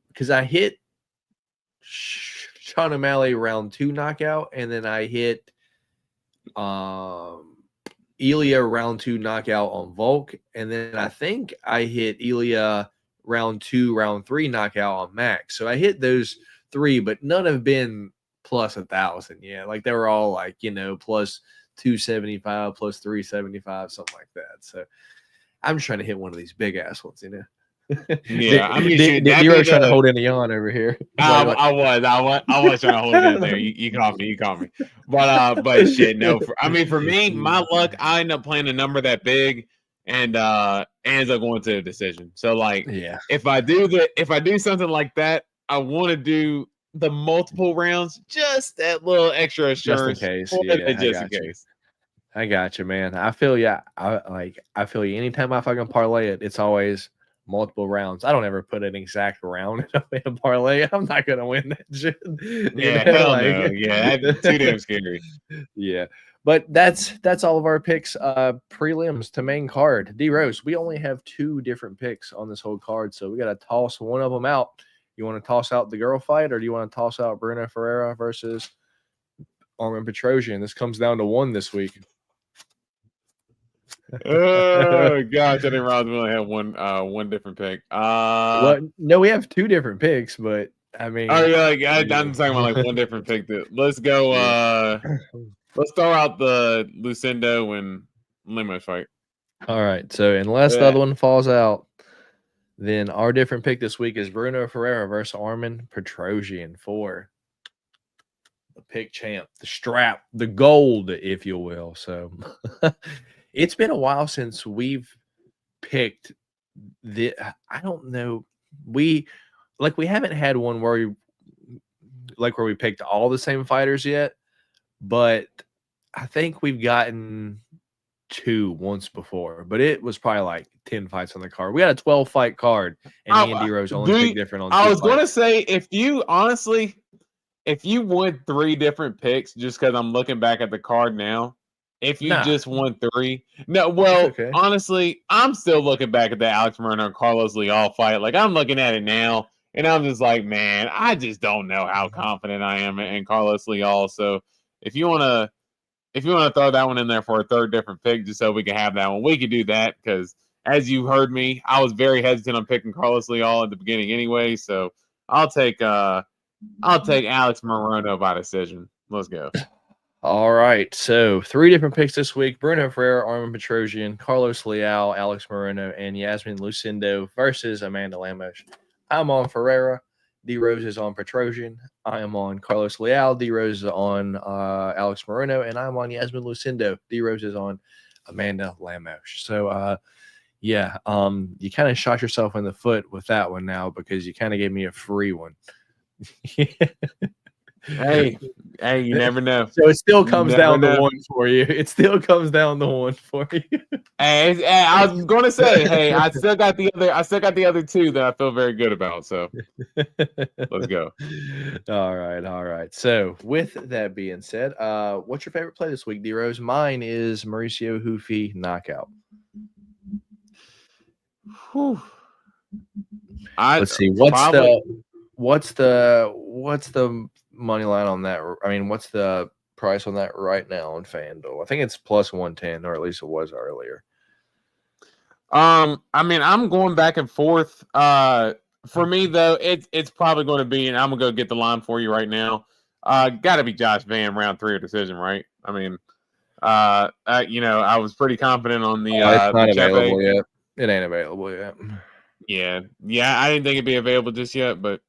because I hit Sean O'Malley round 2 knockout, and then I hit Ilya round 2 knockout on Volk, and then I think I hit Ilya round 2, round 3 knockout on Max. So I hit those 3, but none have been plus 1,000 yet. Like, they were all like, plus 275 plus 375, something like that. So I'm just trying to hit one of these big ass ones, you know. Yeah, I mean, Nero's trying to hold in a yawn over here. I was trying to hold it in there. You caught me. But shit, no. For me, my luck, I end up playing a number that big, and ends up going to a decision. So like, yeah, if I do something like that, I want to do the multiple rounds, just that little extra assurance, just in case. I got you, man. I feel you. I feel you. Anytime I fucking parlay it, it's always multiple rounds. I don't ever put an exact round in a parlay. I'm not gonna win that shit. Yeah, hell no. Yeah, that's too damn scary. Yeah, but that's all of our picks. Prelims to main card. D Rose, we only have 2 different picks on this whole card, so we got to toss one of them out. You want to toss out the girl fight, or do you want to toss out Bruno Ferreira versus Armin Petrosian? This comes down to 1 this week. Oh gosh, I didn't realize we only had one different pick. No, we have 2 different picks, but I mean, oh yeah, I'm talking about like one different pick. Let's go. Let's throw out the Lucindo and Lemos fight. All right, so unless the other one falls out, then our different pick this week is Bruno Ferreira versus Armin Petrosian for the pick champ, the strap, the gold, if you will. So it's been a while since we've picked the. I don't know. We haven't had one where we picked all the same fighters yet, but I think we've gotten 2 once before, but it was probably like 10 fights on the card. We had a 12 fight card, and me and D Rose only picked different on 2 I was going to say, if you won 3 different picks, just because I'm looking back at the card now, if you just won 3, no, well, okay. Honestly, I'm still looking back at the Alex Moreno Carlos Leal fight. Like, I'm looking at it now, and I'm just like, man, I just don't know how confident I am in Carlos Leal. So if you want to throw that one in there for a 3rd different pick, just so we can have that one, we could do that. Because as you heard me, I was very hesitant on picking Carlos Leal at the beginning anyway. So I'll take Alex Moreno by decision. Let's go. All right, so 3 different picks this week: Bruno Ferreira, Armin Petrosian, Carlos Leal, Alex Moreno, and Yasmin Lucindo versus Amanda Lemos. I'm on Ferreira. D Rose is on Petrosian. I am on Carlos Leal. D Rose is on Alex Moreno, and I'm on Yasmin Lucindo. D Rose is on Amanda Lemos. So you kind of shot yourself in the foot with that one now, because you kind of gave me a free one. Hey, you never know. So it still comes down to 1 for you. It still comes down to 1 for you. Hey, I was going to say, hey, I still got the other 2 that I feel very good about. So let's go. All right. So with that being said, what's your favorite play this week, D Rose? Mine is Mauricio Hoofy knockout. Whew. Let's see. What's the money line on that? I mean, what's the price on that right now on FanDuel? I think it's plus 110, or at least it was earlier. I mean, I'm going back and forth. For me though, it's probably going to be, and I'm gonna go get the line for you right now. Got to be Josh Van, round 3 or decision, right? I mean, I was pretty confident on the. It's not available yet. It ain't available yet. Yeah, I didn't think it'd be available just yet, but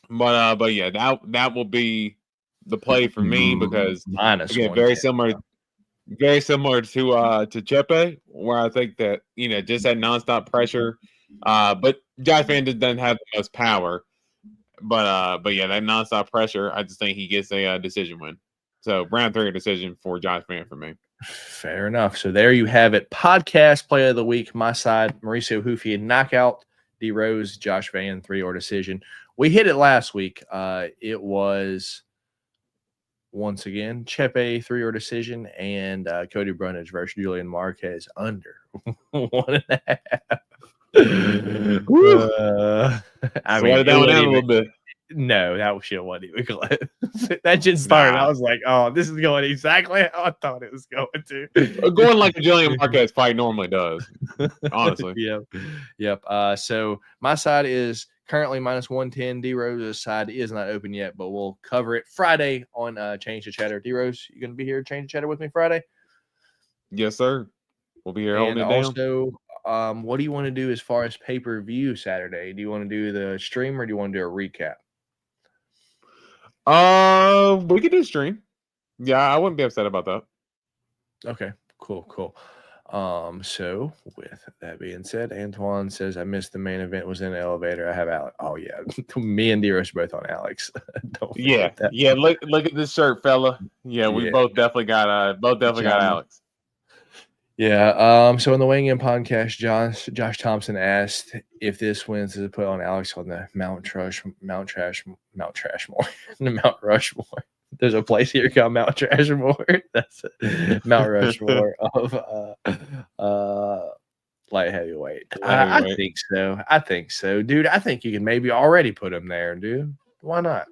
yeah, that will be the play for me, because minus again, very similar to Chepe, where I think that just that nonstop pressure. But Josh Van doesn't have the most power, but yeah, that nonstop pressure, I just think he gets a decision win. So round 3 decision for Josh Van for me. Fair enough. So there you have it. Podcast play of the week. My side, Mauricio Hoofy knockout. D Rose, Josh Van 3 or decision. We hit it last week. It was once again Chepe 3 or decision, and Cody Brunage versus Julian Marquez under 1.5. I mean, it down a little bit. No, that shit wasn't even close. That shit started. Nah. I was like, oh, this is going exactly how I thought it was going to. Going like a Jillian Marquez fight normally does. Honestly. Yep. So my side is currently -110. D Rose's side is not open yet, but we'll cover it Friday on Change the Chatter. D Rose, you gonna be here Change the Chatter with me Friday? Yes, sir. We'll be here holding And it down. also, what do you want to do as far as pay-per-view Saturday? Do you want to do the stream or do you want to do a recap? We could do stream. Yeah, I wouldn't be upset about that. Okay, cool. So with that being said, Antoine says I missed the main event, was in the elevator. I have Alex. Oh yeah, me and D-Rose both on Alex. Don't Yeah, forget that. yeah. Look at this shirt, fella. Yeah, we Yeah. both definitely got got Alex. Yeah. So in the weighing in podcast, Josh Thompson asked if this wins to put on Alex on the Mount Rushmore. There's a place here called Mount Trashmore. That's it. Mount Rushmore of light heavyweight. I think so, dude. I think you can maybe already put him there, dude. Why not?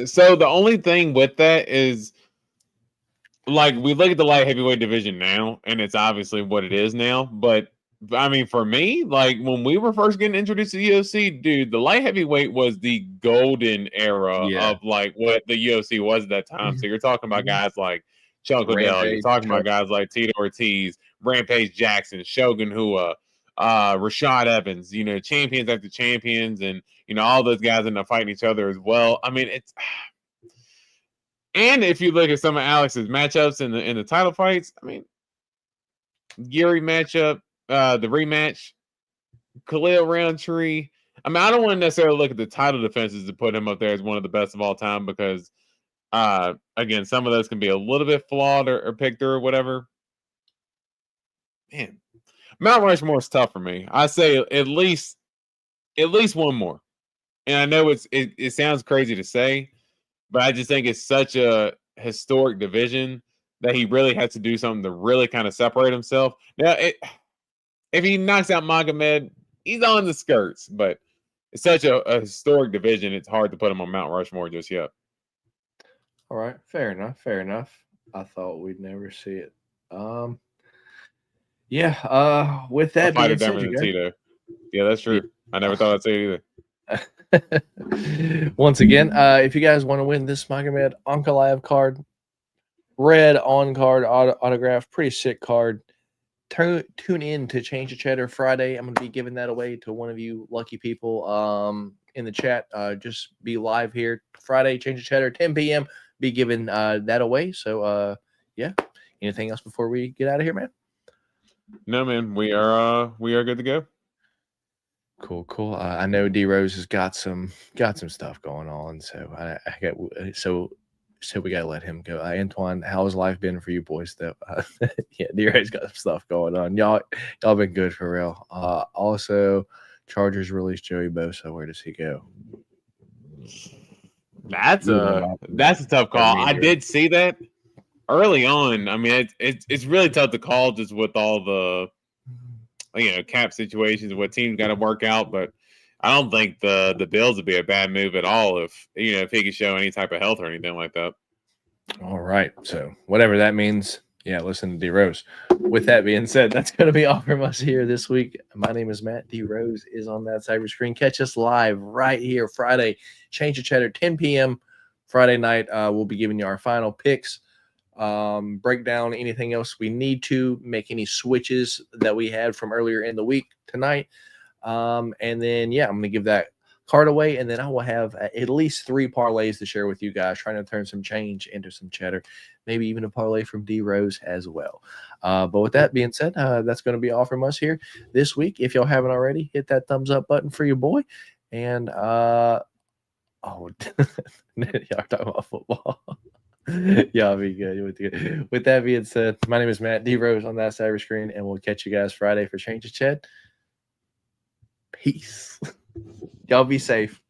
So the only thing with that is, like, we look at the light heavyweight division now, and it's obviously what it is now. But I mean, for me, like when we were first getting introduced to the UFC, dude, the light heavyweight was the golden era of like what the UFC was at that time. So you're talking about guys like Chuck Liddell, you're talking about guys like Tito Ortiz, Rampage Jackson, Shogun Hua, Rashad Evans, you know, champions after champions, and you know, all those guys end up fighting each other as well. I mean, it's and if you look at some of Alex's matchups in the title fights, I mean, Geary matchup, the rematch, Khalil Roundtree. I mean, I don't want to necessarily look at the title defenses to put him up there as one of the best of all time because, again, some of those can be a little bit flawed or picked or whatever. Man, Mount Rushmore is tough for me. I say at least one more. And I know it sounds crazy to say, but I just think it's such a historic division that he really has to do something to really kind of separate himself. Now, if he knocks out Magomed, he's on the skirts, but it's such a historic division, it's hard to put him on Mount Rushmore just yet. All right, fair enough. I thought we'd never see it. With that being said, Tito. Yeah, that's true. I never thought I'd say it either. Once again, if you guys want to win this Magomed Ankalaev card, red on card autograph, pretty sick card. Tune in to Change the Chatter Friday. I'm going to be giving that away to one of you lucky people in the chat. Just be live here Friday, Change the Chatter, 10 p.m. Be giving that away. So, yeah. Anything else before we get out of here, man? No, man. We are good to go. Cool. I know D Rose has got some stuff going on, so so we gotta let him go. Antoine, how has life been for you boys? Though, yeah, D Rose got some stuff going on. Y'all been good for real. Also, Chargers released Joey Bosa. Where does he go? That's a tough call. I did see that early on. I mean, it's really tough to call just with all the cap situations, what teams got to work out, but I don't think the Bills would be a bad move at all if he could show any type of health or anything like that. All right, so whatever that means, yeah, listen to D Rose. With that being said, that's going to be all from us here this week. My name is Matt. D Rose is on that cyber screen. Catch us live right here Friday, Change the Chatter, 10 p.m. Friday night. We'll be giving you our final picks. Break down anything else we need to, make any switches that we had from earlier in the week tonight. And then, I'm going to give that card away, and then I will have at least 3 parlays to share with you guys, trying to turn some change into some cheddar, maybe even a parlay from D Rose as well. But with that being said, that's going to be all from us here this week. If y'all haven't already, hit that thumbs up button for your boy. And, y'all are talking about football. Y'all be good. With that being said, my name is Matt D Rose on that cyber screen, and we'll catch you guys Friday for Change the Chat. Peace. Y'all be safe.